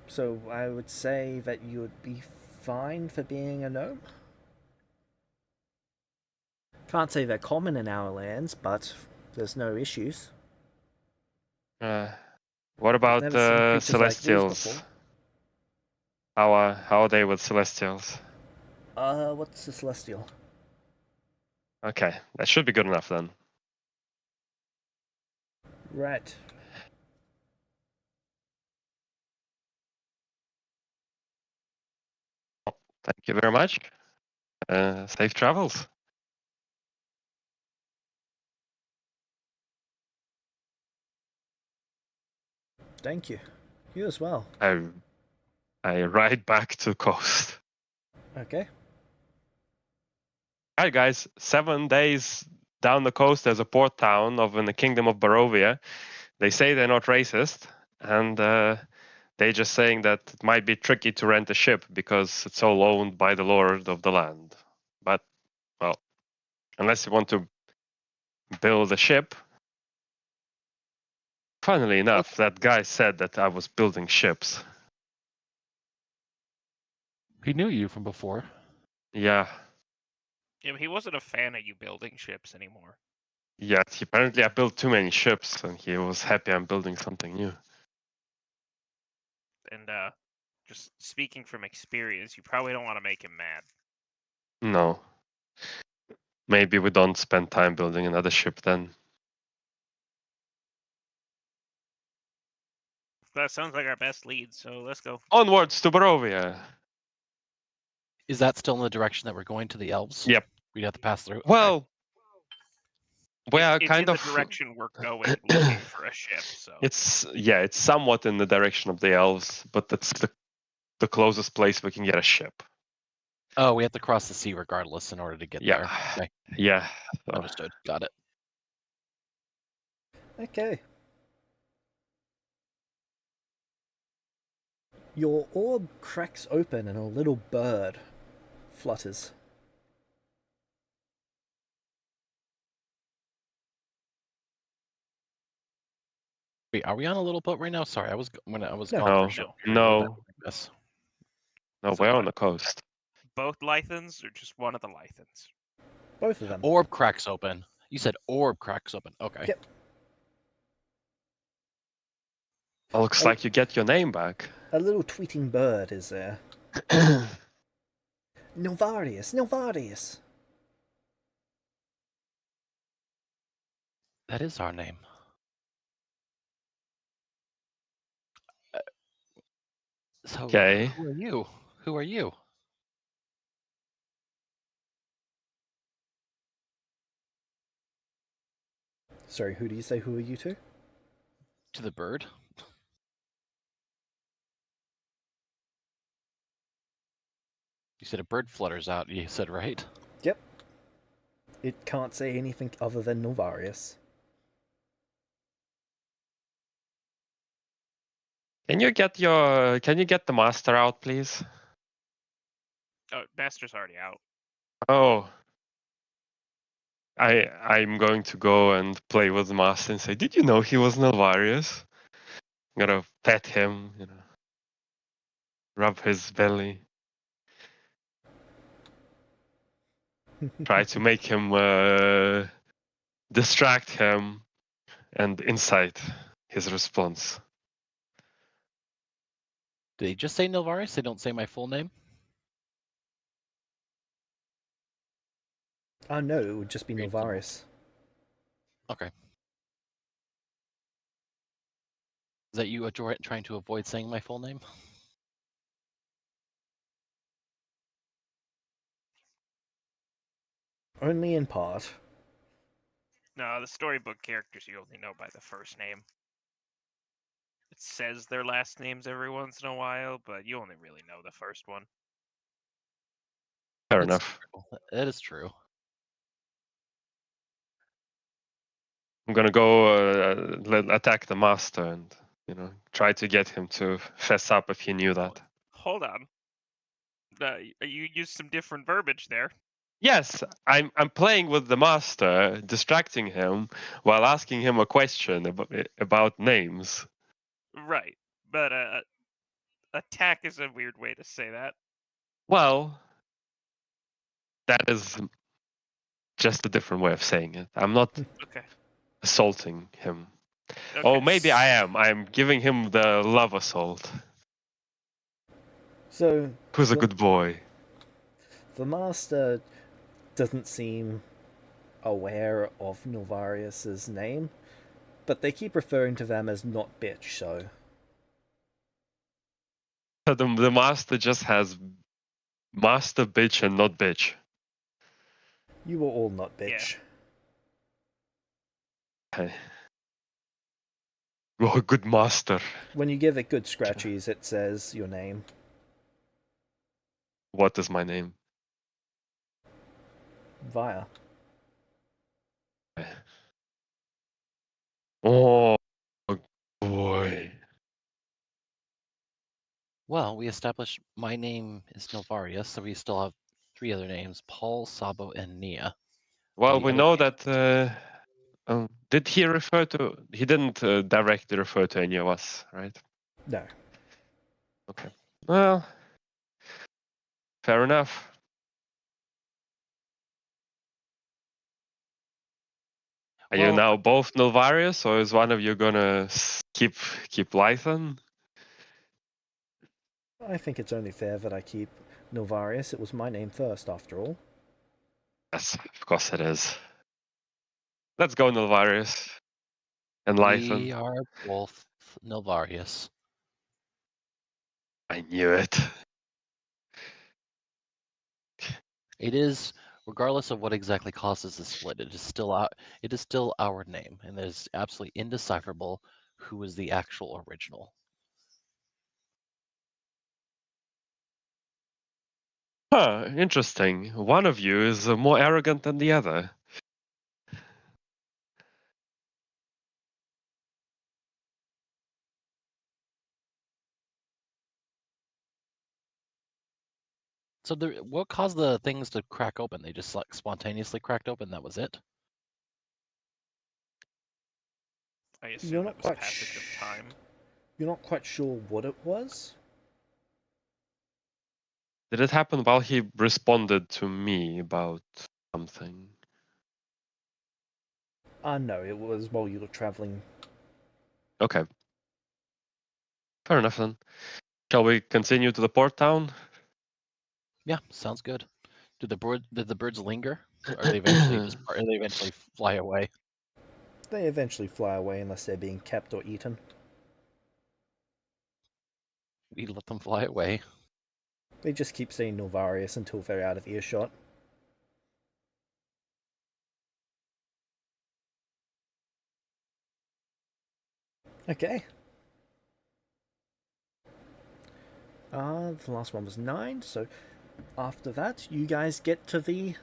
So I would say that you would be fine for being a gnome. Can't say they're common in our lands, but there's no issues. What about never seen creatures like these Celestials? before. How are they with Celestials? What's the Celestial? Okay, that should be good enough then. Right. Thank you very much. Safe travels. Thank you. You as well. I ride back to the coast. Okay. Alright, guys. 7 days down the coast, there's a port town in the Kingdom of Barovia. They say they're not racist, and they're just saying that it might be tricky to rent a ship because it's all owned by the lord of the land. But, well, unless you want to build a ship. Funnily enough, that guy said that I was building ships. He knew you from before. Yeah. Yeah, but he wasn't a fan of you building ships anymore. Yeah, apparently I built too many ships, and he was happy I'm building something new. And just speaking from experience, you probably don't want to make him mad. No. Maybe we don't spend time building another ship then. That sounds like our best lead, so let's go. Onwards to Barovia! Is that still in the direction that we're going to the elves? Yep. We'd have to pass through. Okay. Well, we are It's kind in of... the direction we're going, looking for a ship. So It's somewhat in the direction of the elves, but that's the closest place we can get a ship. Oh, we have to cross the sea regardless in order to get there. Okay, Yeah. So, understood. Got it. Okay. Your orb cracks open and a little bird flutters. Wait, are we on a little boat right now? Sorry, I was No. gone No. for a short period. No. Yes. No, So we're what? on the coast. both Lythans or just one of the Lythans? Both of them. Orb cracks open. You said orb cracks open. Okay. Yep. Well, looks like you get your name back. A little tweeting bird is there. Novarius, Novarius. That is our name. So, Okay. who are you? Who are you? Sorry, who do you say who are you to? To the bird? You said a bird flutters out. You said right? Yep. It can't say anything other than Novarius. Can you get the master out, please? Oh, Master's already out. Oh. I'm going to go and play with the master and say, did you know he was Nelvarius? I'm gonna pet him, rub his belly. Try to make him distract him and incite his response. Did they just say Nilvaris? They don't say my full name? Oh no, it would just be Great. Novarius. Okay. Is that you trying to avoid saying my full name? Only in part. No, the storybook characters you only know by the first name. It says their last names every once in a while, but you only really know the first one. Fair That's enough. true. That is true. I'm gonna go attack the master and try to get him to fess up if he knew that. Hold on. You used some different verbiage there. Yes, I'm playing with the master, distracting him while asking him a question about names. Right. But attack is a weird way to say that. Well, that is just a different way of saying it. I'm not Okay. assaulting him. Okay. Oh, maybe I am. I'm giving him the love assault. So Who's a good boy? the master doesn't seem aware of Novarius's name, but they keep referring to them as not bitch, so The master just has Master bitch and not bitch. You were all not Yeah. bitch. Okay. Oh, good master. When you give it good scratchies, it says your name. What is my name? Via. Oh boy. Well, we established my name is Nilvaria, so we still have 3 other names: Paul, Sabo, and Nia. Well, The we other know name, that. Did he refer to? He didn't directly refer to any of us, right? No. Okay. Well, fair enough. Are you well, now both Nilvarius, or is one of you gonna keep Lython? I think it's only fair that I keep Novarius. It was my name first, after all. Yes, of course it is. Let's go, Nilvarius and we Lython. are both Nilvarius. I knew it. It is, regardless of what exactly causes the split, it is still our name, and it is absolutely indecipherable who is the actual original. Huh, interesting. One of you is more arrogant than the other. So what caused the things to crack open? They just like spontaneously cracked open. That was it. I You're assume not it was quite passage of time. You're not quite sure what it was? Did it happen while he responded to me about something? No, it was while you were traveling. Okay. Fair enough then. Shall we continue to the port town? Yeah, sounds good. Did the birds linger? Or are they eventually fly away? They eventually fly away unless they're being kept or eaten. We let them fly away. They just keep saying Novarius until they're out of earshot. Okay. The last one was 9, so after that, you guys get to the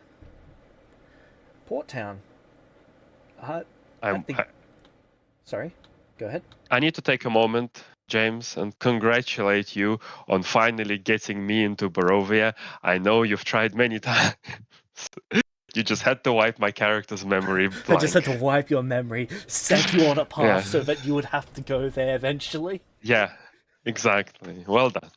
port town. I'm, I, Sorry, go ahead. I need to take a moment, James, and congratulate you on finally getting me into Barovia. I know you've tried many times. You just had to wipe my character's memory I just had blank. to wipe your memory, set you on a path Yeah. so that you would have to go there eventually. Yeah, exactly. Well done.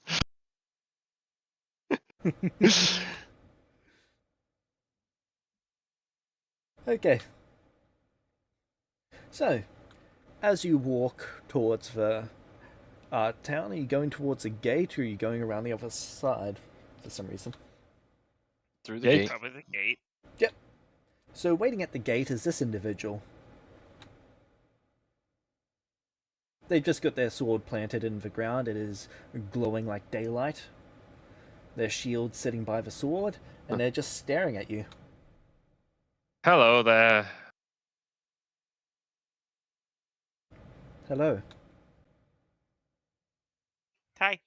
Okay. So, as you walk towards the town, are you going towards a gate or are you going around the other side for some reason? Through the Gate. gate. Probably the gate. Yep. So, waiting at the gate is this individual. They've just got their sword planted in the ground. It is glowing like daylight. Their shield sitting by the sword, and they're just staring at you. Hello there. Hello. Hi.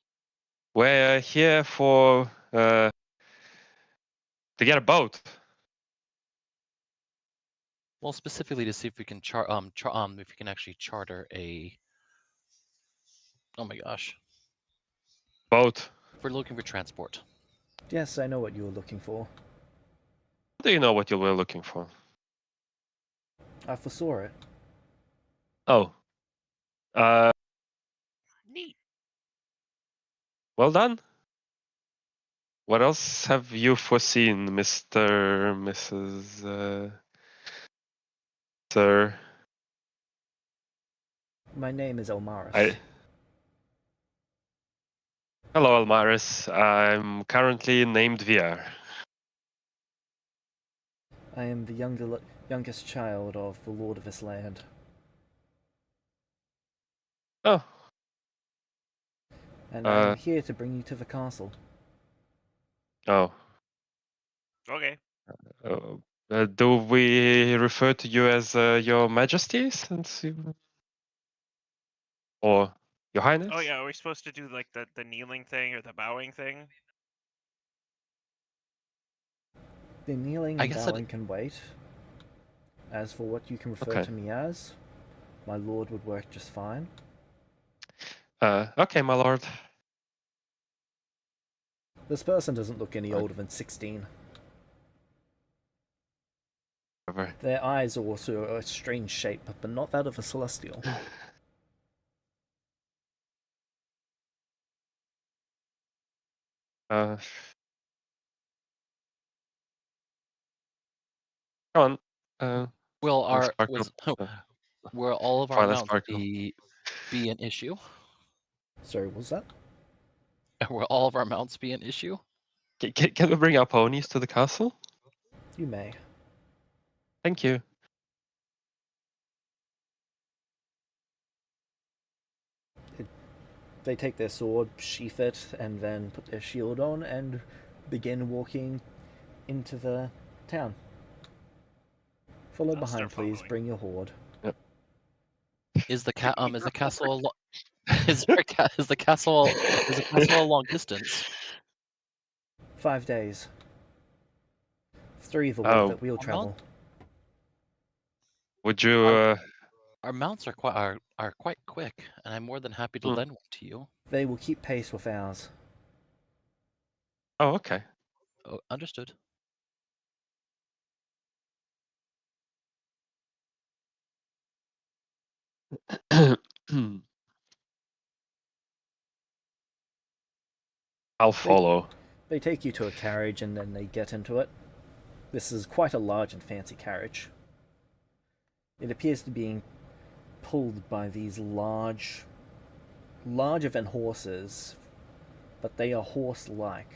We're here for to get a boat. Well, specifically to see if we can if we can actually charter a. Oh my gosh, Boat. we're looking for transport. Yes, I know what you were looking for. Do you know what you were looking for? I foresaw it. Oh. Uh. Neat. Well done. What else have you foreseen, Mr. Mrs. Sir? My name is Elmaris. Hello, Almaris. I'm currently named Vier. I am the youngest child of the lord of this land. Oh. And I am here to bring you to the castle. Oh. Okay. Do we refer to you as Your Majesty, since you, or Your Highness? Oh yeah, are we supposed to do like the kneeling thing or the bowing thing? The kneeling I and guess that bowing can wait. As for what you can refer Okay. to me as, my lord would work just fine. Okay, my lord. This person doesn't look any Okay. older than 16. Whatever. Their eyes are also a strange shape, but not that of a celestial. Go on. will Twilight our Sparkle. was will all of our Twilight mounts Sparkle. be an issue? Sorry, what was that? Will all of our mounts be an issue? Can we bring our ponies to the castle? You may. Thank you. They take their sword, sheath it, and then put their shield on and begin walking into the town. Follow I'll behind, start please. following. Bring your horde. Is the is the Bring castle is the castle a long distance? 5 days. 3 the way Oh, that we'll Our travel. would you? Our mounts are quite quick, and I'm more than happy to Hmm. lend one to you. They will keep pace with ours. Oh, okay. Oh, understood. I'll follow. They take you to a carriage and then they get into it. This is quite a large and fancy carriage. It appears to be pulled by these larger than horses, but they are horse-like.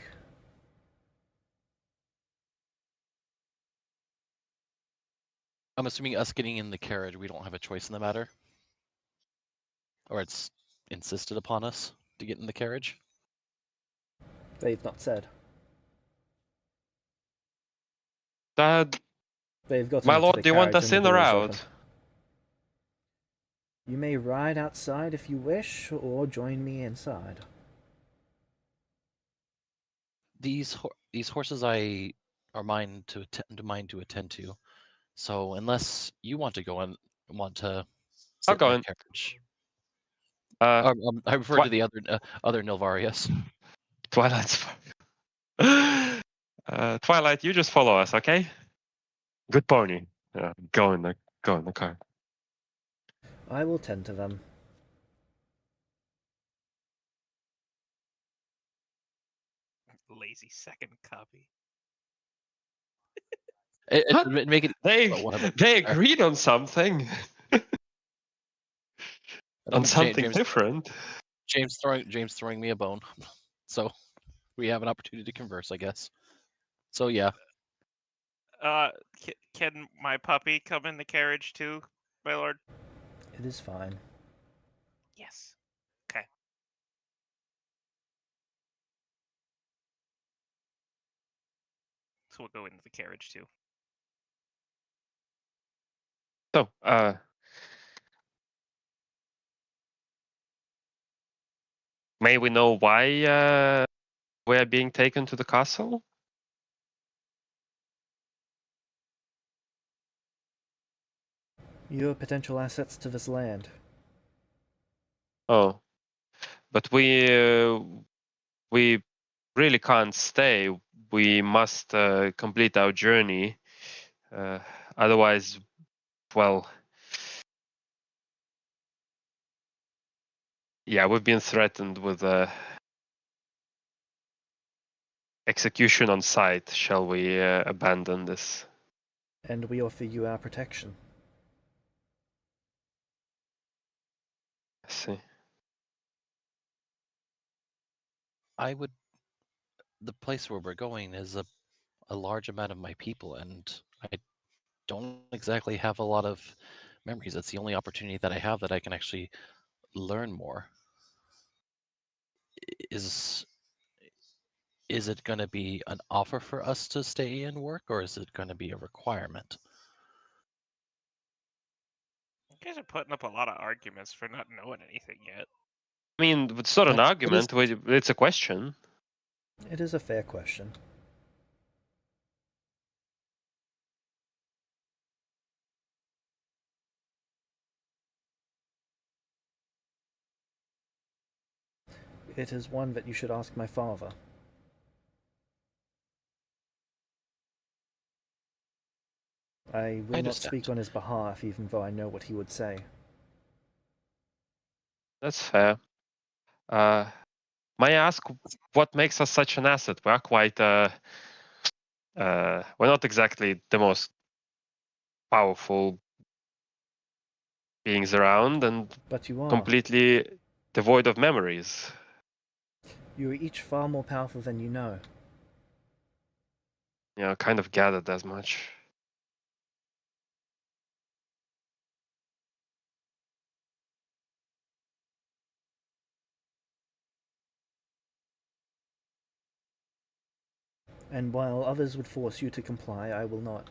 I'm assuming us getting in the carriage, we don't have a choice in the matter, or it's insisted upon us to get in the carriage. They've not said. Dad, They've gotten my into lord, the do you want carriage us and the in or door is out? open. You may ride outside if you wish, or join me inside. These horses are mine to attend to. So unless you want to go and want to I'll sit in go the in. carriage, Uh, I refer to the other Nilvarius. Twilight Sparkle. Twilight, you just follow us, okay? Good pony. Go in the car. I will tend to them. Lazy second copy. What? Make it They one of them. they agreed on something. On something different. James throwing me a bone. So we have an opportunity to converse, I guess. So yeah. Can my puppy come in the carriage too, my lord? It is fine. Yes. Okay. So we'll go into the carriage too. So, may we know why we are being taken to the castle? You are potential assets to this land. Oh, but we really can't stay. We must complete our journey. Otherwise, well, yeah, we've been threatened with execution on sight. Shall we abandon this? And we offer you our protection. I see. The place where we're going is a large amount of my people, and I don't exactly have a lot of memories. That's the only opportunity that I have that I can actually learn more. Is is it going to be an offer for us to stay and work, or is it going to be a requirement? You guys are putting up a lot of arguments for not knowing anything yet. I mean, it's not an argument. It's a question. It is a fair question. It is one that you should ask my father. I will not speak on his behalf, even though I know what he would say. That's fair. May I ask what makes us such an asset? We're quite we're not exactly the most powerful beings around, and but you are completely devoid of memories. You are each far more powerful than you know. Yeah, I kind of gathered as much. And while others would force you to comply, I will not.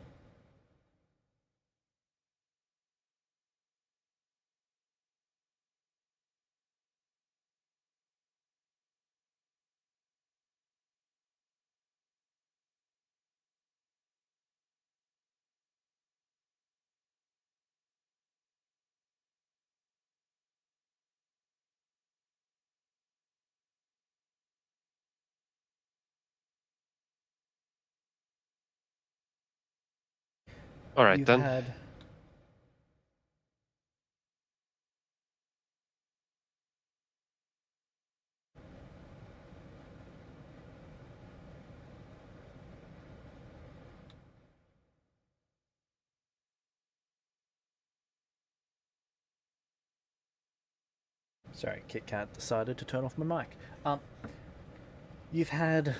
All right, You've then. had Sorry, Kit Kat decided to turn off my mic. You've had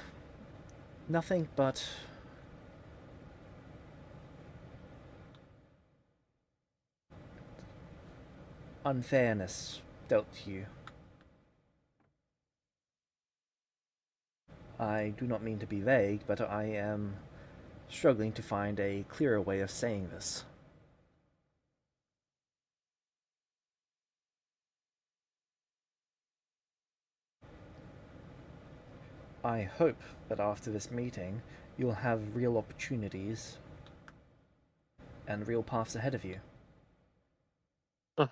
nothing but unfairness dealt to you. I do not mean to be vague, but I am struggling to find a clearer way of saying this. I hope that after this meeting, you'll have real opportunities and real paths ahead of you. Huh.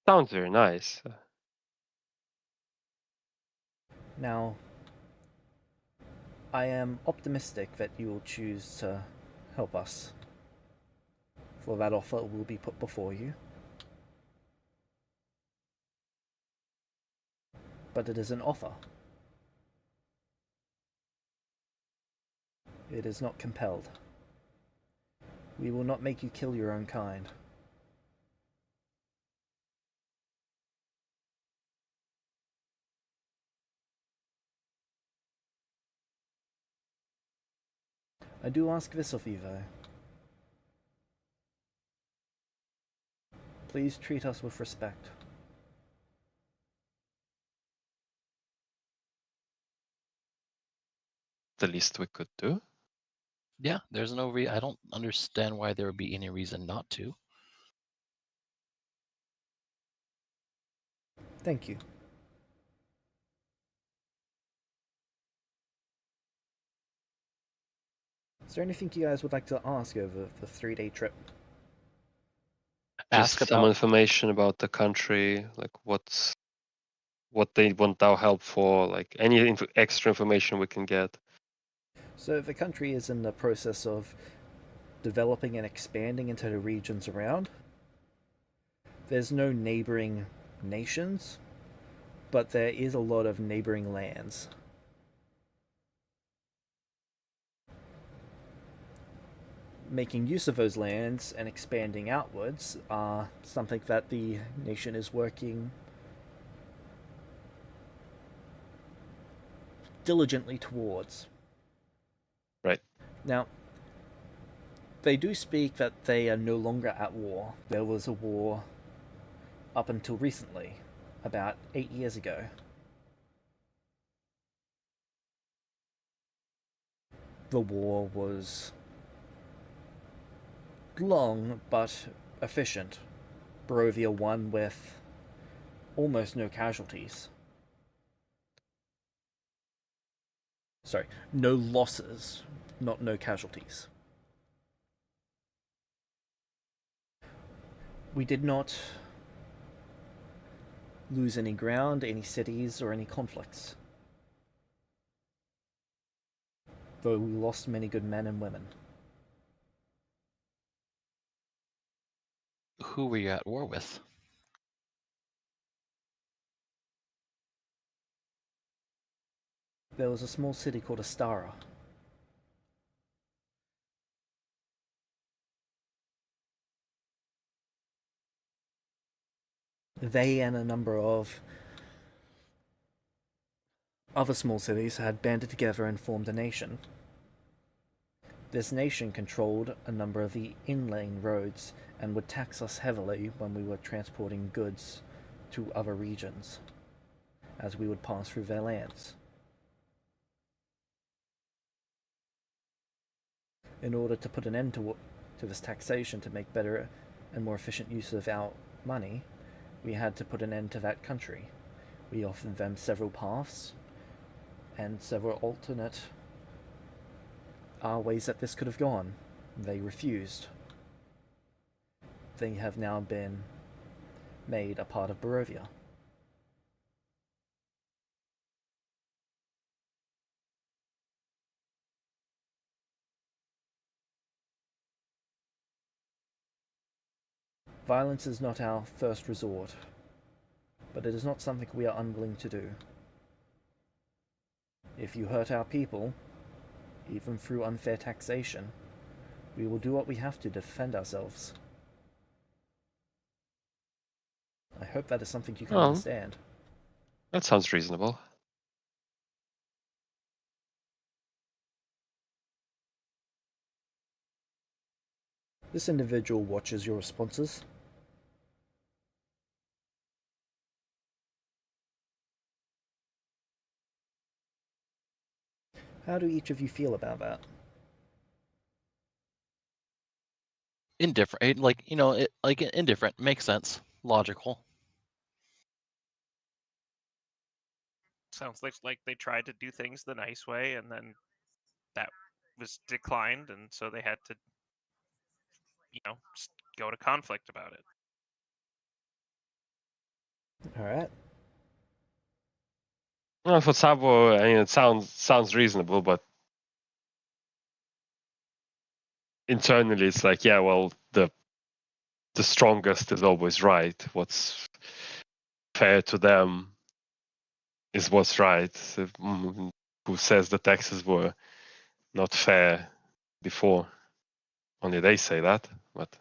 Sounds very nice. Now, I am optimistic that you will choose to help us, for that offer will be put before you. But it is an offer. It is not compelled. We will not make you kill your own kind. I do ask this of you, though. Please treat us with respect. The least we could do. Yeah, there's no I don't understand why there would be any reason not to. Thank you. Is there anything you guys would like to ask over the 3-day trip? Just some information about the country, like what they want our help for, like any extra information we can get. So the country is in the process of developing and expanding into the regions around. There's no neighboring nations, but there is a lot of neighboring lands. Making use of those lands and expanding outwards are something that the nation is working diligently towards. Right. Now, they do speak that they are no longer at war. There was a war up until recently, about 8 years ago. The war was long but efficient. Barovia won with almost no casualties. Sorry, no losses, not no casualties. We did not lose any ground, any cities, or any conflicts. Though we lost many good men and women. Who were you at war with? There was a small city called Astara. They and a number of other small cities had banded together and formed a nation. This nation controlled a number of the inland roads and would tax us heavily when we were transporting goods to other regions, as we would pass through their lands. In order to put an end to this taxation, to make better and more efficient use of our money, we had to put an end to that country. We offered them several paths and several alternate ways that this could have gone. They refused. They have now been made a part of Barovia. Violence is not our first resort, but it is not something we are unwilling to do. If you hurt our people, even through unfair taxation, we will do what we have to defend ourselves. I hope that is something you can understand. That sounds reasonable. This individual watches your responses. How do each of you feel about that? Indifferent, indifferent. Makes sense. Logical. Sounds like they tried to do things the nice way, and then that was declined, and so they had to, go to conflict about it. All right. Well, for Sabo, I mean, it sounds reasonable, but internally it's like, yeah, well, the strongest is always right. What's fair to them is what's right. Who says the taxes were not fair before? Only they say that, but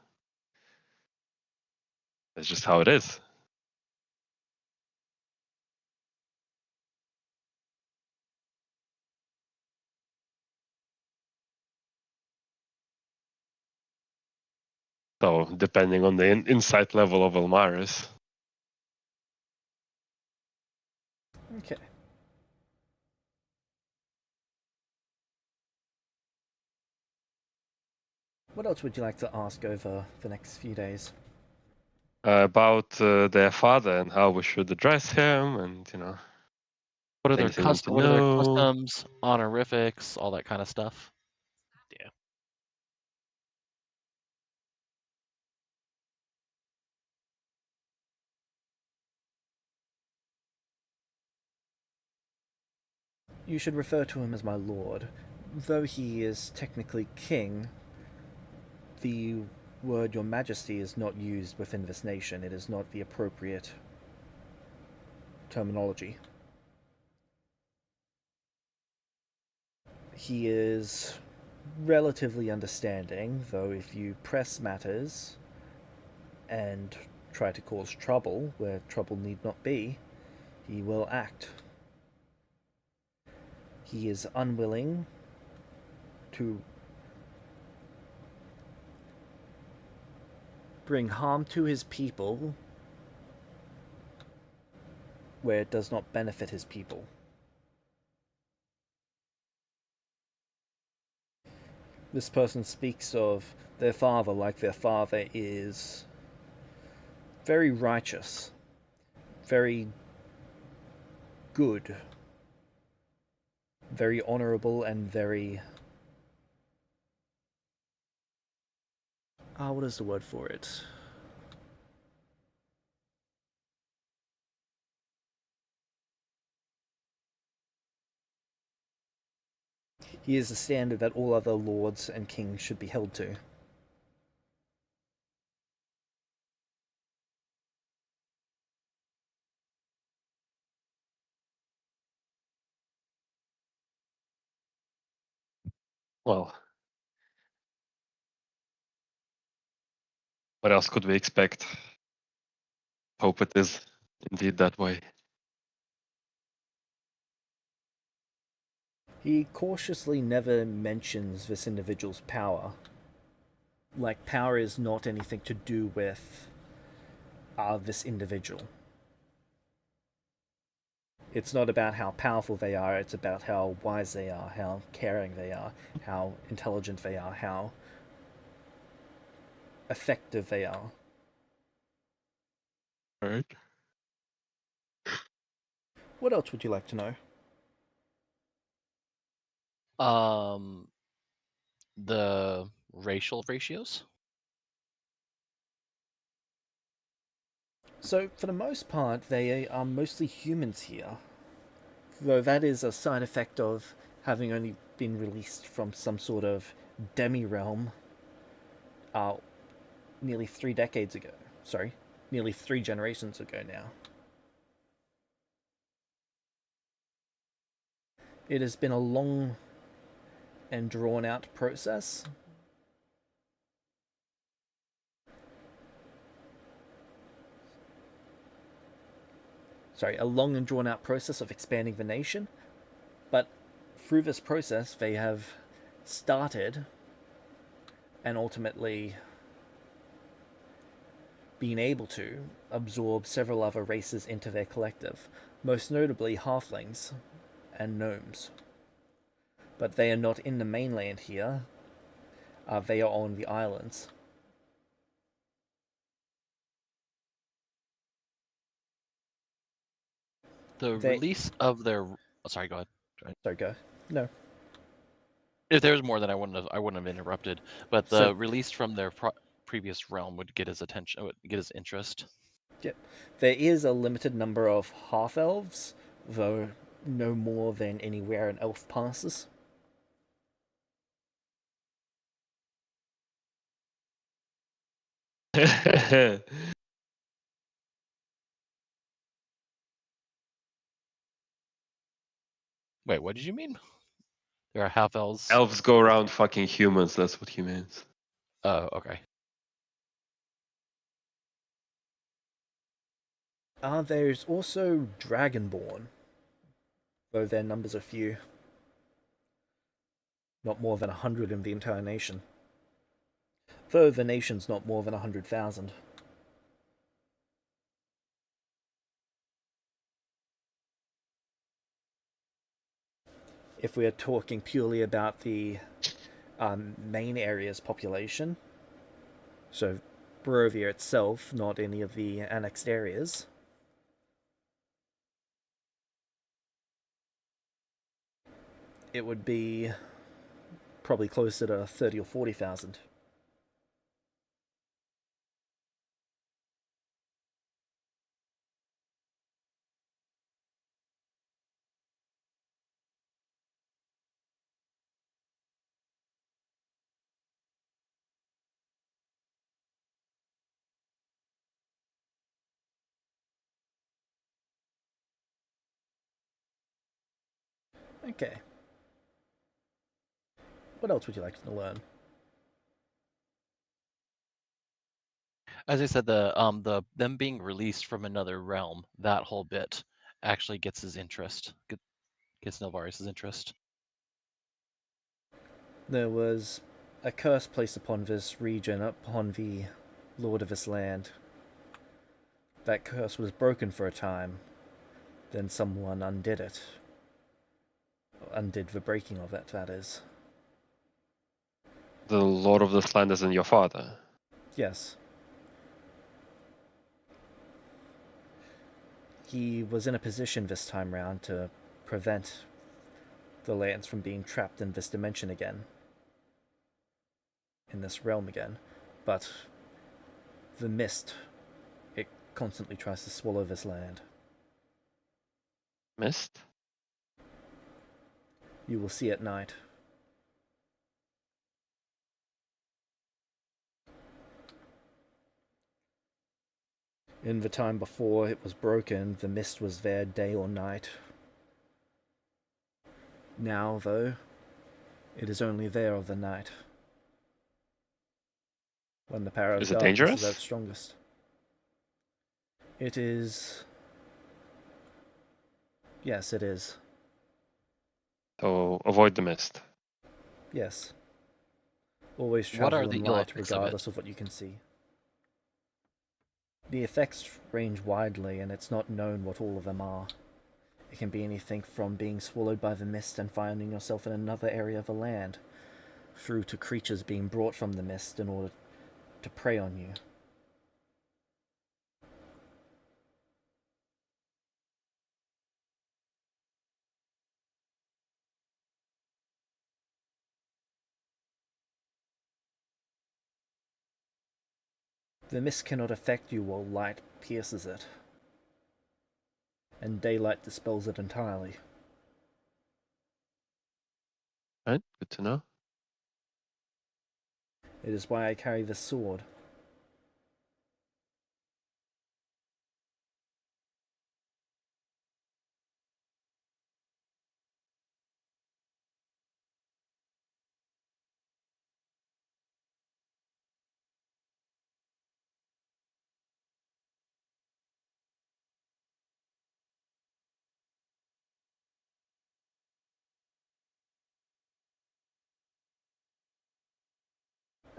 that's just how it is. So depending on the insight level of Elmaris. Okay. What else would you like to ask over the next few days? About their father and how we should address him, and what are Their things you want to what are their know. customs, honorifics, all that kind of stuff. Yeah. You should refer to him as my lord. Though he is technically king, the word Your Majesty is not used within this nation. It is not the appropriate terminology. He is relatively understanding, though if you press matters and try to cause trouble where trouble need not be, he will act. He is unwilling to bring harm to his people where it does not benefit his people. This person speaks of their father like their father is very righteous, very good, very honorable, and very. What is the word for it? He is the standard that all other lords and kings should be held to. Well, what else could we expect? Hope it is indeed that way. He cautiously never mentions this individual's power. Like, power is not anything to do with this individual. It's not about how powerful they are, it's about how wise they are, how caring they are, how intelligent they are, how effective they are. Right. What else would you like to know? The racial ratios. So, for the most part, they are mostly humans here. Though that is a side effect of having only been released from some sort of demi-realm nearly 3 decades ago. Sorry, nearly 3 generations ago now. It has been a long and drawn-out process. A long and drawn-out process of expanding the nation. But through this process, they have started and ultimately been able to absorb several other races into their collective, most notably halflings and gnomes. But they are not in the mainland here, they are on the islands. The release of their. Oh, sorry, go ahead. Sorry, go. No. If there was more, then I wouldn't have interrupted. But the release from their previous realm would get his attention, would get his interest. Yep. There is a limited number of half elves, though no more than anywhere an elf passes. Wait, what did you mean? There are half elves. Elves go around fucking humans, that's what he means. Oh, okay. There's also Dragonborn, though their numbers are few. Not more than 100 in the entire nation. Though the nation's not more than 100,000. If we are talking purely about the main area's population, so Barovia itself, not any of the annexed areas, it would be probably closer to 30 or 40,000. Okay. What else would you like to learn? As I said, them being released from another realm, that whole bit actually gets his interest. Gets Nelvaris' interest. There was a curse placed upon this region, upon the lord of this land. That curse was broken for a time. Then someone undid it. Undid the breaking of it, that is. The lord of this land isn't your father. Yes. He was in a position this time round to prevent the lands from being trapped in this dimension again. In this realm again. But the mist, it constantly tries to swallow this land. Mist? You will see at night. In the time before it was broken, the mist was there day or night. Now, though, it is only there of the night. When the power of Is it darkness is dangerous? at its strongest. It is... Yes, it is. So avoid the mist. Yes. Always What travel are the in ill light, effects of regardless it? of what you can see. The effects range widely, and it's not known what all of them are. It can be anything from being swallowed by the mist and finding yourself in another area of the land, through to creatures being brought from the mist in order to prey on you. The mist cannot affect you while light pierces it, and daylight dispels it entirely. Right? Good to know. It is why I carry this sword.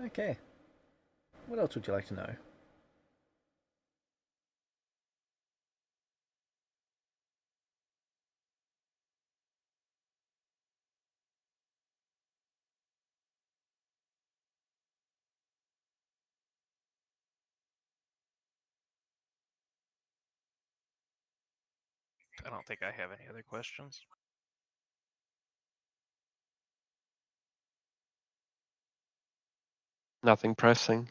Okay. What else would you like to know? I don't think I have any other questions. Nothing pressing.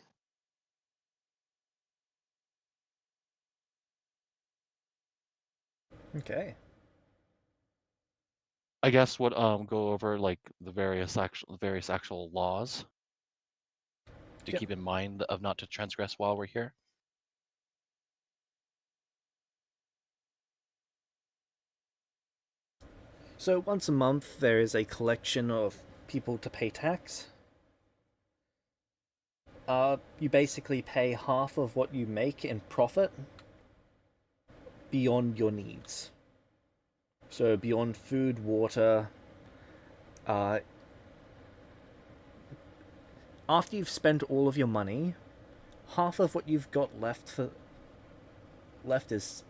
Okay. I guess would go over like the various actual laws to Yep. keep in mind of not to transgress while we're here. So once a month there is a collection of people to pay tax. You basically pay half of what you make in profit beyond your needs. So beyond food, water, after you've spent all of your money, half of what you've got left is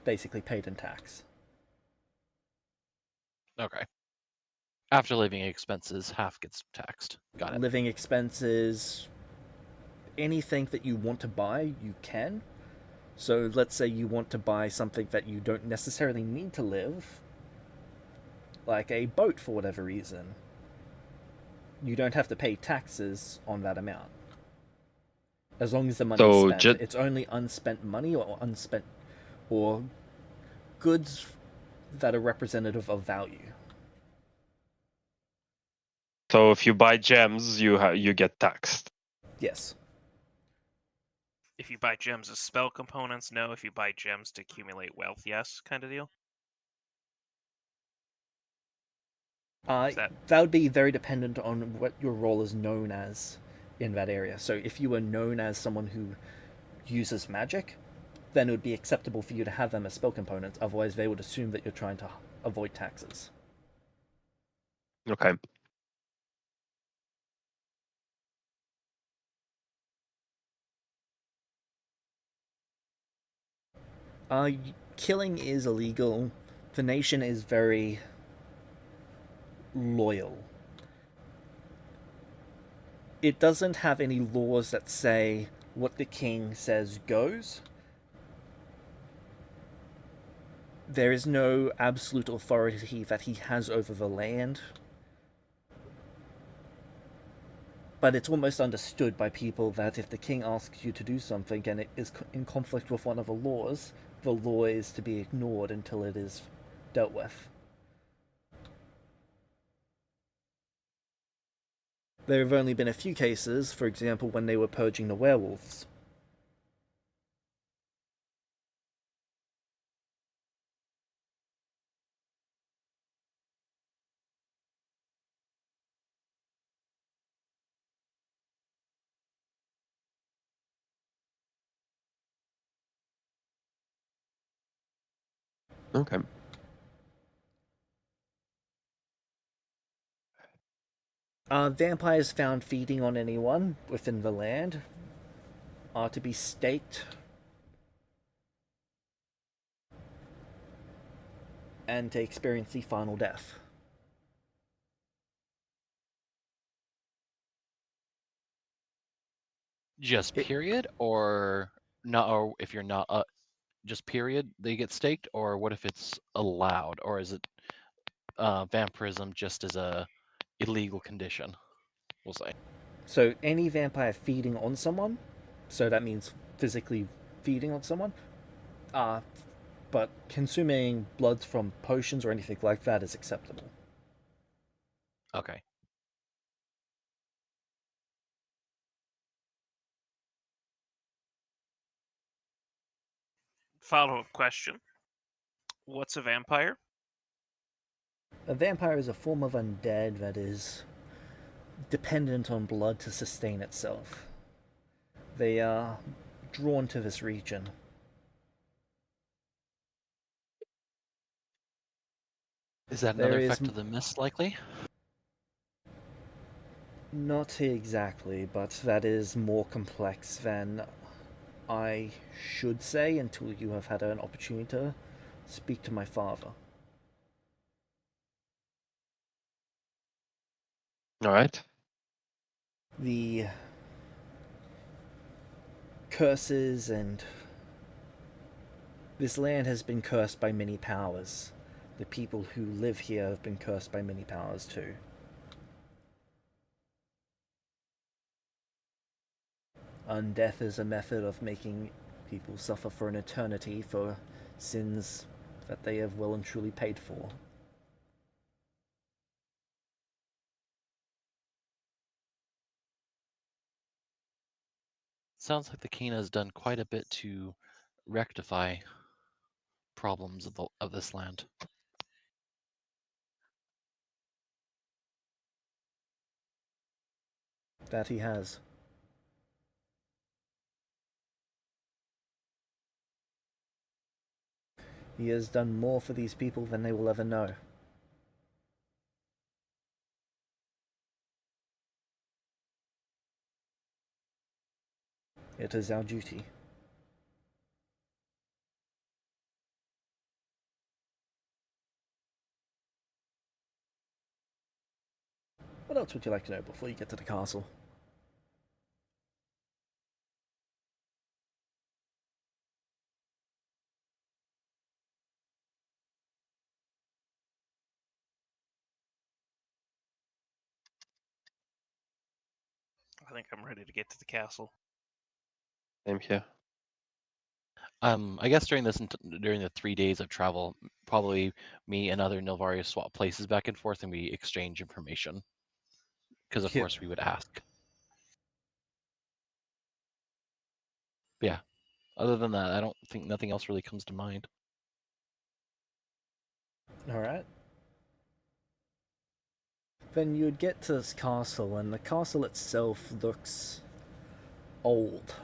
basically paid in tax. Okay. After living expenses, half gets taxed. Got it. Living expenses, anything that you want to buy, you can. So let's say you want to buy something that you don't necessarily need to live, like a boat for whatever reason. You don't have to pay taxes on that amount. As long as the money is spent. It's only unspent money or unspent or goods that are representative of value. So if you buy gems, you get taxed. Yes. If you buy gems as spell components, no. If you buy gems to accumulate wealth, yes, kind of deal. That would be very dependent on what your role is known as in that area. So if you were known as someone who uses magic, then it would be acceptable for you to have them as spell components. Otherwise, they would assume that you're trying to avoid taxes. Okay. Killing is illegal. The nation is very loyal. It doesn't have any laws that say what the king says goes. There is no absolute authority that he has over the land. But it's almost understood by people that if the king asks you to do something and it is in conflict with one of the law is to be ignored until it is dealt with. There have only been a few cases, for example, when they were purging the werewolves. Okay. Vampires found feeding on anyone within the land are to be staked and to experience the final death. Just It, period, or not? Or if you're not, just period, they get staked, or what if it's allowed, or is it vampirism just as a illegal condition? We'll say. so any vampire feeding on someone, so that means physically feeding on someone, uh, but consuming blood from potions or anything like that is acceptable. Okay. Follow-up question. What's a vampire? A vampire is a form of undead that is dependent on blood to sustain itself. They are drawn to this region. Is that There another is effect of the mist, likely? not exactly, but that is more complex than I should say until you have had an opportunity to speak to my father. All right. The curses and this land has been cursed by many powers. The people who live here have been cursed by many powers too. Undeath is a method of making people suffer for an eternity for sins that they have well and truly paid for. Sounds like the Kena has done quite a bit to rectify problems of this land. That he has. He has done more for these people than they will ever know. It is our duty. What else would you like to know before you get to the castle? I think I'm ready to get to the castle. Same here. I guess during during the 3 days of travel, probably me and other Nilvari swap places back and forth, and we exchange information. Because of Yeah. course we would ask. But yeah. Other than that, I don't think nothing else really comes to mind. Alright. Then you'd get to this castle, and the castle itself looks old.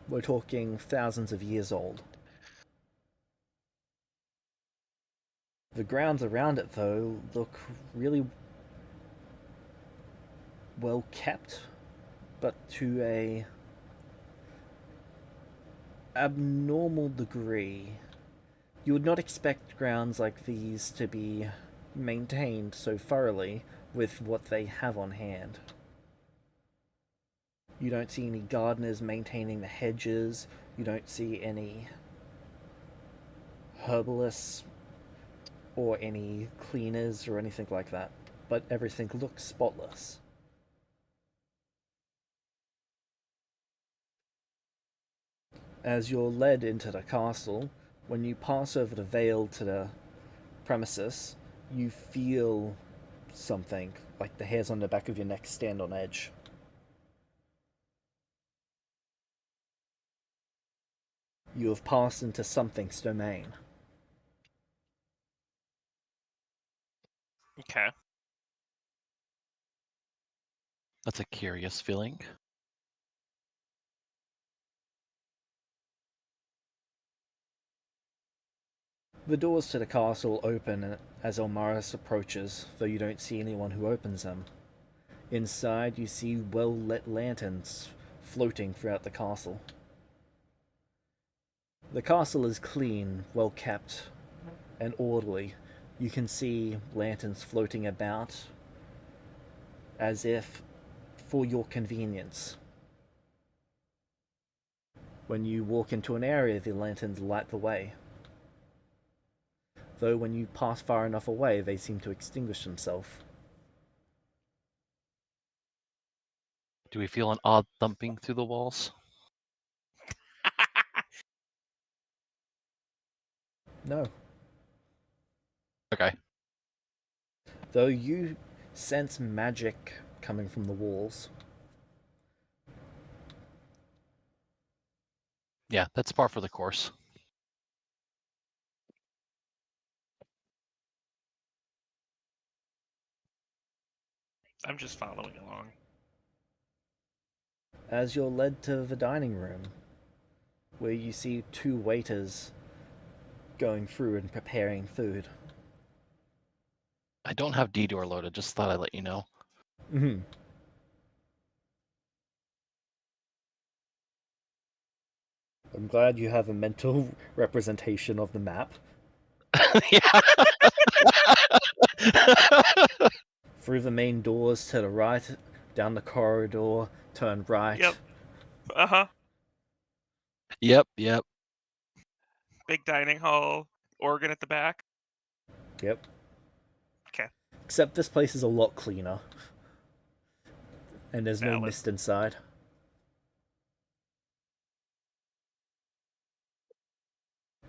We're talking thousands of years old. The grounds around it, though, look really well kept, but to a abnormal degree. You would not expect grounds like these to be maintained so thoroughly with what they have on hand. You don't see any gardeners maintaining the hedges. You don't see any herbalists or any cleaners or anything like that. But everything looks spotless. As you're led into the castle, when you pass over the veil to the premises, you feel something, like the hairs on the back of your neck stand on edge. You have passed into something's domain. Okay. That's a curious feeling. The doors to the castle open as Elmaris approaches, though you don't see anyone who opens them. Inside, you see well-lit lanterns floating throughout the castle. The castle is clean, well kept, and orderly. You can see lanterns floating about as if for your convenience. When you walk into an area, the lanterns light the way. Though when you pass far enough away, they seem to extinguish themselves. Do we feel an odd thumping through the walls? No. Okay. Though you sense magic coming from the walls. Yeah, that's par for the course. I'm just following along. As you're led to the dining room, where you see two waiters going through and preparing food. I don't have Detour loaded, just thought I'd let you know. Mm-hmm. I'm glad you have a mental representation of the map. Yeah. Through the main doors to the right, down the corridor, turn right. Yep. Uh-huh. Yep. Big dining hall, organ at the back. Yep. Okay. Except this place is a lot cleaner. And there's no Valid. mist inside.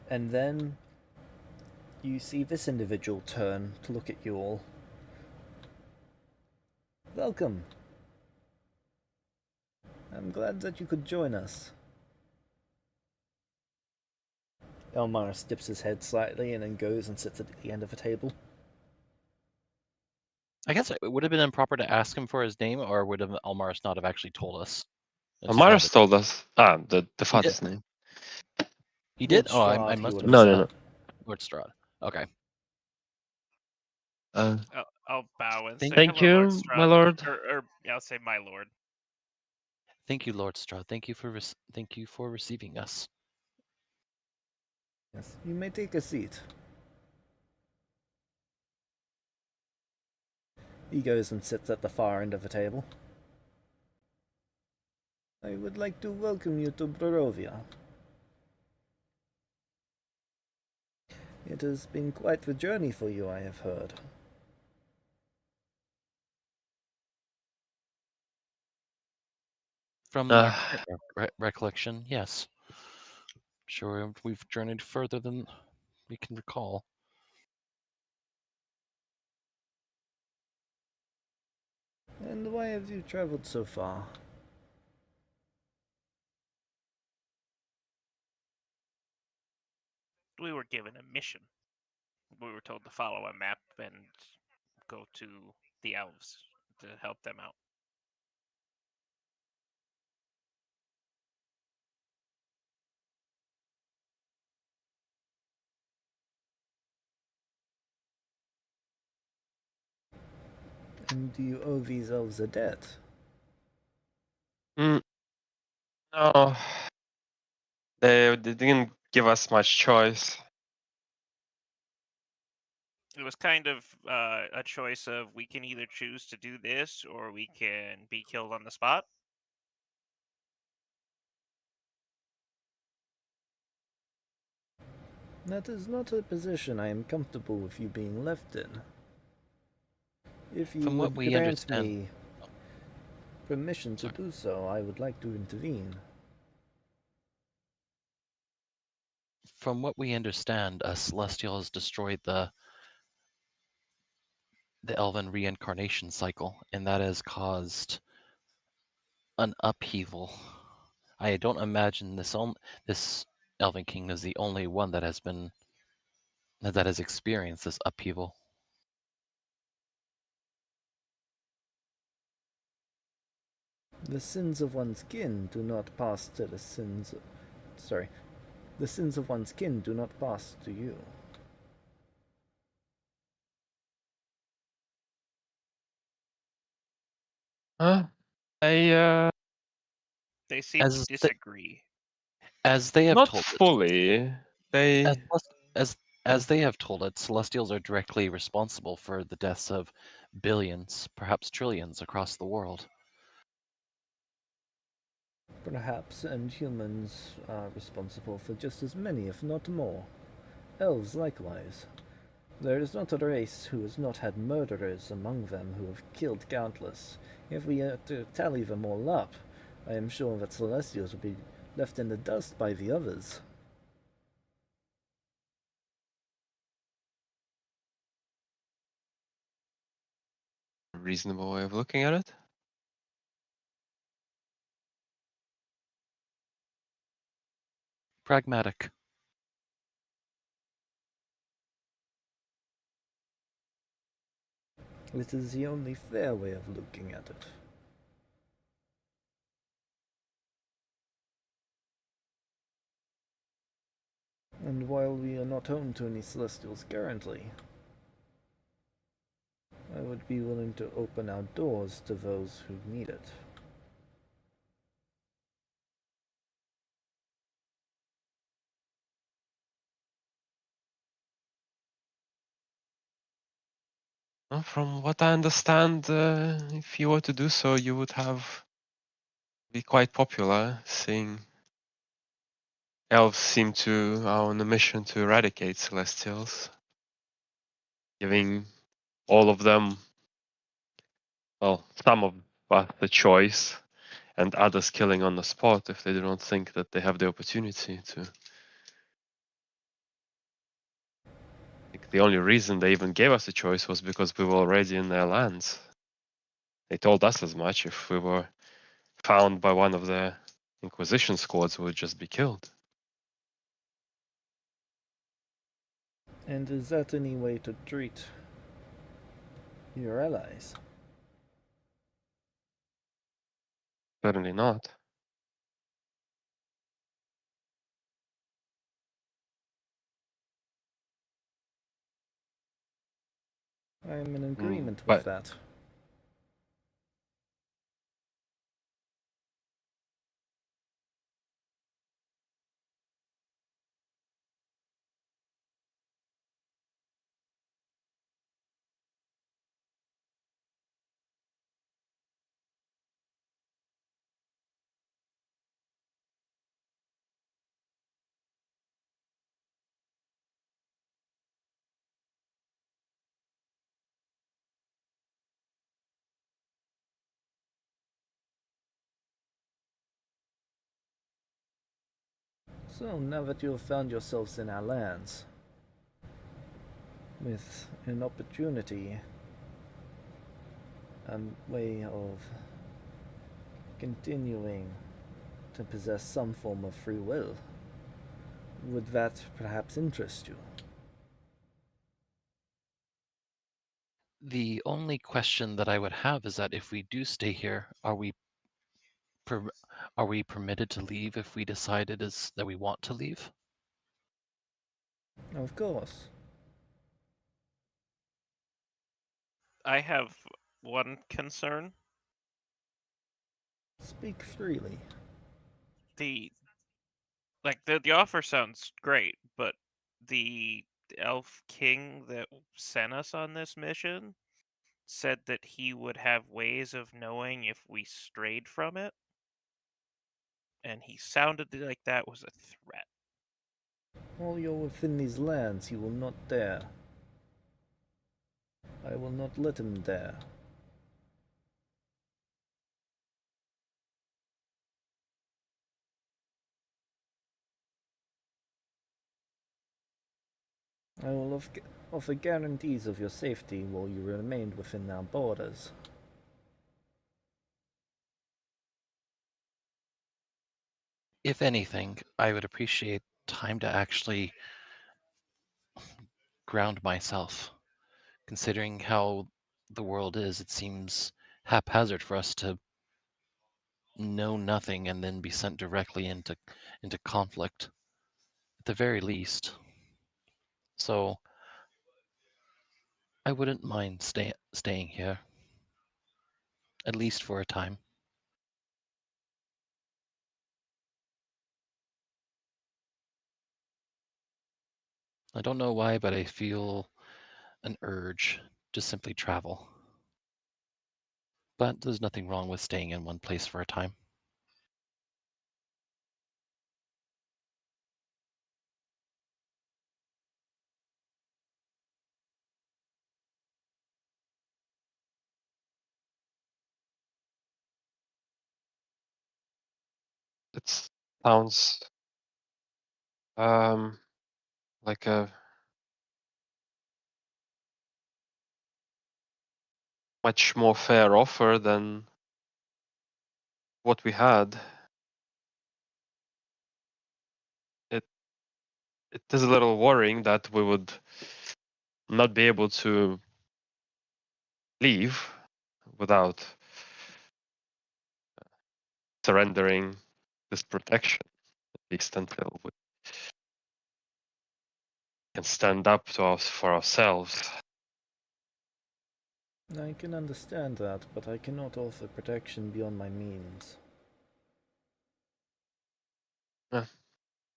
And then you see this individual turn to look at you all. Welcome. I'm glad that you could join us. Elmaris dips his head slightly and then goes and sits at the end of the table. I guess it would have been improper to ask him for his name, or would have Elmaris not have actually told us? It's just Amaris have it- told us. The father's name. He did? Lord Oh, I Strahd, he must would have have No. said. Lord Strahd. Okay. I'll bow and Thank- say Thank hello, Lord you, Strahd. my lord. Or yeah, I'll say my lord. Thank you, Lord Strahd. Thank you for receiving us. Yes, you may take a seat. He goes and sits at the far end of the table. I would like to welcome you to Barovia. It has been quite the journey for you, I have heard. From my current recollection, yes. Sure, we've journeyed further than we can recall. And why have you traveled so far? We were given a mission. We were told to follow a map and go to the elves to help them out. And do you owe these elves a debt? No, they didn't give us much choice. It was kind of a choice of we can either choose to do this or we can be killed on the spot. That is not a position I am comfortable with you being left in. If you From what would we grant understand, me permission to sorry. do so, I would like to intervene. From what we understand, Celestial has destroyed the Elven reincarnation cycle, and that has caused an upheaval. I don't imagine this Elven King is the only one that has experienced this upheaval. The sins of one's kin do not pass to the sins. Sorry. The sins of one's kin do not pass to you. Huh? I They seem to As the, disagree. as they have not told it, fully. as They as as they have told it, Celestials are directly responsible for the deaths of billions, perhaps trillions, across the world. Perhaps, and humans are responsible for just as many, if not more. Elves likewise. There is not a race who has not had murderers among them who have killed countless. If we are to tally them all up, I am sure that Celestials will be left in the dust by the others. reasonable way of looking at it. Pragmatic. It is the only fair way of looking at it. And while we are not home to any Celestials currently, I would be willing to open our doors to those who need it. Well, from what I understand, if you were to do so, you would be quite popular, seeing elves seem to are on a mission to eradicate celestials, giving all of them, well, some of us the choice, and others killing on the spot if they do not think that they have the opportunity to. I think the only reason they even gave us a choice was because we were already in their lands. They told us as much. If we were found by one of their Inquisition squads, we would just be killed. And is that any way to treat your allies? Certainly not. I am in Mm, agreement with but that. So, now that you have found yourselves in our lands, with an opportunity, a way of continuing to possess some form of free will, would that perhaps interest you? The only question that I would have is that if we do stay here, per- are we permitted to leave if we decide it is that we want to leave? Of course. I have one concern. Speak freely. The the offer sounds great, but the elf king that sent us on this mission said that he would have ways of knowing if we strayed from it, and he sounded like that was a threat. While you're within these lands, he will not dare. I will not let him dare. I will offer guarantees of your safety while you remain within our borders. If anything, I would appreciate time to actually ground myself. Considering how the world is, it seems haphazard for us to know nothing and then be sent directly into conflict, at the very least. So I wouldn't mind staying here, at least for a time. I don't know why, but I feel an urge to simply travel. But there's nothing wrong with staying in one place for a time. It sounds like a much more fair offer than what we had. It it is a little worrying that we would not be able to leave without surrendering this protection, at least until we can stand up to us for ourselves. I can understand that, but I cannot offer protection beyond my means.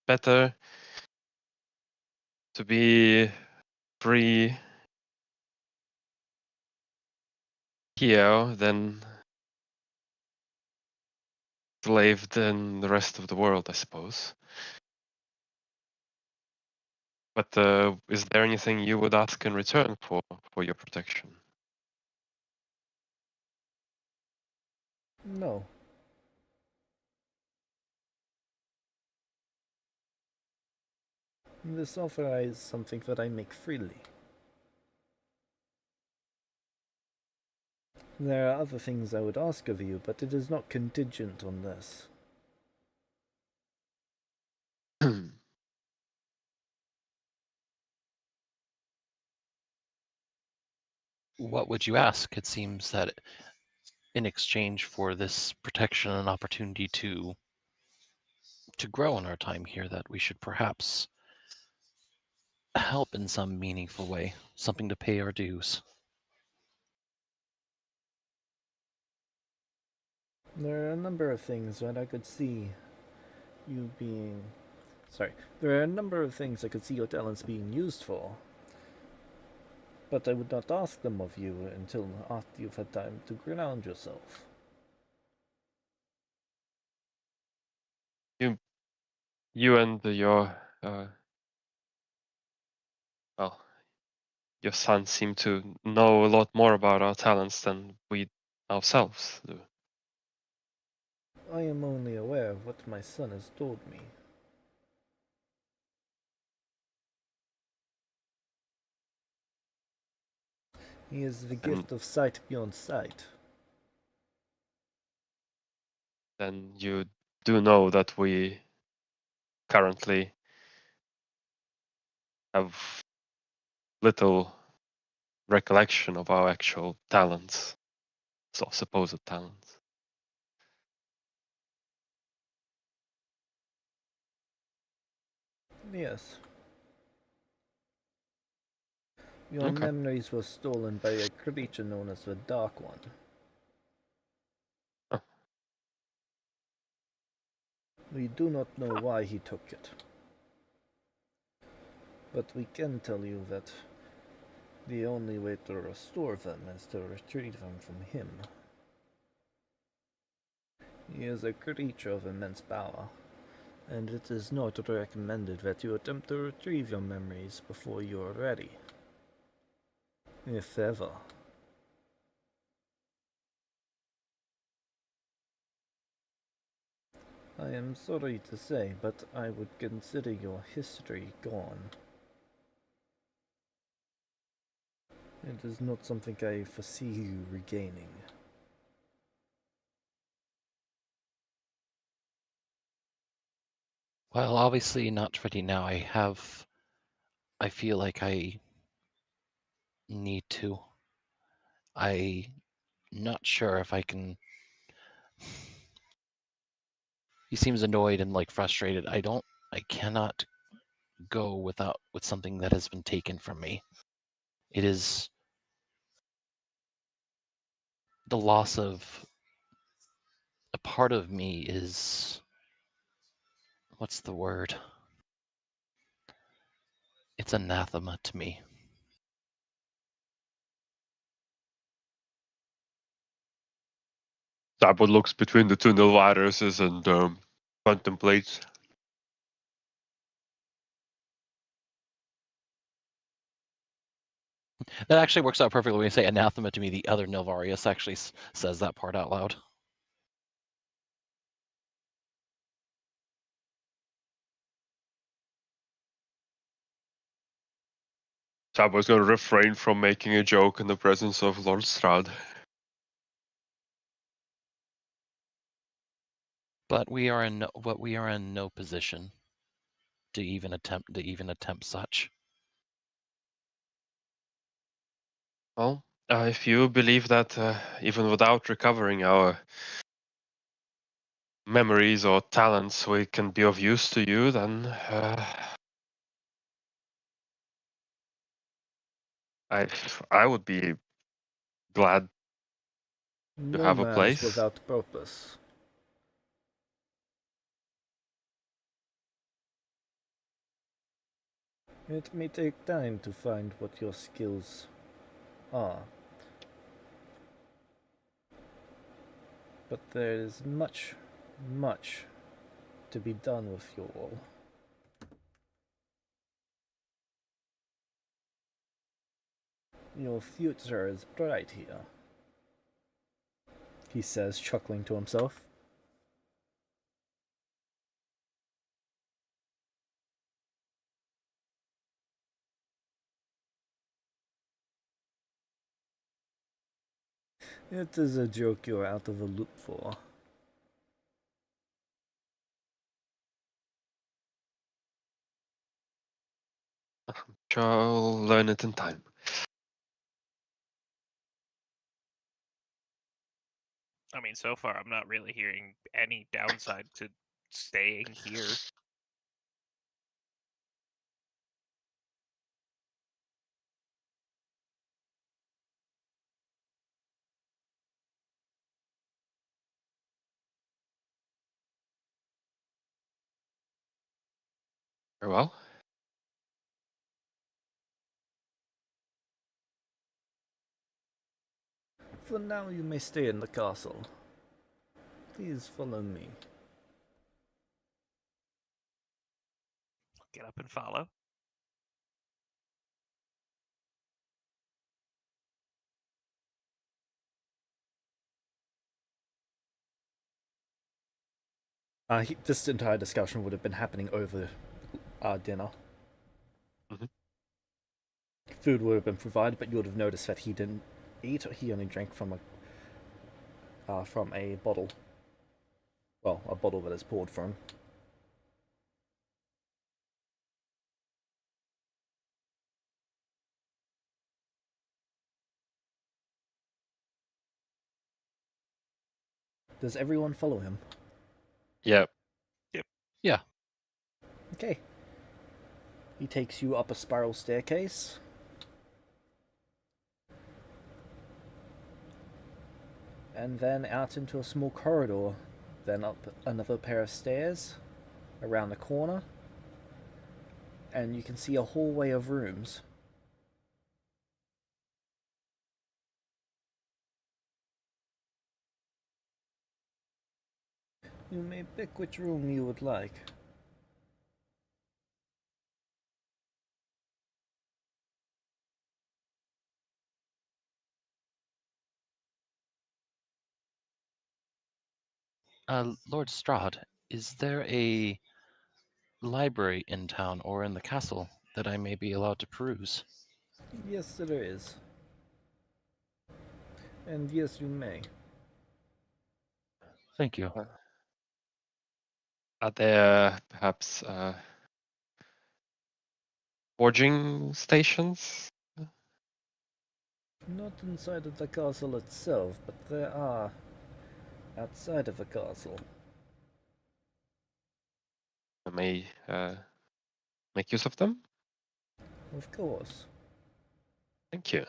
Better to be free here than enslaved in the rest of the world, I suppose. But is there anything you would ask in return for your protection? No. This offer is something that I make freely. There are other things I would ask of you, but it is not contingent on this. What would you ask? It seems that in exchange for this protection and opportunity to grow in our time here, that we should perhaps help in some meaningful way, something to pay our dues. There are a number of things that I could see you being. Sorry. There are a number of things I could see your talents being used for, but I would not ask them of you until after you've had time to ground yourself. You and your well, your son seem to know a lot more about our talents than we ourselves do. I am only aware of what my son has told me. He has the And gift of sight beyond sight. then you do know that we currently have little recollection of our actual talents, so supposed talents. Yes. Your Okay. memories were stolen by a creature known as the Dark One. Oh. We do not know why he took it. But we can tell you that the only way to restore them is to retrieve them from him. He is a creature of immense power, And it is not recommended that you attempt to retrieve your memories before you are ready. If ever. I am sorry to say, but I would consider your history gone. It is not something I foresee you regaining. Well, obviously not ready now. I feel like I need to. I'm not sure if I can. He seems annoyed and like frustrated. I cannot go with something that has been taken from me. It is the loss of a part of me is, what's the word? It's anathema to me. Sabo looks between the two Nilviruses and contemplates. That actually works out perfectly when you say anathema to me. The other Nilvarius actually says that part out loud. Sabo's going to refrain from making a joke in the presence of Lord Strahd. But we are in no position to even attempt such. Well, if you believe that even without recovering our memories or talents we can be of use to you, then I would be glad to No have a man is place. without purpose. It may take time to find what your skills are. But there is much, much to be done with you all. Your future is bright here, he says, chuckling to himself. It is a joke you're out of the loop for. Shall learn it in time. I mean, so far I'm not really hearing any downside to staying here. Very well. For now, you may stay in the castle. Please follow me. Get up and follow. This entire discussion would have been happening over dinner. Mhm. Food would have been provided, but you would have noticed that he didn't eat. He only drank from a bottle. Well, a bottle that is poured from. Does everyone follow him? Yeah. Yep. Yeah. Okay. He takes you up a spiral staircase. And then out into a small corridor. Then up another pair of stairs. Around the corner. And you can see a hallway of rooms. You may pick which room you would like. Lord Strahd, is there a library in town or in the castle that I may be allowed to peruse? Yes, there is. And yes, you may. Thank you. Are there perhaps forging stations? Not inside of the castle itself, but there are outside of the castle. I may make use of them. Of course. Thank you.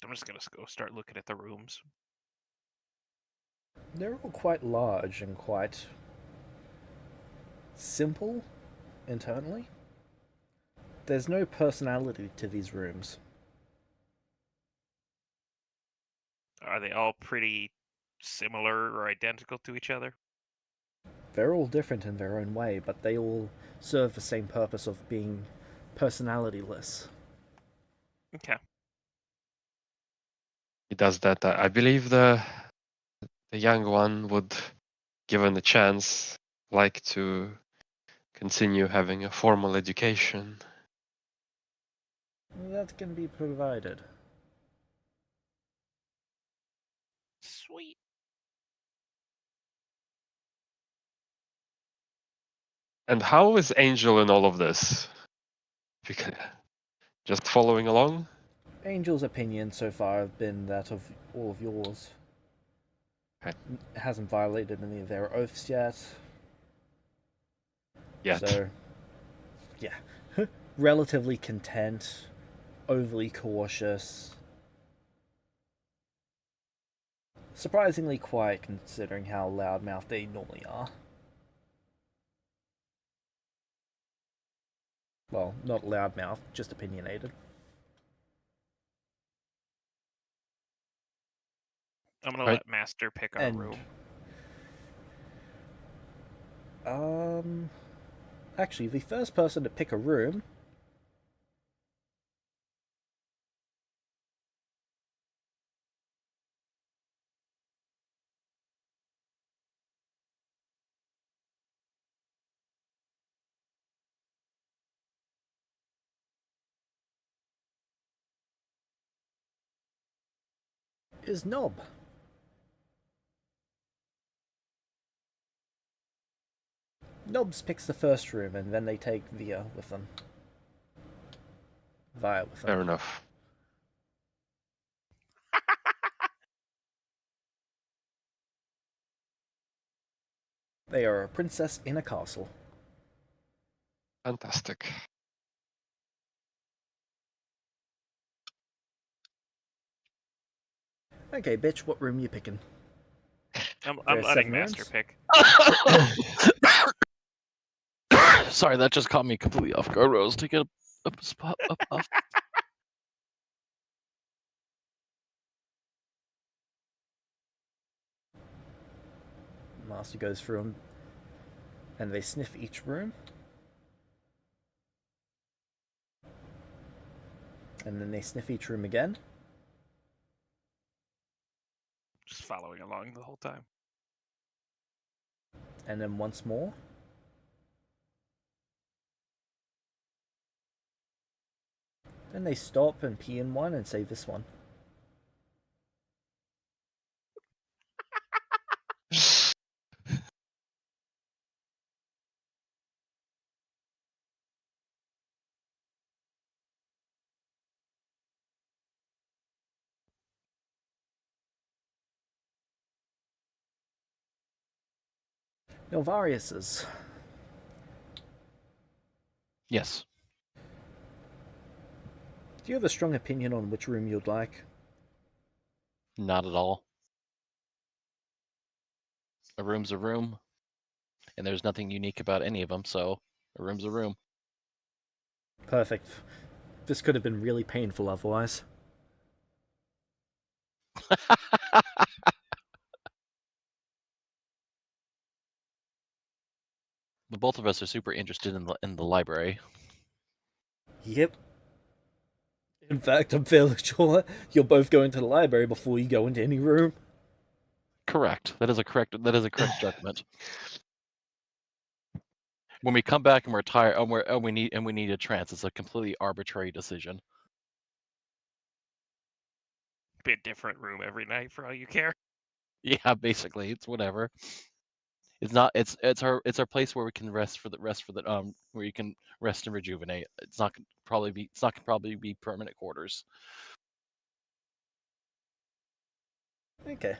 I'm just gonna go start looking at the rooms. They're all quite large and quite simple internally. There's no personality to these rooms. Are they all pretty similar or identical to each other? They're all different in their own way, but they all serve the same purpose of being personalityless. Okay. He does that. I believe the young one would, given the chance, like to continue having a formal education. That can be provided. Sweet. And how is Angel in all of this? Because just following along? Angel's opinion so far have been that of all of yours. Okay. Hasn't violated any of their oaths yet. Yet. So, yeah. Relatively content, overly cautious. Surprisingly quiet considering how loudmouthed they normally are. Well, not loudmouthed, just opinionated. I'm gonna Right. let Master pick our room. Actually, the first person to pick a room is Nob. Nobs picks the first room, and then they take Via with them. Via with them. Fair enough. They are a princess in a castle. Fantastic. Okay, bitch, what room you picking? I'm There's letting 7 Master rooms? pick. Sorry, that just caught me completely off guard. I was taking a spot up off. Master goes through them, and they sniff each room. And then they sniff each room again. Just following along the whole time. And then once more. Then they stop and pee in one and say this one. Nilvarius's. Yes. Do you have a strong opinion on which room you'd like? Not at all. A room's a room, and there's nothing unique about any of them, so a room's a room. Perfect. This could have been really painful otherwise. But both of us are super interested in the library. Yep. In fact, I'm fairly sure you're both going to the library before you go into any room. Correct. That is a correct judgment. When we come back and we're tired, we need a trance, it's a completely arbitrary decision. Be a different room every night for all you care. Yeah, basically, it's whatever. It's not. It's our place where we can rest for the where you can rest and rejuvenate. It's not gonna probably be permanent quarters. Okay.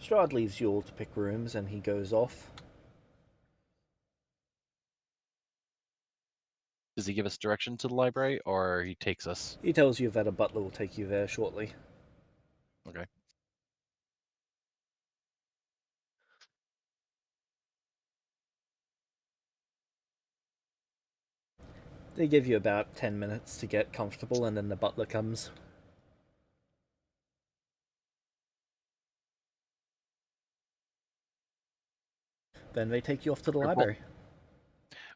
Strahd leaves you all to pick rooms and he goes off. Does he give us direction to the library, or he takes us? He tells you that a butler will take you there shortly. Okay. They give you about 10 minutes to get comfortable and then the butler comes. Then they take you off to the library.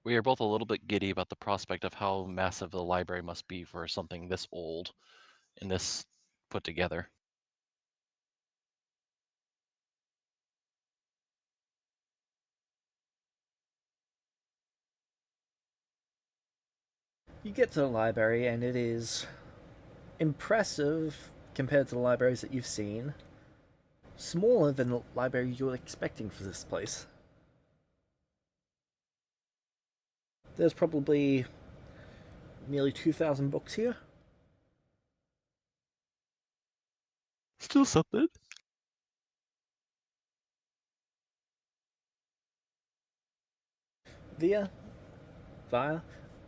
We are both a little bit giddy about the prospect of how massive the library must be for something this old and this put together. You get to the library and it is impressive compared to the libraries that you've seen. Smaller than the library you were expecting for this place. There's probably nearly 2,000 books here. Still something. Via,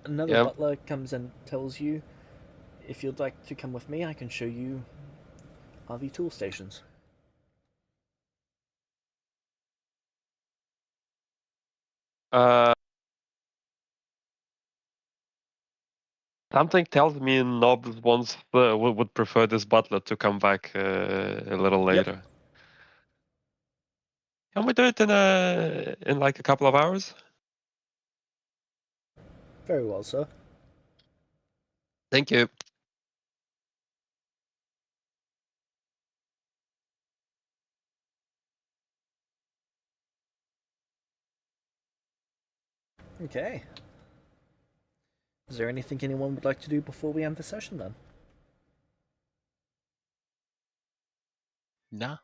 another Yep. butler comes and tells you, if you'd like to come with me, I can show you RV tool stations. Something tells me Nob would prefer this butler to come back a little later. Can we do it in like a couple of hours? Very well, sir. Thank you. Okay. Is there anything anyone would like to do before we end the session then? Nah.